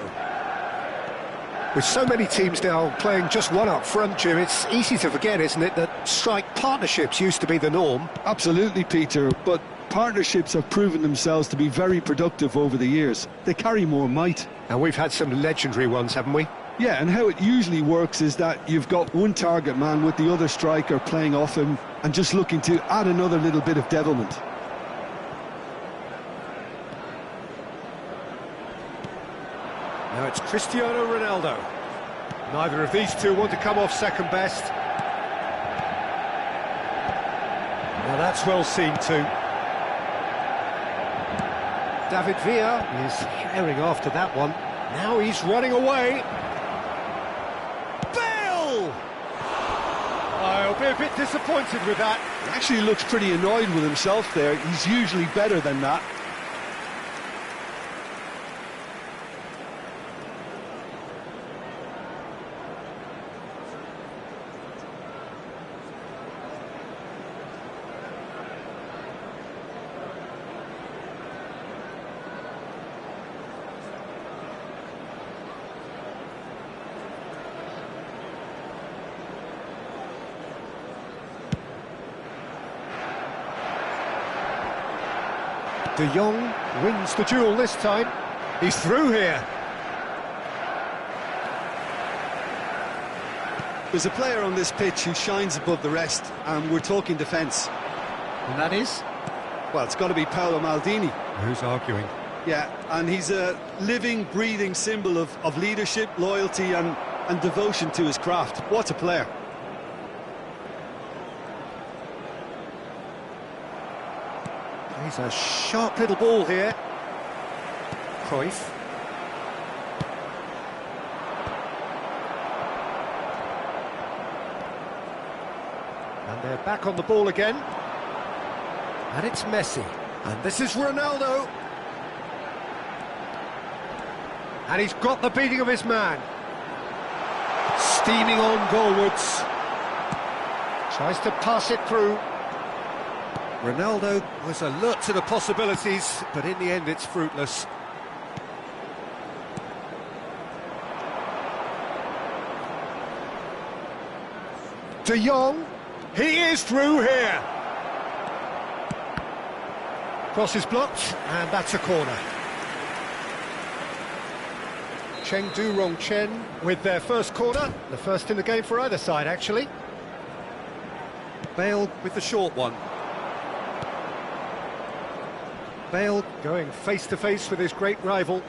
With so many teams now playing just one up front, Jim, it's easy to forget, isn't it, that strike partnerships used to be the norm? Absolutely, Peter, but partnerships have proven themselves to be very productive over the years. They carry more might. And we've had some legendary ones, haven't we? Yeah, and how it usually works is that you've got one target man with the other striker playing off him and just looking to add another little bit of devilment. Now it's Cristiano Ronaldo. Neither of these two want to come off second best. Now that's well seen too. David Villa is herring after that one. Now he's running away. Bale! I'll be a bit disappointed with that. He actually looks pretty annoyed with himself there. He's usually better than that. De Jong wins the duel this time. He's through here. There's a player on this pitch who shines above the rest, and we're talking defence. And that is? Well, it's got to be Paolo Maldini. Who's arguing? Yeah, and he's a living, breathing symbol of leadership, loyalty and devotion to his craft. What a player. He's a sharp little ball here. Cruyff. And they're back on the ball again. And it's Messi. And this is Ronaldo. And he's got the beating of his man. Steaming on goalwards. Tries to pass it through. Ronaldo was alert to the possibilities, but in the end it's fruitless. De Jong, he is through here. Cross is blocked, and that's a corner. Chengdu Rongchen with their first corner, the first in the game for either side actually. Bale with the short one. Bale going face-to-face with his great rival.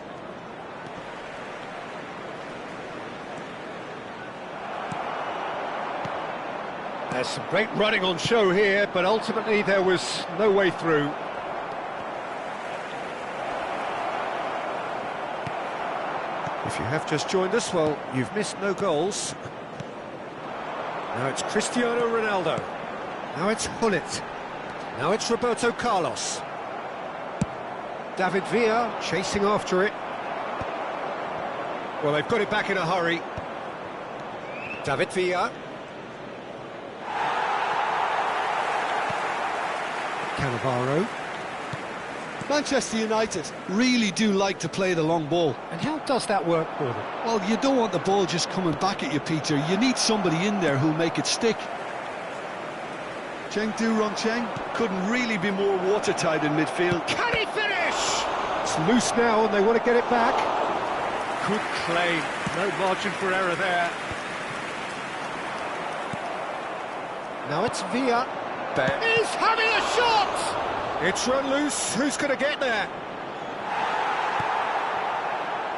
There's some great running on show here, but ultimately there was no way through. If you have just joined us, well, you've missed no goals. Now it's Cristiano Ronaldo. Now it's Hullet. Now it's Roberto Carlos. David Villa chasing after it. Well, they've got it back in a hurry. David Villa. Cannavaro. Manchester United really do like to play the long ball. And how does that work for them? Well, you don't want the ball just coming back at you, Peter. You need somebody in there who'll make it stick. Chengdu Rongchen couldn't really be more watertight in midfield. Can he finish? It's loose now and they want to get it back. Good claim. No margin for error there. Now it's Villa. He's having a shot! It's run loose. Who's going to get there?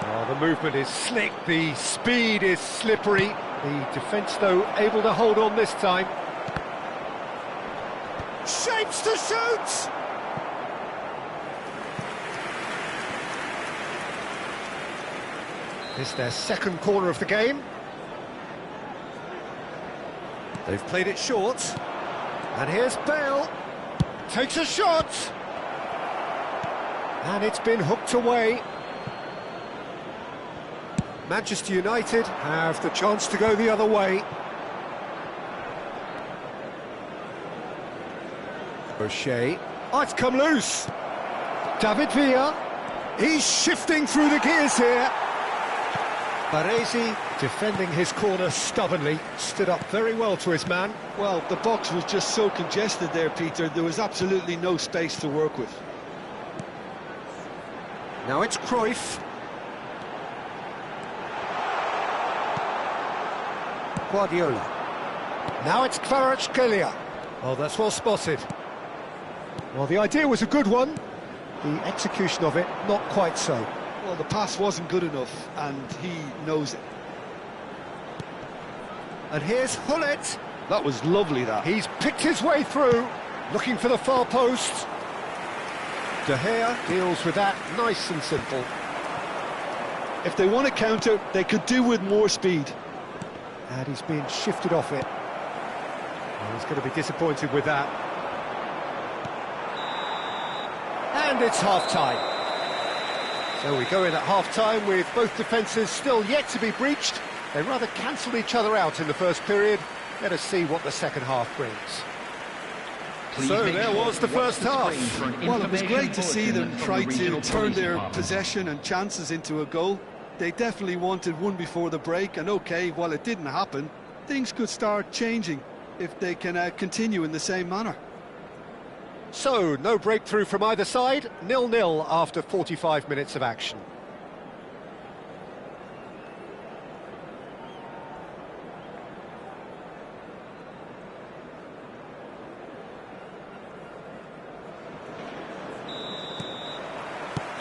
Oh, the movement is slick. The speed is slippery. The defence, though, able to hold on this time. Shapes to shoot! It's their second corner of the game. They've played it short. And here's Bale. Takes a shot. And it's been hooked away. Manchester United have the chance to go the other way. O'Shea. Oh, it's come loose. David Villa. He's shifting through the gears here. Baresi, defending his corner stubbornly, stood up very well to his man. Well, the box was just so congested there, Peter. There was absolutely no space to work with. Now it's Cruyff. Guardiola. Now it's Kvaratskhelia. Oh, that's well spotted. Well, the idea was a good one. The execution of it, not quite so. Well, the pass wasn't good enough, and he knows it. And here's Hullet. That was lovely, that. He's picked his way through, looking for the far post. De Gea deals with that nice and simple. If they want to counter, they could do with more speed. And he's being shifted off it. Well, he's going to be disappointed with that. And it's half-time. So we go in at half-time with both defences still yet to be breached. They rather cancelled each other out in the first period. Let us see what the second half brings. So there was the first half. Well, it was great to see them try to turn their possession and chances into a goal. They definitely wanted one before the break, and okay, while it didn't happen, things could start changing if they can continue in the same manner. So, no breakthrough from either side, 0-0 after 45 minutes of action.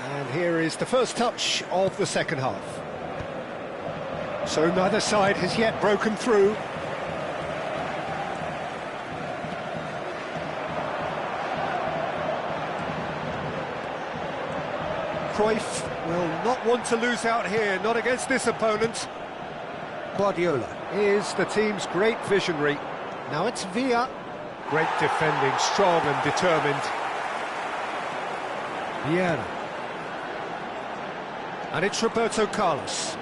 And here is the first touch of the second half. So neither side has yet broken through. Cruyff will not want to lose out here, not against this opponent. Guardiola is the team's great visionary. Now it's Villa. Great defending, strong and determined. Vieira. And it's Roberto Carlos.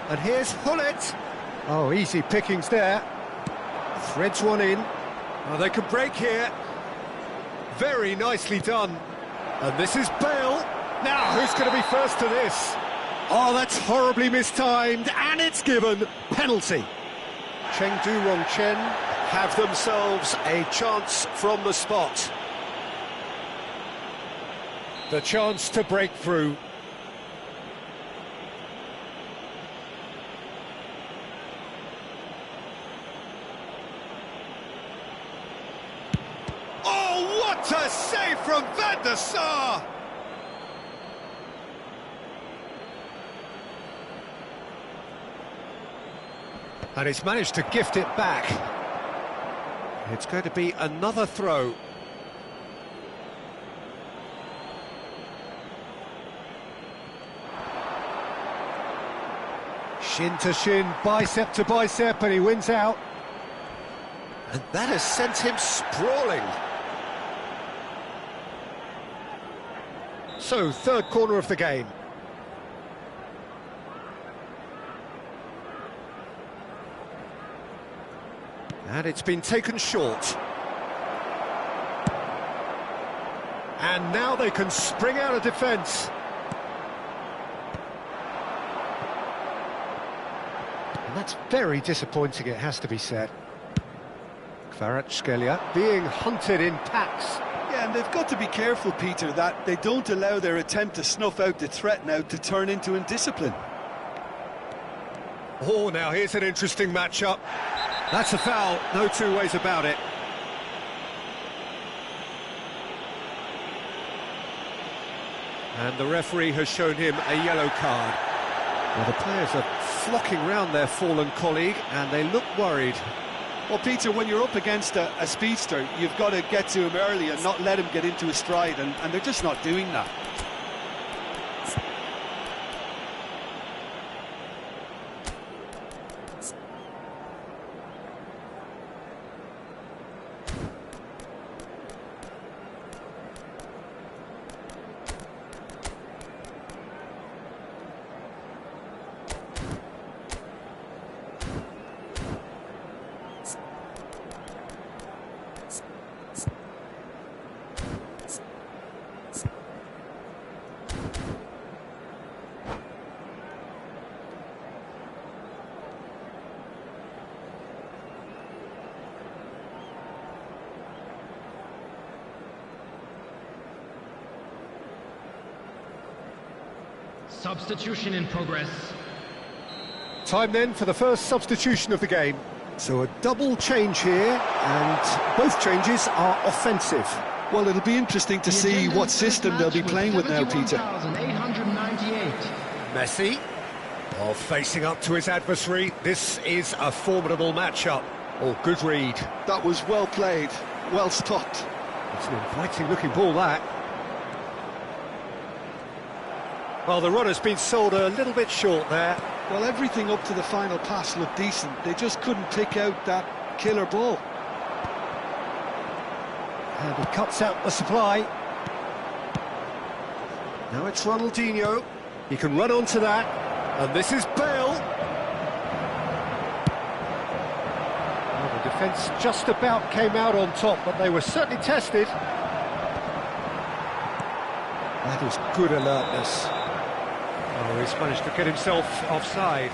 And here's Hullet. Oh, easy pickings there. Threads one in. Oh, they can break here. Very nicely done. And this is Bale. Now, who's going to be first to this? Oh, that's horribly mistimed, and it's given. Penalty. Chengdu Rongchen have themselves a chance from the spot. The chance to break through. What a save from Van der Sar! And he's managed to gift it back. It's going to be another throw. Shin to shin, bicep to bicep, and he wins out. And that has sent him sprawling. So, third corner of the game. And it's been taken short. And now they can spring out of defence. And that's very disappointing, it has to be said. Kvaratskhelia being hunted in packs. Yeah, and they've got to be careful, Peter, that they don't allow their attempt to snuff out the threat now to turn into indiscipline. Oh, now here's an interesting matchup. That's a foul, no two ways about it. And the referee has shown him a yellow card. Well, the players are flocking round their fallen colleague, and they look worried. Well, Peter, when you're up against a speedster, you've got to get to him early and not let him get into a stride, and they're just not doing that. Substitution in progress. Time then for the first substitution of the game. So a double change here, and both changes are offensive. Well, it'll be interesting to see what system they'll be playing with now, Peter. 71,898. Messi, facing up to his adversary. This is a formidable matchup. Oh, good read. That was well played, well stopped. It's an inviting-looking ball, that. Well, the runner's been sold a little bit short there. Well, everything up to the final pass looked decent. They just couldn't pick out that killer ball. And he cuts out the supply. Now it's Ronaldinho. He can run onto that. And this is Bale. Well, the defence just about came out on top, but they were certainly tested. That is good alertness. Oh, he's managed to get himself offside.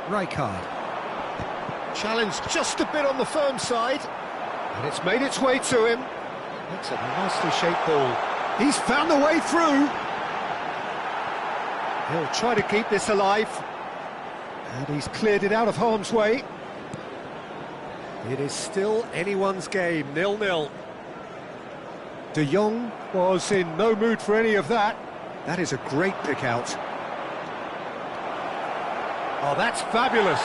Rijkaard. Challenge just a bit on the firm side, and it's made its way to him. That's a nicely shaped ball. He's found the way through. He'll try to keep this alive, and he's cleared it out of harm's way. It is still anyone's game, 0-0. De Jong was in no mood for any of that. That is a great pick out. Oh, that's fabulous.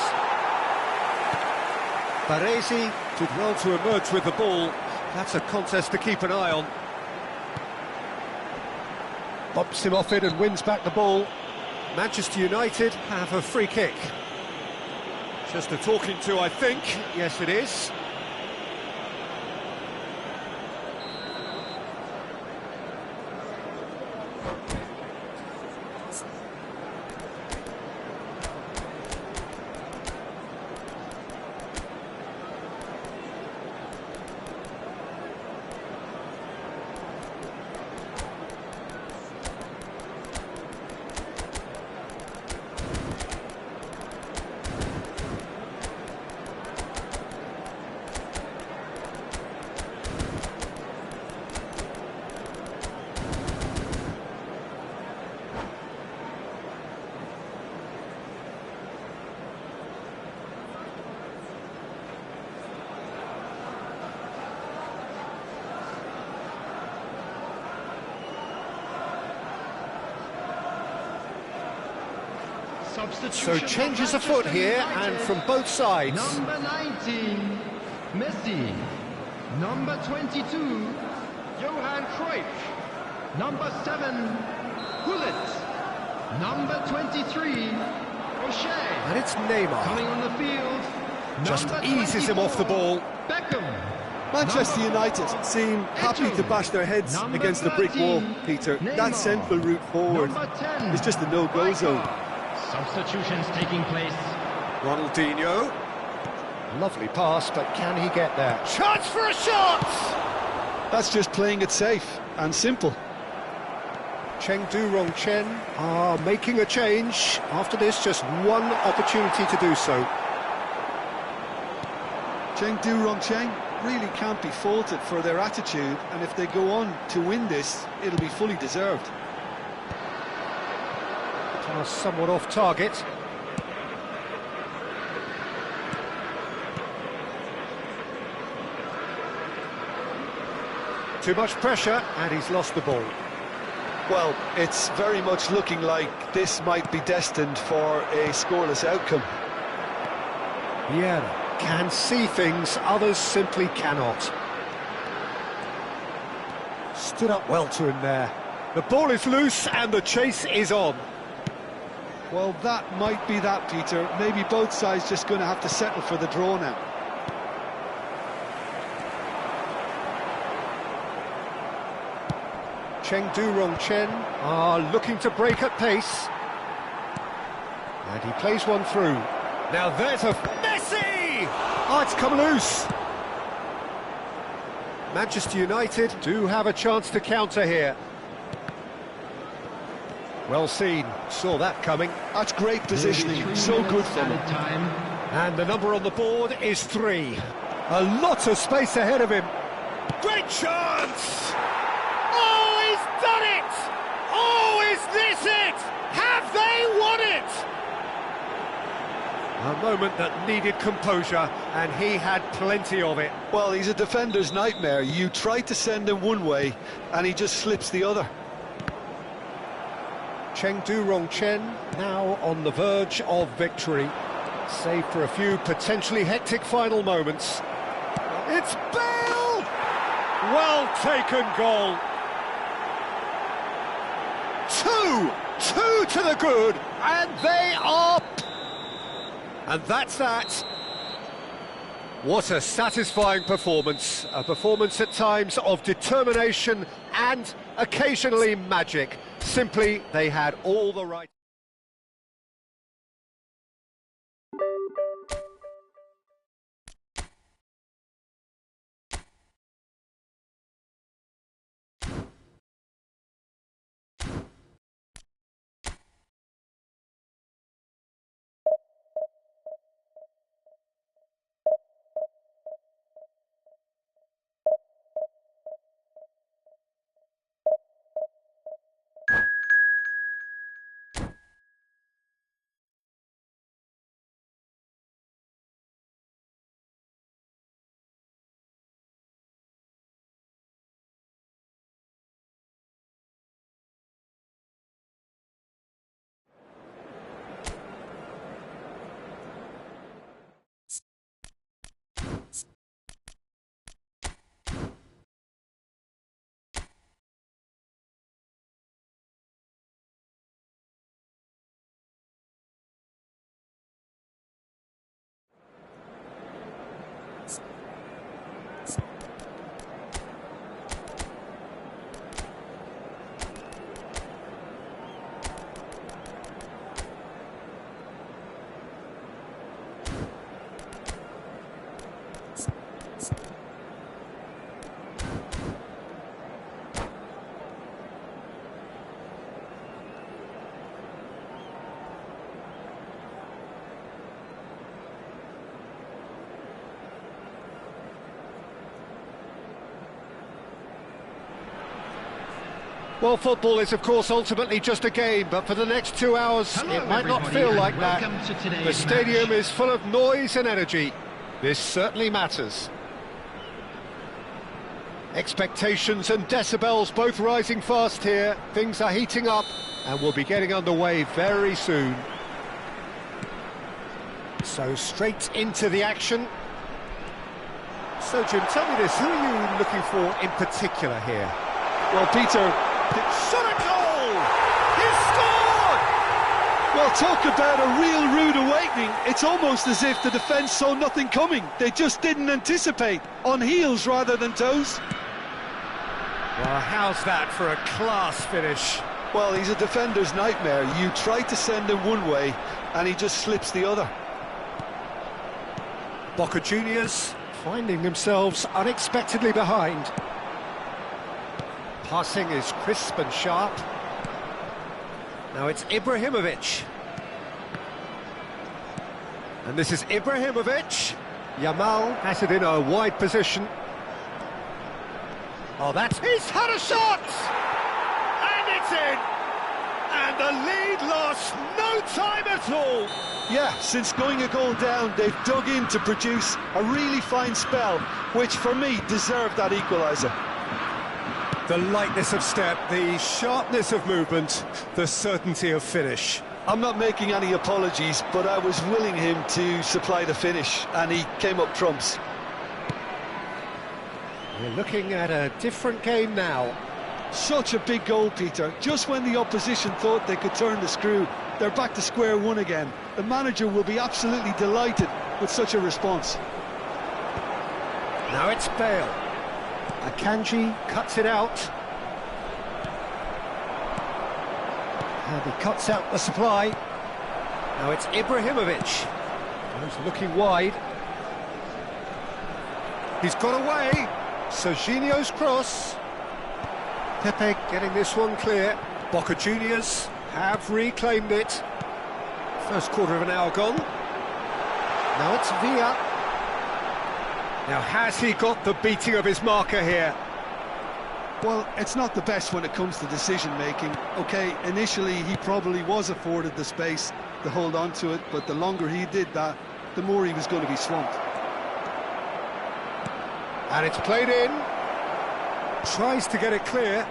Baresi did well to emerge with the ball. That's a contest to keep an eye on. Bumps him off it and wins back the ball. Manchester United have a free kick. Just a talking to, I think. Yes, it is. So changes afoot here, and from both sides. Number 19, Messi. Number 22, Johan Cruyff. Number 7, Gullit. Number 23, O'Shea. And it's Neymar. Coming on the field, Just number eases him off the 24, ball. Beckham. Manchester United seem happy to bash their heads against the brick wall, Peter. That central route forward is just a no-go zone. Substitutions taking place. Ronaldinho. Lovely pass, but can he get there? Chance for a shot! That's just playing it safe and simple. Chengdu Rongchen are making a change. After this, just one opportunity to do so. Chengdu Rongchen really can't be faulted for their attitude, and if they go on to win this, it'll be fully deserved. Pass somewhat off target. Too much pressure, and he's lost the ball. Well, it's very much looking like this might be destined for a scoreless outcome. Vieira can see things, others simply cannot. Stood up well to him there. The ball is loose, and the chase is on. Well, that might be that, Peter. Maybe both sides just going to have to settle for the draw now. Chengdu Rongchen are looking to break at pace. And he plays one through. Now there's a Messi! Oh, it's come loose. Manchester United do have a chance to counter here. Well seen, saw that coming. That's great positioning, so good from him. Time. And the number on the board is 3. A lot of space ahead of him. Great chance! Oh, he's done it! Oh, is this it? Have they won it? A moment that needed composure, and he had plenty of it. Well, he's a defender's nightmare. You try to send him one way, and he just slips the other. Chengdu Rongchen now on the verge of victory. Save for a few potentially hectic final moments. It's Bale! Well taken goal. 2 to the good, and they are... And that's that. What a satisfying performance. A performance at times of determination and occasionally magic. Simply, they had all the right... Well, football is, of course, ultimately just a game, but for the next 2 hours, it might not feel like that. The stadium is full of noise and energy. This certainly matters. Expectations and decibels both rising fast here. Things are heating up, and we'll be getting underway very soon. So, straight into the action. So, Jim, tell me this, who are you looking for in particular here? Well, Peter... Shot a goal! He scored! Well, talk about a real rude awakening. It's almost as if the defence saw nothing coming. They just didn't anticipate. On heels rather than toes. Well, how's that for a class finish? Well, he's a defender's nightmare. You try to send him one way, and he just slips the other. Boca Juniors finding themselves unexpectedly behind. Passing is crisp and sharp. Now it's Ibrahimovic. And this is Ibrahimovic. Yamal has it in a wide position. Oh, that's... He's had a shot! And it's in! And the lead lost no time at all! Yeah, since going a goal down, they've dug in to produce a really fine spell, which for me deserved that equaliser. The lightness of step, the sharpness of movement, the certainty of finish. I'm not making any apologies, but I was willing him to supply the finish, and he came up trumps. We're looking at a different game now. Such a big goal, Peter. Just when the opposition thought they could turn the screw, they're back to square one again. The manager will be absolutely delighted with such a response. Now it's Bale. Akanji cuts it out. And he cuts out the supply. Now it's Ibrahimovic. He's looking wide. He's got away. Serginho's cross. Pepe getting this one clear. Boca Juniors have reclaimed it. First quarter of an hour gone. Now it's Villa. Now has he got the beating of his marker here? Well, it's not the best when it comes to decision-making. OK, initially he probably was afforded the space to hold on to it, but the longer he did that, the more he was going to be swamped. And it's played in. Tries to get it clear.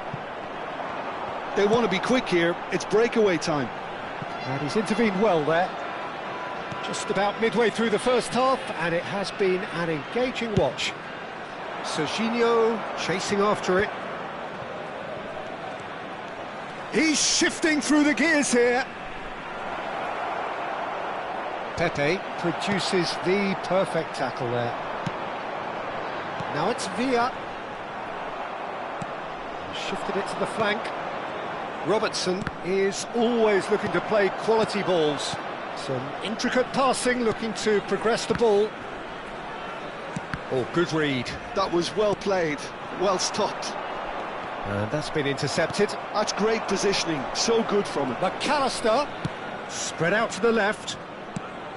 They want to be quick here. It's breakaway time. And he's intervened well there. Just about midway through the first half, and it has been an engaging watch. Serginho chasing after it. He's shifting through the gears here. Pepe produces the perfect tackle there. Now it's Villa. Shifted it to the flank. Robertson is always looking to play quality balls. Some intricate passing, looking to progress the ball. Oh, good read. That was well played, well stopped. And that's been intercepted. That's great positioning, so good from him. McAllister, spread out to the left.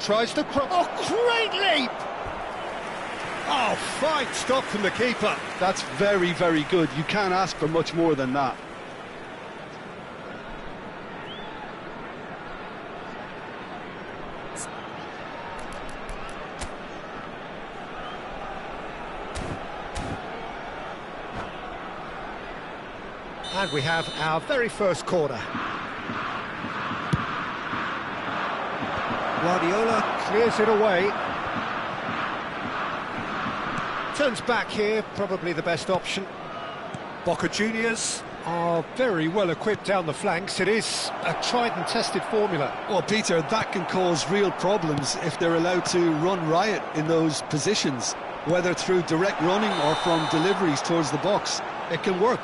Tries to cross. Oh, great leap! Oh, fine stop from the keeper. That's very, very good. You can't ask for much more than that. And we have our very first corner. Guardiola clears it away. Turns back here, probably the best option. Boca Juniors are very well equipped down the flanks. It is a tried and tested formula. Well, Peter, that can cause real problems if they're allowed to run riot in those positions, whether through direct running or from deliveries towards the box. It can work.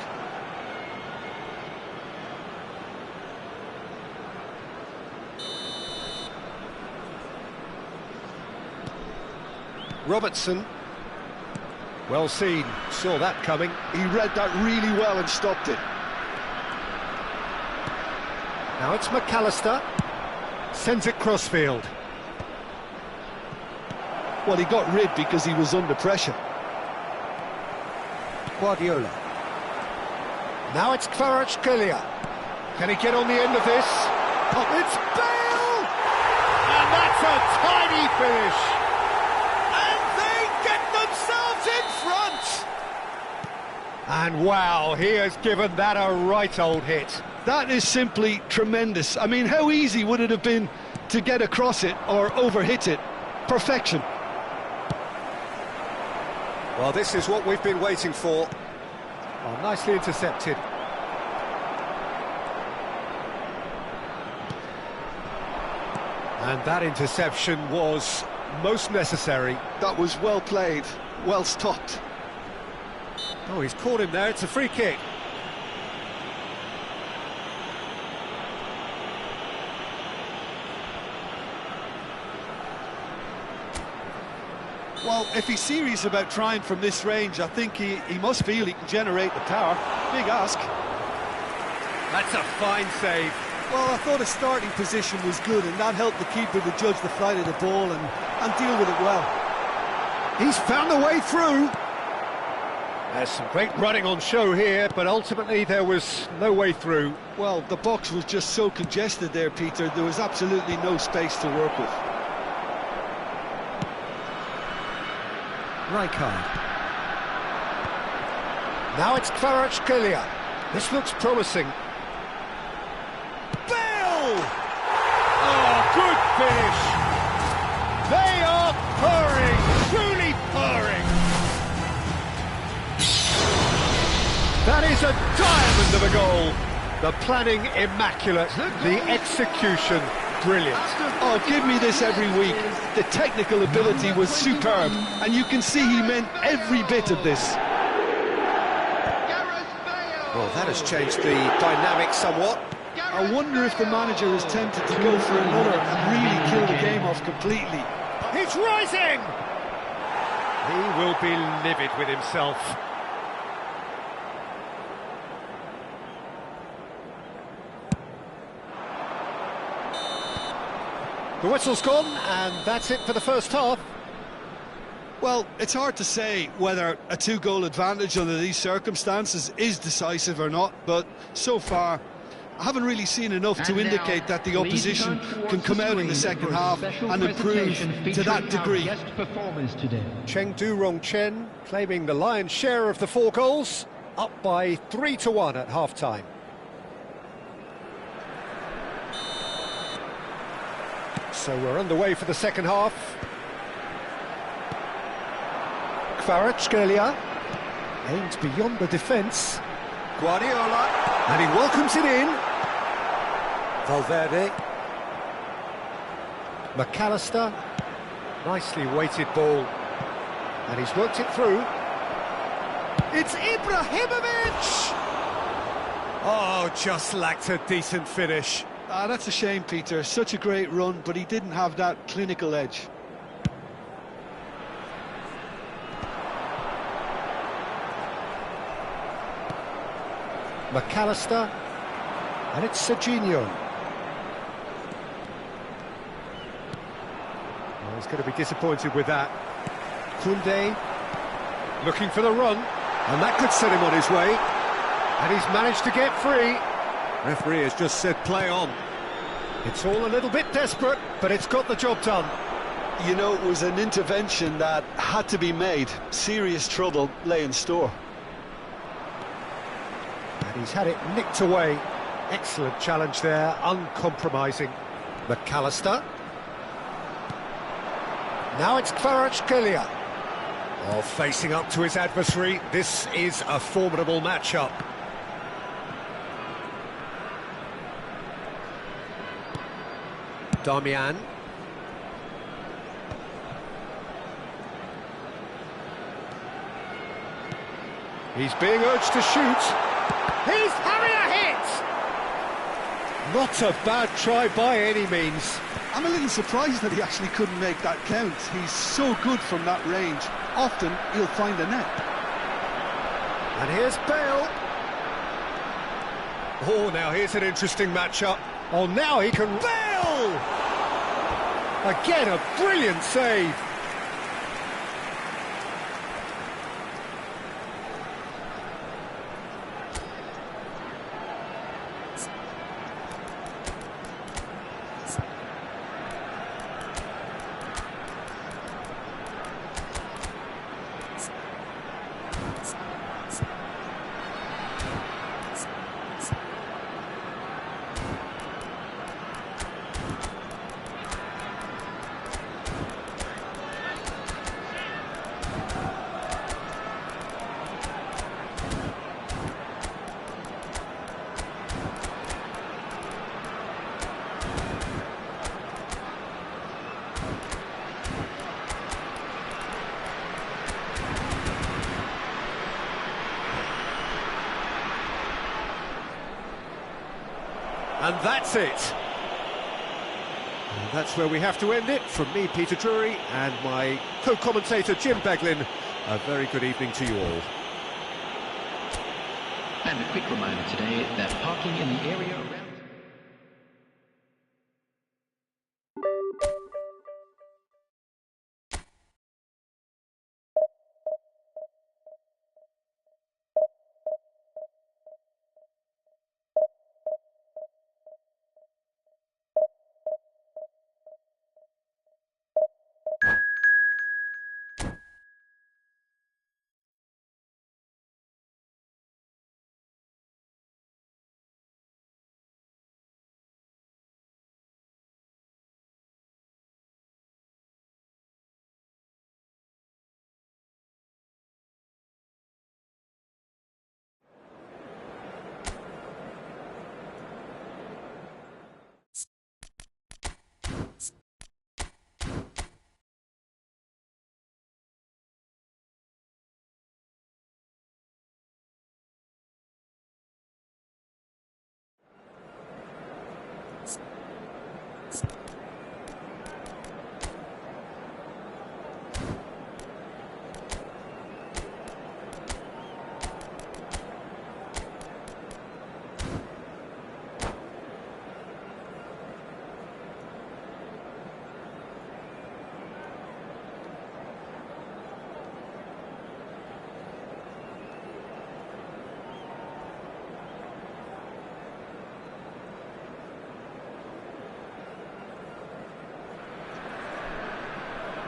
Robertson, well seen, saw that coming. He read that really well and stopped it. Now it's McAllister, sends it crossfield. Well, he got rid because he was under pressure. Guardiola. Now it's Kvaratskhelia. Can he get on the end of this? Oh, it's Bale! And that's a tiny finish. And wow, he has given that a right old hit. That is simply tremendous. I mean, how easy would it have been to get across it or overhit it? Perfection. Well, this is what we've been waiting for. Oh, nicely intercepted. And that interception was most necessary. That was well played, well stopped. Oh, he's caught him there, it's a free kick. Well, if he's serious about trying from this range, I think he must feel he can generate the power. Big ask. That's a fine save. Well, I thought his starting position was good, and that helped the keeper to judge the flight of the ball and deal with it well. He's found the way through. There's some great running on show here, but ultimately there was no way through. Well, the box was just so congested there, Peter. There was absolutely no space to work with. Rijkaard. Now it's Kvaratskhelia. This looks promising. Bale! Oh, good finish! They are purring, truly purring. That is a diamond of a goal. The planning immaculate, the execution brilliant. Oh, give me this every week. The technical ability was superb, and you can see he meant every bit of this. Well, that has changed the dynamic somewhat. I wonder if the manager is tempted to go for another and really kill the game off completely. He's rising! He will be livid with himself. The whistle's gone, and that's it for the first half. Well, it's hard to say whether a two-goal advantage under these circumstances is decisive or not, but so far I haven't really seen enough to indicate that the opposition can come out in the second half and improve to that degree. Chengdu Rongchen claiming the lion's share of the 4 goals, up by 3-1 at half-time. So we're underway for the second half. Kvaratskhelia aims beyond the defence. Guardiola, and he welcomes it in. Valverde. McAllister. Nicely weighted ball. And he's worked it through. It's Ibrahimovic! Oh, just lacked a decent finish. Ah, that's a shame, Peter. Such a great run, but he didn't have that clinical edge. McAllister, and it's Serginho. Oh, he's going to be disappointed with that. Koundé looking for the run, and that could set him on his way. And he's managed to get free. Referee has just said play on. It's all a little bit desperate, but it's got the job done. You know, it was an intervention that had to be made. Serious trouble lay in store. And he's had it nicked away. Excellent challenge there, uncompromising. McAllister. Now it's Kvaratskhelia. Oh, facing up to his adversary. This is a formidable matchup. Damian. He's being urged to shoot. He's having a hit! Not a bad try by any means. I'm a little surprised that he actually couldn't make that count. He's so good from that range. Often he'll find a net. And here's Bale. Oh, now here's an interesting matchup. Oh, now he can... Bale! Again, a brilliant save. And that's it. And that's where we have to end it. From me, Peter Drury, and my co-commentator, Jim Beglin. A very good evening to you all. And a quick reminder today that parking in the area around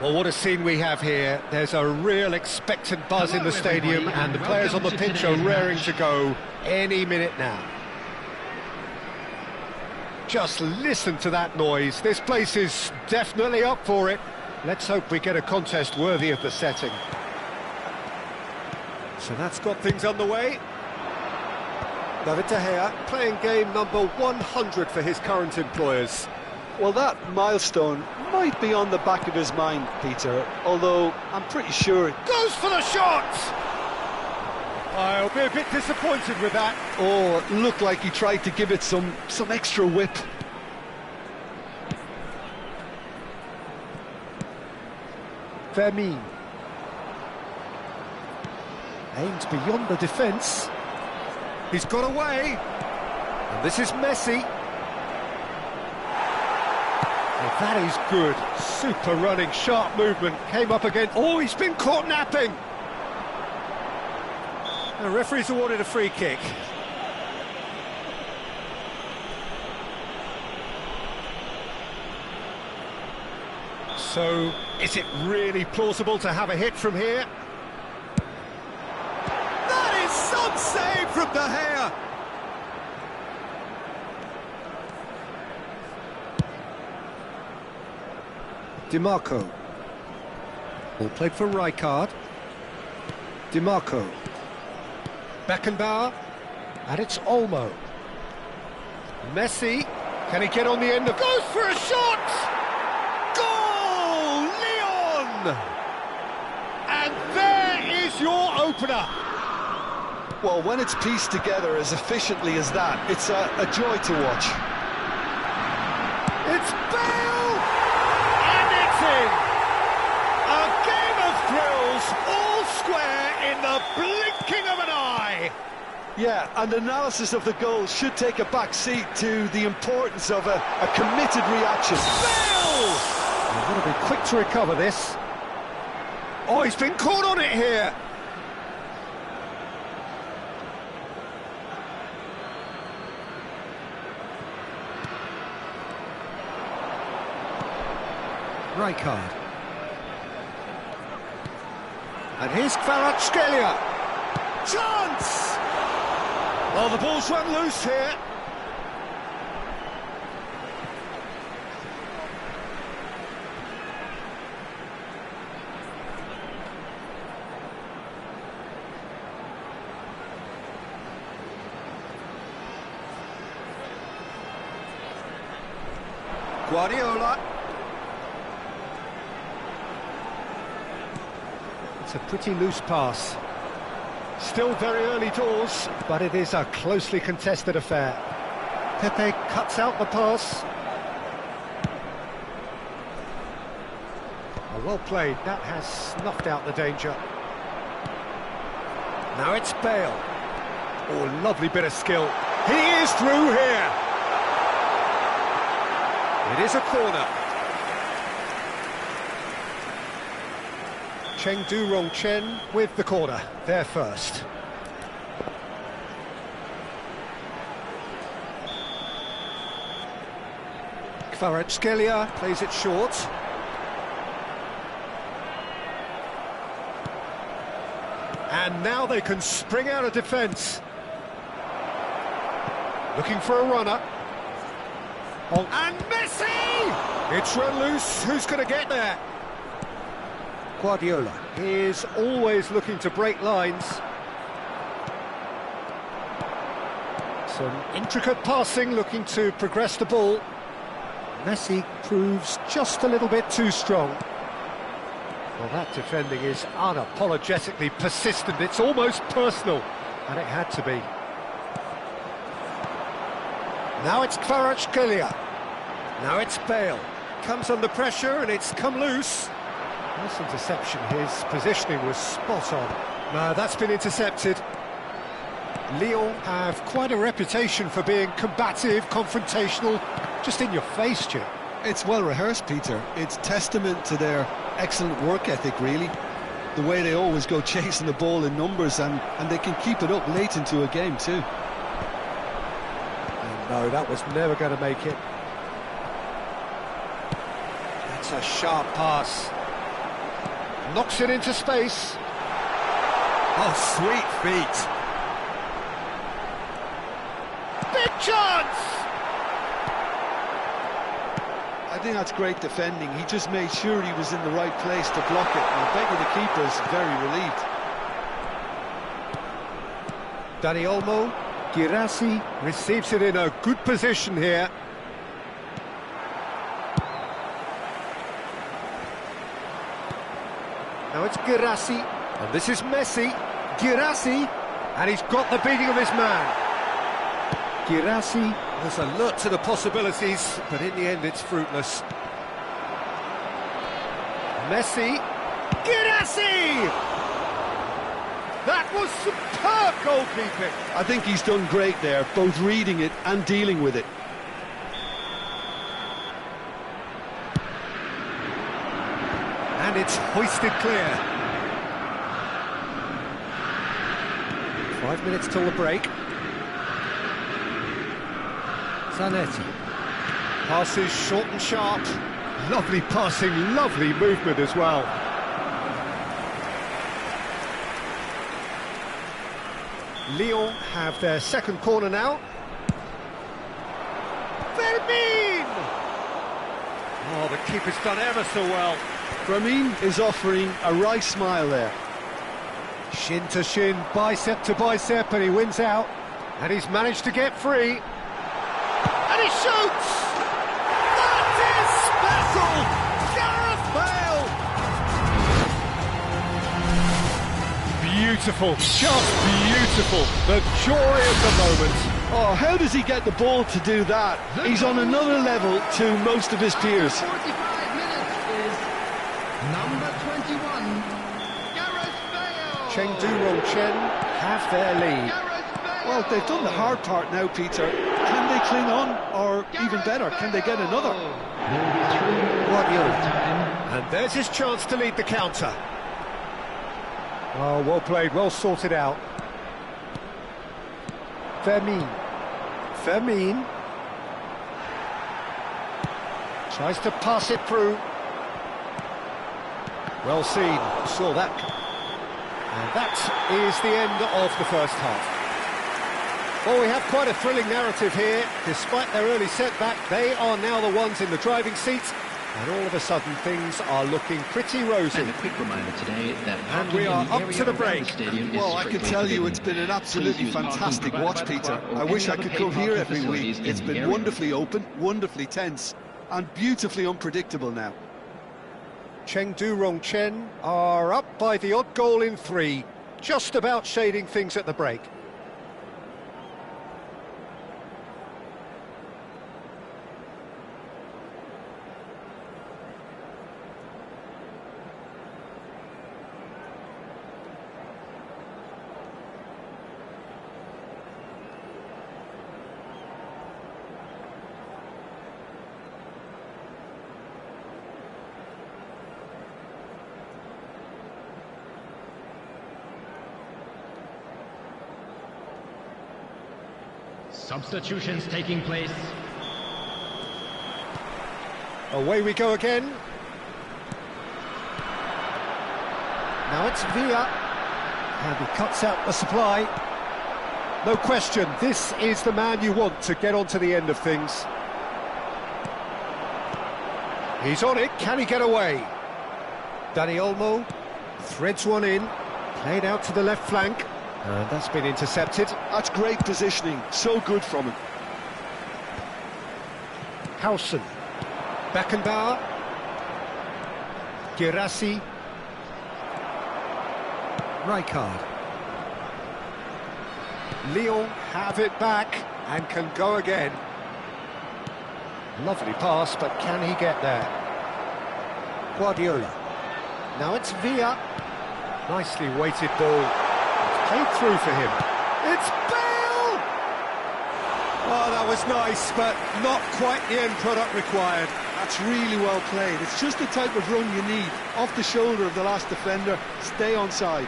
Well, what a scene we have here. There's a real expectant buzz in the stadium, and the players on the pitch are raring to go any minute now. Just listen to that noise. This place is definitely up for it. Let's hope we get a contest worthy of the setting. So that's got things underway. David De Gea playing game number 100 for his current employers. Well, that milestone might be on the back of his mind, Peter, although I'm pretty sure... Goes for the shot! I'll be a bit disappointed with that. Oh, it looked like he tried to give it some extra whip. Vermeer. Aimed beyond the defence. He's got away. And this is Messi. Oh, that is good. Super running, sharp movement. Came up again. Oh, he's been caught napping. The referee's awarded a free kick. So, is it really plausible to have a hit from here? That is some save from De Gea! DiMarco. Ball played for Rijkaard. DiMarco. Beckenbauer. And it's Olmo. Messi. Can he get on the end of... Goes for a shot! Goal! Leon! And there is your opener. Well, when it's pieced together as efficiently as that, it's a joy to watch. It's Bale! And it's in! A game of thrills, all square in the blinking of an eye! Yeah, and analysis of the goal should take a back seat to the importance of a committed reaction. Bale! He's got to be quick to recover this. Oh, he's been caught on it here! Rijkaard. And here's Kvaratskhelia. Chance! Well, the ball's run loose here. Guardiola. It's a pretty loose pass. Still very early doors, but it is a closely contested affair. Pepe cuts out the pass. Oh, well played. That has snuffed out the danger. Now it's Bale. Oh, lovely bit of skill. He is through here. It is a corner. Chengdu Rongchen with the corner, there first. Kvaratskhelia plays it short. And now they can spring out of defence. Looking for a runner. Oh. And Messi! It's run loose, who's going to get there? Guardiola is always looking to break lines. Some intricate passing, looking to progress the ball. Messi proves just a little bit too strong. Well, that defending is unapologetically persistent. It's almost personal, and it had to be. Now it's Kvaratskhelia. Now it's Bale. Comes under pressure, and it's come loose. Nice interception. His positioning was spot on. No, that's been intercepted. Lyon have quite a reputation for being combative, confrontational, just in your face, Jim. It's well rehearsed, Peter. It's testament to their excellent work ethic, really. The way they always go chasing the ball in numbers, and they can keep it up late into a game too. No, that was never going to make it. That's a sharp pass. Knocks it into space. Oh, sweet feet. Big chance! I think that's great defending. He just made sure he was in the right place to block it. And I bet you the keeper's very relieved. Dani Olmo, Girassi receives it in a good position here. Now it's Girassi, and this is Messi. Girassi, and he's got the beating of his man. Girassi was alert to the possibilities, but in the end it's fruitless. Messi, Girassi! That was superb goalkeeping. I think he's done great there, both reading it and dealing with it. And it's hoisted clear. 5 minutes till the break. Zanetti. Passes short and sharp. Lovely passing, lovely movement as well. Lyon have their second corner now. Fermin! Oh, the keeper's done ever so well. Fermin is offering a wry smile there. Shin to shin, bicep to bicep, and he wins out. And he's managed to get free. And he shoots! That is special! Gareth Bale! Beautiful, just beautiful. The joy of the moment. Oh, how does he get the ball to do that? He's on another level to most of his peers. 45 minutes is number 21, Gareth Bale. Chengdu Rongchen have their lead. Gareth Bale. Well, they've done the hard part now, Peter. Can they cling on? Or even better, can they get another? There will be 3 Guardiola. time. And there's his chance to lead the counter. Oh, well played, well sorted out. Fermin. Tries to pass it through. Well seen, saw that. And that is the end of the first half. Well, we have quite a thrilling narrative here. Despite their early setback, they are now the ones in the driving seat. And all of a sudden, things are looking pretty rosy. And a quick reminder today that And we are up to the break. Well, I can tell you it's been an absolutely fantastic watch, Peter. I wish I could come here every week. It's been wonderfully open, wonderfully tense, and beautifully unpredictable now. Chengdu Rongchen are up by the odd goal in 3, just about shading things at the break. Substitutions taking place. Away we go again. Now it's Villa. And he cuts out the supply. No question, this is the man you want to get onto the end of things. He's on it, can he get away? Dani Olmo threads one in, played out to the left flank. And that's been intercepted. That's great positioning, so good from him. Hausen. Beckenbauer. Girassi. Rijkaard. Lyon have it back and can go again. Lovely pass, but can he get there? Guardiola. Now it's Villa. Nicely weighted ball. Played through for him. It's Bale! Oh, that was nice, but not quite the end product required. That's really well played. It's just the type of run you need. Off the shoulder of the last defender, stay onside.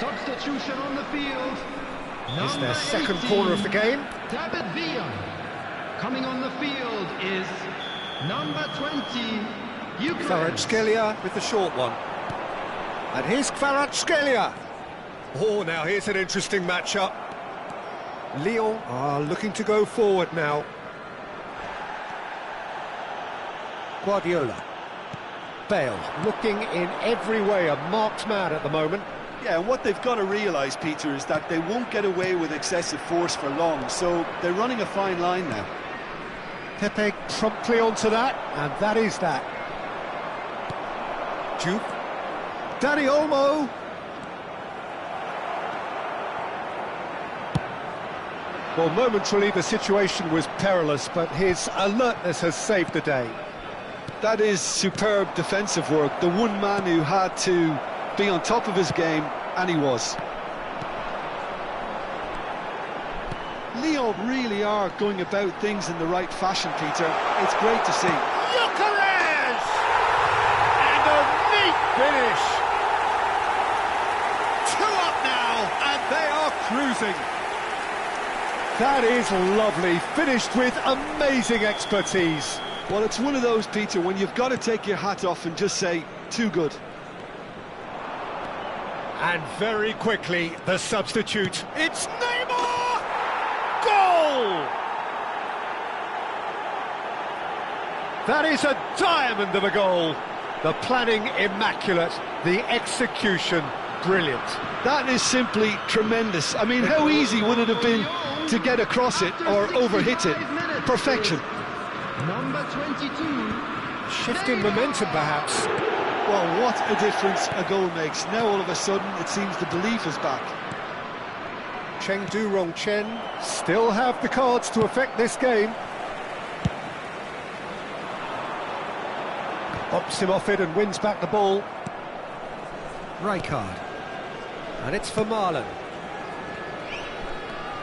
Substitution on the field. It's their second corner of the game. David Villa. Coming on the field is number 20, Ukraine. Kvaratskhelia with the short one. And here's Kvaratskhelia. Oh, now here's an interesting matchup. Lyon are looking to go forward now. Guardiola. Bale looking in every way a marked man at the moment. Yeah, and what they've got to realise, Peter, is that they won't get away with excessive force for long, so they're running a fine line now. Pepe promptly onto that, and that is that. Juke. Dani Olmo. Well, momentarily the situation was perilous, but his alertness has saved the day. That is superb defensive work. The one man who had to be on top of his game, and he was. Lyon really are going about things in the right fashion, Peter. It's great to see. Gyökeres! And a neat finish. 2 up now, and they are cruising. That is lovely, finished with amazing expertise. Well, it's one of those, Peter, when you've got to take your hat off and just say, too good. And very quickly, the substitute. It's Neymar! Goal! That is a diamond of a goal. The planning immaculate, the execution brilliant. That is simply tremendous. I mean, how easy would it have been to get across it or overhit it? Perfection. Number 22. Shifting momentum, perhaps. Well, what a difference a goal makes. Now, all of a sudden, it seems the belief is back. Chengdu Rongchen still have the cards to affect this game. Hops him off it and wins back the ball. Rijkaard. And it's for Marlon.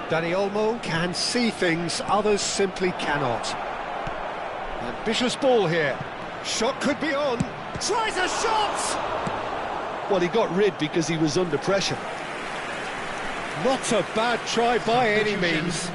Dani Olmo can see things others simply cannot. Ambitious ball here. Shot could be on. Tries a shot! Well, he got rid because he was under pressure. Not a bad try by any means.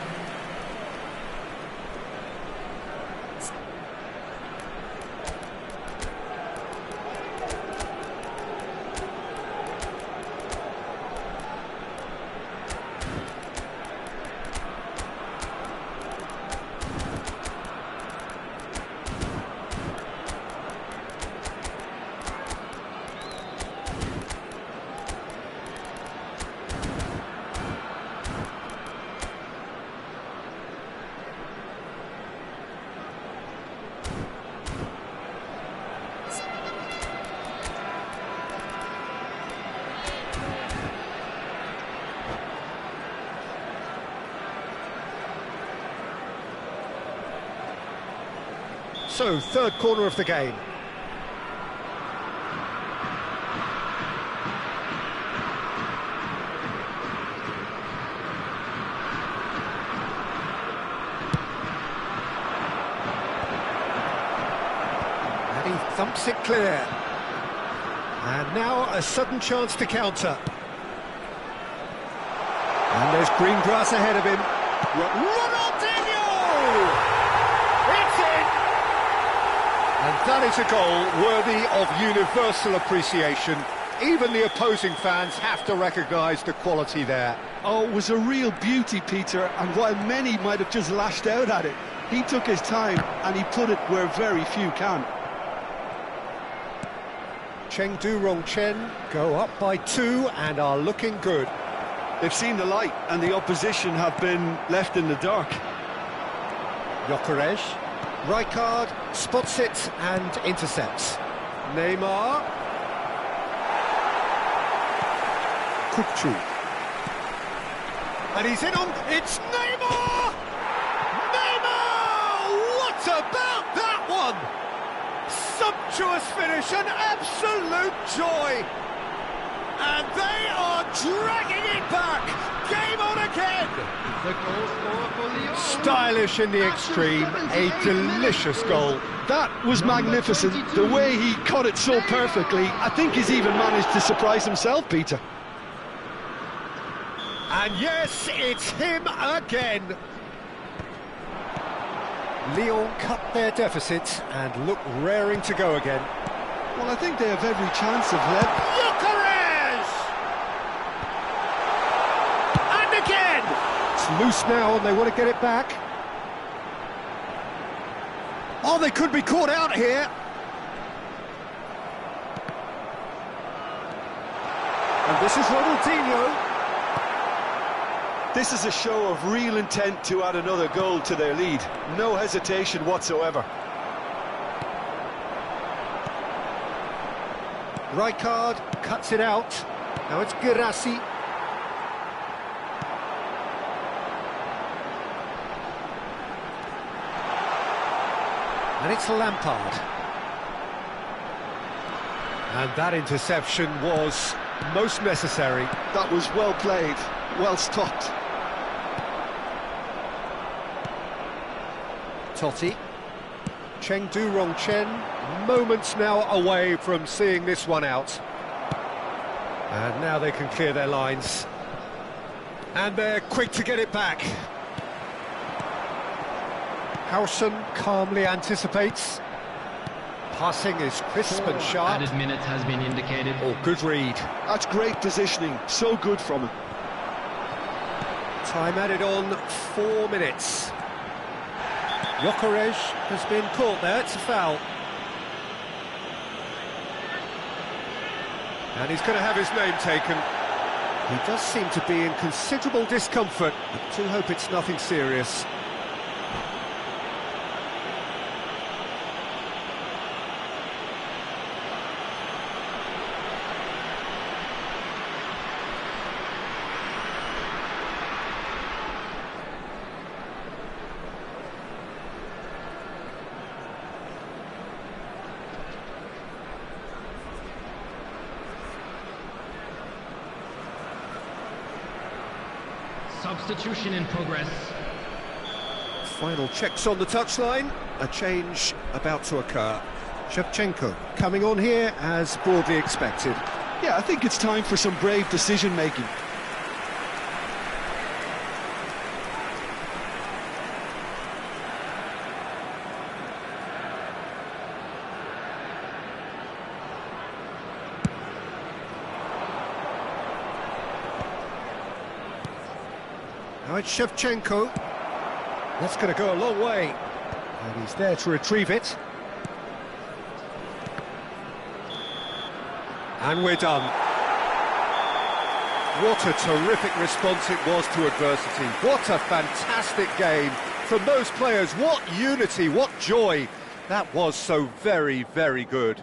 So, third corner of the game. And he thumps it clear. And now a sudden chance to counter. And there's green grass ahead of him. Ronaldinho! It's in! And that is a goal worthy of universal appreciation. Even the opposing fans have to recognise the quality there. Oh, it was a real beauty, Peter, and while many might have just lashed out at it, he took his time and he put it where very few can. Chengdu Rongchen go up by 2 and are looking good. They've seen the light and the opposition have been left in the dark. Gyökeres. Rijkaard spots it and intercepts. Neymar. Kukçu. And he's in on... It's Neymar! Neymar! What about that one? Sumptuous finish, an absolute joy. And they are dragging it back. Game on again. The goal scorer for Lyon. Stylish in the extreme, a delicious goal. That was magnificent. The way he caught it so perfectly, I think he's even managed to surprise himself, Peter. And yes, it's him again. Lyon cut their deficit and look raring to go again. Well, I think they have every chance of left. Gyökeres! And again! It's loose now and they want to get it back. Oh, they could be caught out here. And this is Ronaldinho. This is a show of real intent to add another goal to their lead. No hesitation whatsoever. Rijkaard cuts it out. Now it's Guirassy. And it's Lampard. And that interception was most necessary. That was well played, well stopped. Totti. Chengdu Rongchen, moments now away from seeing this one out. And now they can clear their lines. And they're quick to get it back. Howson calmly anticipates. Passing is crisp and sharp. Added minute has been indicated. Oh, good read. That's great positioning, so good from him. Time added on 4 minutes. Gyökeres has been caught there, it's a foul. And he's going to have his name taken. He does seem to be in considerable discomfort. I do hope it's nothing serious. Substitution in progress. Final checks on the touchline. A change about to occur. Shevchenko coming on here as broadly expected. Yeah, I think it's time for some brave decision-making. Now it's Shevchenko. That's going to go a long way. And he's there to retrieve it. And we're done. What a terrific response it was to adversity. What a fantastic game from those players. What unity, what joy. That was so very, very good.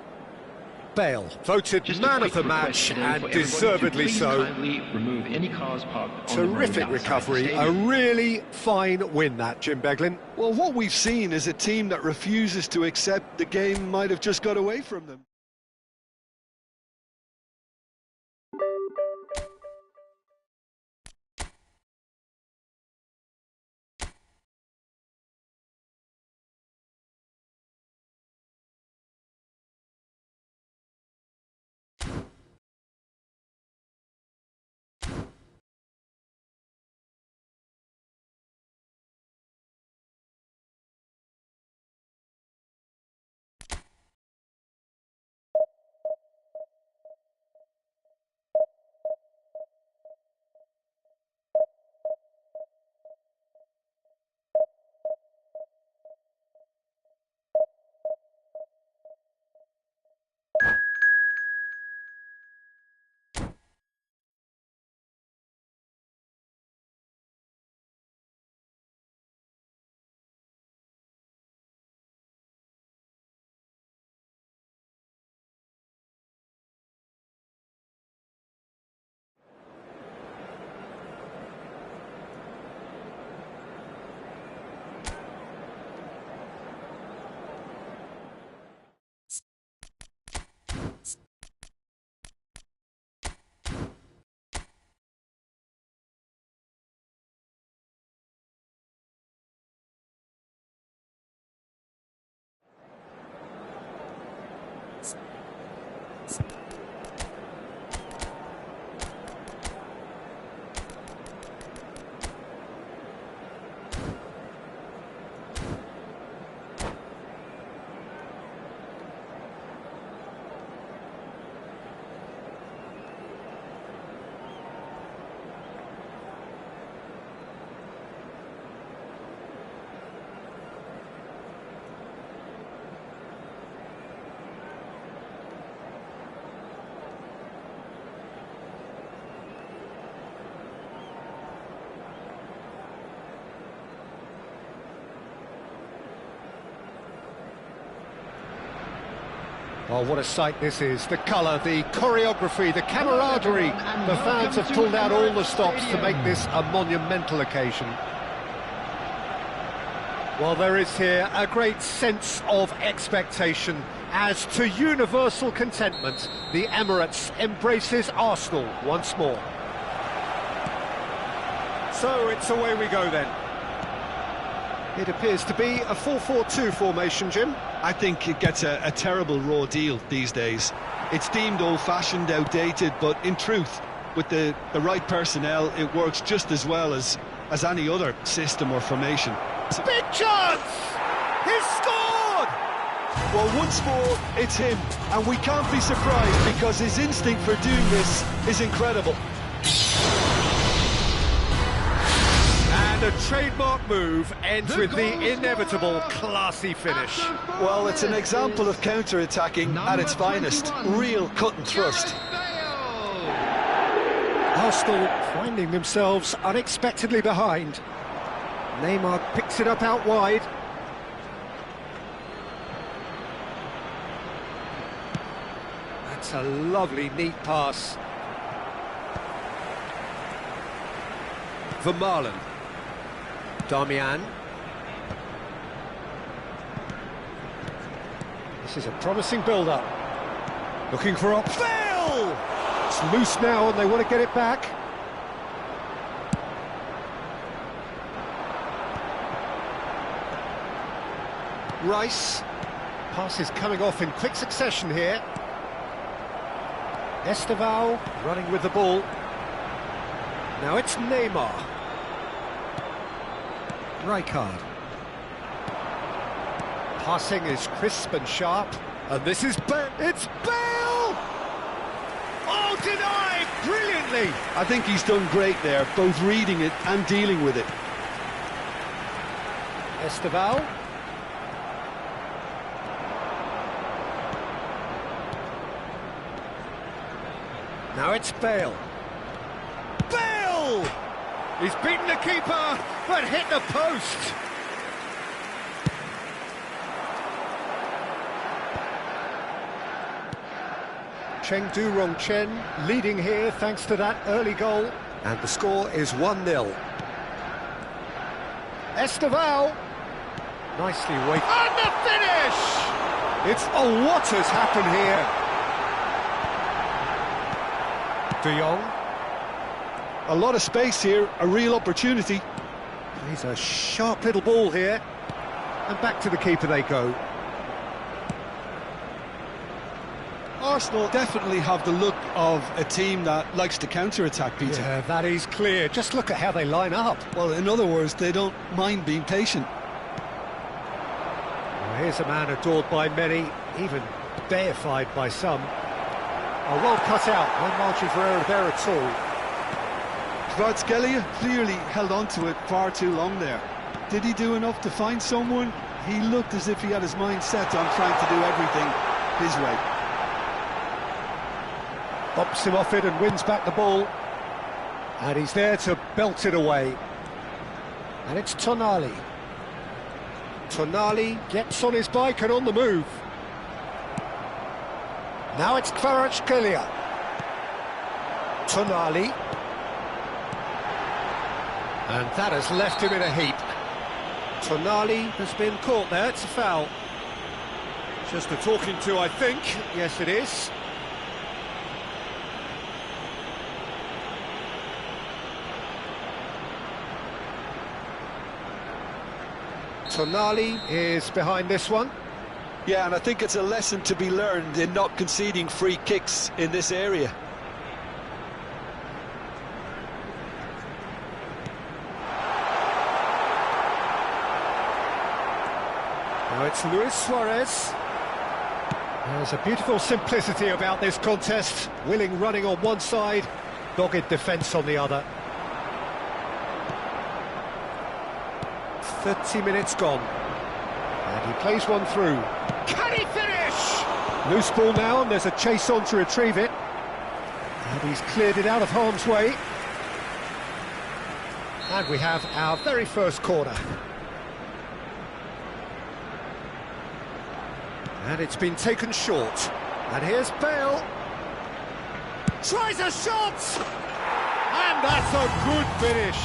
Bale voted man of the match, and deservedly so. Remove any cars parked. Terrific recovery, a really fine win that, Jim Beglin. Well, what we've seen is a team that refuses to accept the game might have just got away from them. Oh, what a sight this is. The colour, the choreography, the camaraderie. The fans have pulled out all the stops to make this a monumental occasion. Well, there is here a great sense of expectation. As to universal contentment, the Emirates embraces Arsenal once more. So it's away we go then. It appears to be a 4-4-2 formation, Jim. I think it gets a terrible raw deal these days. It's deemed old-fashioned, outdated, but in truth, with the right personnel, it works just as well as any other system or formation. Big chance! He's scored! Well, once more, it's him, and we can't be surprised because his instinct for doing this is incredible. And a trademark move ends with the inevitable classy finish. Well, it's an example of counter-attacking at its finest. Real cut and thrust. Arsenal finding themselves unexpectedly behind. Neymar picks it up out wide. That's a lovely, neat pass. Vermaelen. Damian. This is a promising build-up. Looking for a Bale! It's loose now and they want to get it back. Rice. Pass is coming off in quick succession here. Esteval running with the ball. Now it's Neymar. Rijkaard. Passing is crisp and sharp. And this is Bale. It's Bale! Oh, denied! Brilliantly! I think he's done great there, both reading it and dealing with it. Esteval. Now it's Bale. Bale! He's beaten the keeper, but hit the post. Chengdu Rongchen leading here thanks to that early goal. And the score is 1-0. Esteval. Nicely weighted. And the finish! It's, oh, what has happened here? De Jong. A lot of space here, a real opportunity. He's a sharp little ball here. And back to the keeper they go. Arsenal definitely have the look of a team that likes to counter-attack, Peter. Yeah, that is clear. Just look at how they line up. Well, in other words, they don't mind being patient. Well, here's a man adored by many, even deified by some. Oh, well cut out. No margin for error there at all. Kvaratskhelia clearly held on to it far too long there. Did he do enough to find someone? He looked as if he had his mind set on trying to do everything his way. Bops him off it and wins back the ball. And he's there to belt it away. And it's Tonali. Tonali gets on his bike and on the move. Now it's Kvaratskhelia. Tonali. And that has left him in a heap. Tonali has been caught there, it's a foul. Just a talking to, I think. Yes, it is. Tonali is behind this one. Yeah, and I think it's a lesson to be learned in not conceding free kicks in this area. Now it's Luis Suarez. There's a beautiful simplicity about this contest. Willing running on one side, dogged defence on the other. 30 minutes gone. And he plays one through. Can he finish? Loose ball now, and there's a chase on to retrieve it. And he's cleared it out of harm's way. And we have our very first corner. And it's been taken short. And here's Bale. Tries a shot! And that's a good finish.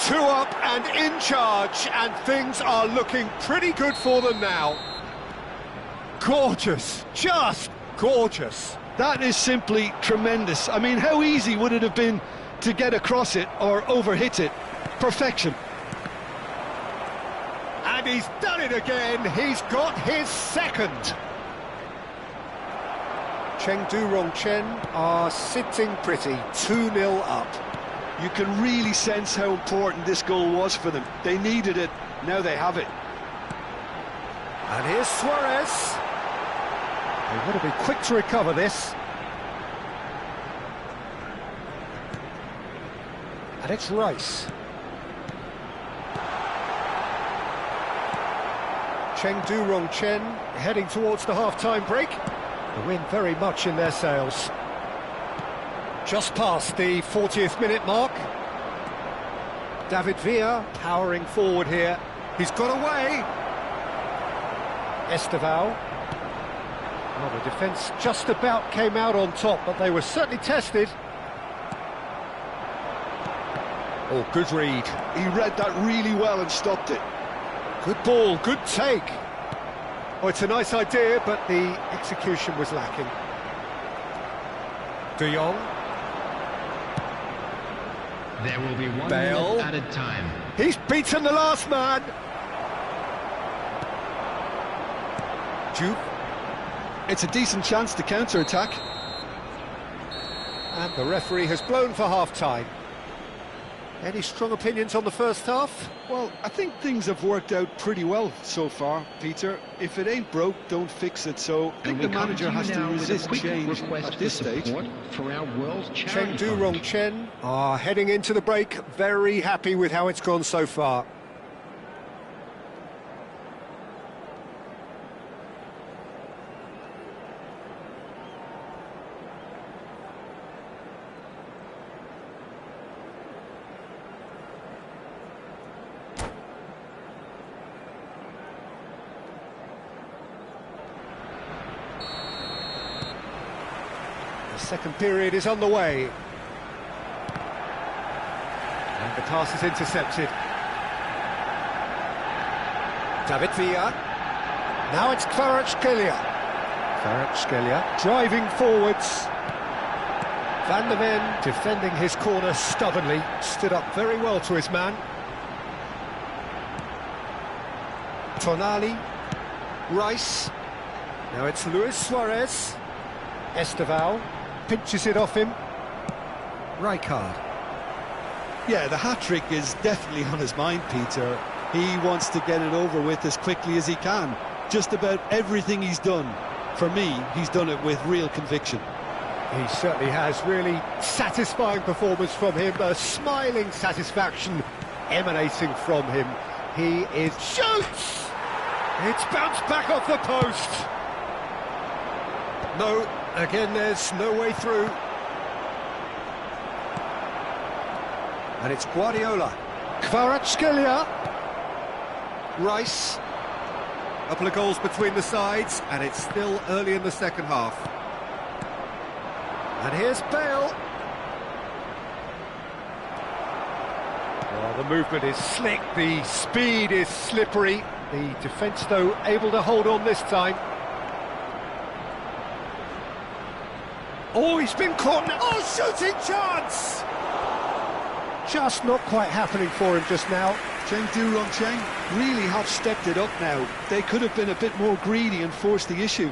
2 up and in charge, and things are looking pretty good for them now. Gorgeous, just gorgeous. That is simply tremendous. I mean, how easy would it have been to get across it or overhit it? Perfection. And he's done it again. He's got his second. Chengdu Chen are sitting pretty, 2-0 up. You can really sense how important this goal was for them. They needed it, now they have it. And here's Suarez. They want to be quick to recover this. And it's Rice. Chengdu Chen heading towards the half-time break. The wind very much in their sails. Just past the 40th minute mark. David Villa powering forward here. He's got away. Esteval. Well, the defence just about came out on top, but they were certainly tested. Oh, good read. He read that really well and stopped it. Good ball, good take. Oh, it's a nice idea, but the execution was lacking. De Jong. There will be 1 Bale. minute added time. He's beaten the last man. Juve. It's a decent chance to counter-attack. And the referee has blown for half-time. Any strong opinions on the first half? Well, I think things have worked out pretty well so far, Peter. If it ain't broke, don't fix it. So I think the manager has to resist change at this stage. For our World Charity Chengdu Fund. Chen are heading into the break, very happy with how it's gone so far. The second period is underway. And the pass is intercepted. David Villa. Now it's Kvaratskhelia. Kvaratskhelia driving forwards. Van der Ven defending his corner stubbornly. Stood up very well to his man. Tonali. Rice. Now it's Luis Suarez. Esteval pinches it off him. Rijkaard. Yeah, the hat-trick is definitely on his mind, Peter. He wants to get it over with as quickly as he can. Just about everything he's done, for me, he's done it with real conviction. He certainly has. Really satisfying performance from him. A smiling satisfaction emanating from him. He is... shoots! It's bounced back off the post. No, again there's no way through. And it's Guardiola. Kvaratskhelia. Rice. A couple of goals between the sides, and it's still early in the second half. And here's Bale. Well, the movement is slick, the speed is slippery. The defence, though, able to hold on this time. Oh, he's been caught now. Oh, shooting chance! Just not quite happening for him just now. Chengdu Chen really have stepped it up now. They could have been a bit more greedy and forced the issue.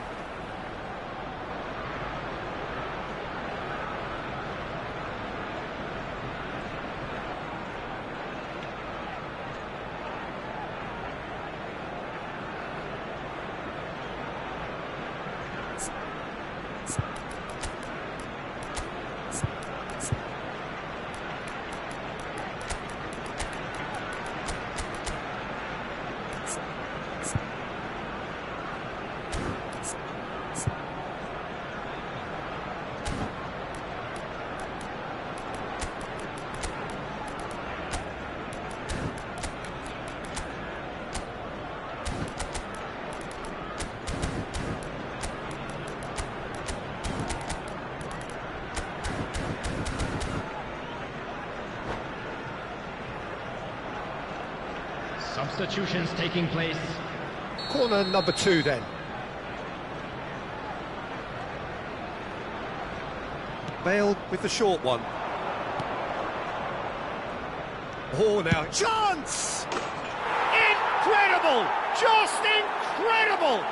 substitutions taking place. Corner number 2 then. Bale with the short one. Oh, now, chance! Incredible! Just incredible!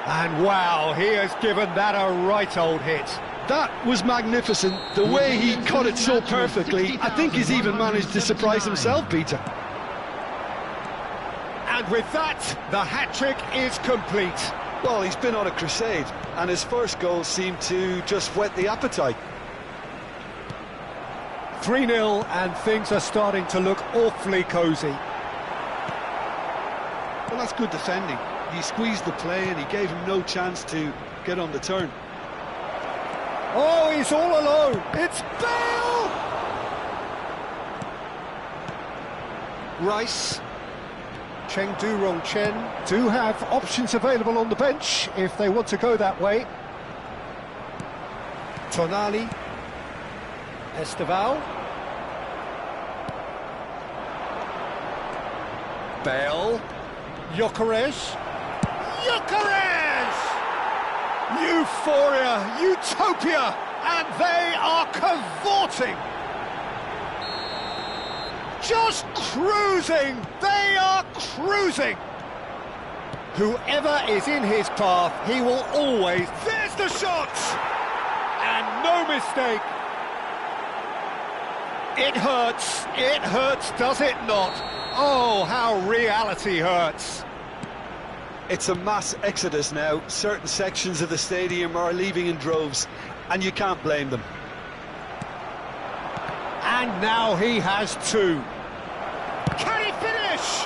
And wow, he has given that a right old hit. That was magnificent. The way he cut it so perfectly. I think he's even managed to surprise himself, Peter. And with that, the hat-trick is complete. Well, he's been on a crusade, and his first goal seemed to just whet the appetite. 3-0, and things are starting to look awfully cosy. Well, that's good defending. He squeezed the play and he gave him no chance to get on the turn. Oh, he's all alone. It's Bale! Rice. Chengdu Rongchen do have options available on the bench if they want to go that way. Tonali. Esteval. Bale. Gyökeres. Gyökeres! Euphoria, utopia, and they are cavorting. Just cruising, they are cruising. Whoever is in his path, he will always... There's the shot! And no mistake. It hurts, does it not? Oh, how reality hurts. It's a mass exodus now. Certain sections of the stadium are leaving in droves, and you can't blame them. And now he has 2. Can he finish?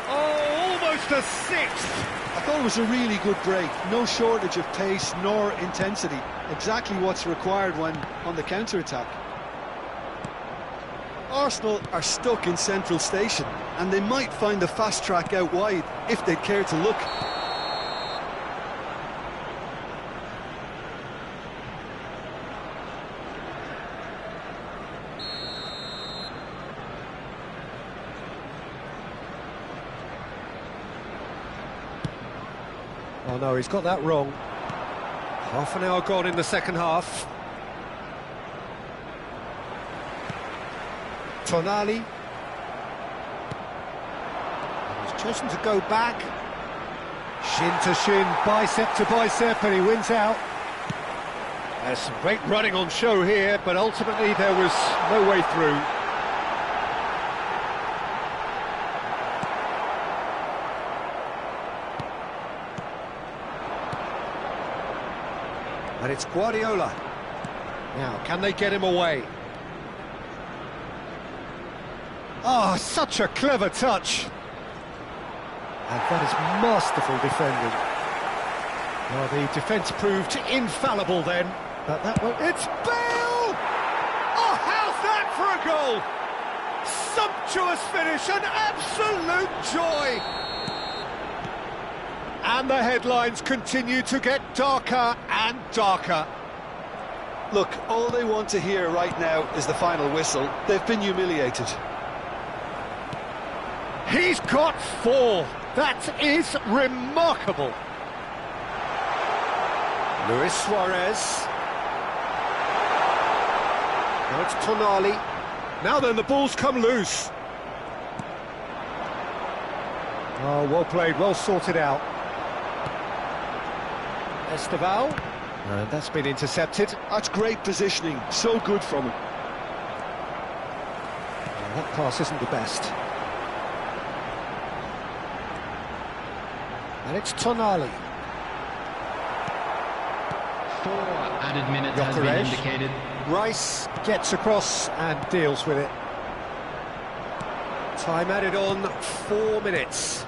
Oh, almost a 6th. I thought it was a really good break. No shortage of pace nor intensity. Exactly what's required when on the counter-attack. Arsenal are stuck in Central Station, and they might find a fast track out wide if they'd care to look. Oh no, he's got that wrong. Half an hour gone in the second half. Tonali. He's chosen to go back. Shin to shin, bicep to bicep, and he wins out. There's some great running on show here, but ultimately there was no way through. And it's Guardiola. Now, can they get him away? Oh, such a clever touch. And that is masterful defending. Well, the defence proved infallible then. But that one... It's Bale! Oh, how's that for a goal? Sumptuous finish, an absolute joy. And the headlines continue to get darker and darker. Look, all they want to hear right now is the final whistle. They've been humiliated. He's got 4. That is remarkable. Luis Suarez. Now it's Tonali. Now then, the ball's come loose. Oh, well played, well sorted out. Esteval. And that's been intercepted. That's great positioning, so good from him. Well, that pass isn't the best. And it's Tonali. 4 added minutes has been indicated. Rice gets across and deals with it. Time added on, 4 minutes.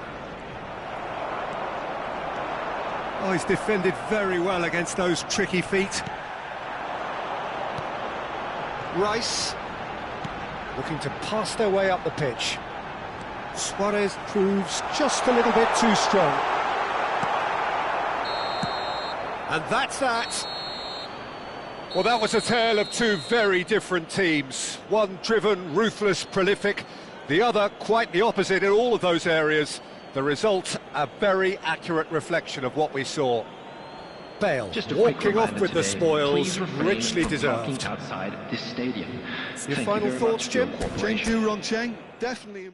Oh, he's defended very well against those tricky feet. Rice looking to pass their way up the pitch. Suarez proves just a little bit too strong. And that's that. Well, that was a tale of 2 very different teams. One driven, ruthless, prolific. The other, quite the opposite in all of those areas. The result, a very accurate reflection of what we saw. Bale walking off with the spoils, richly deserved. Outside this stadium. Your final thoughts, Jim? Cheng Yu Rong Cheng, definitely.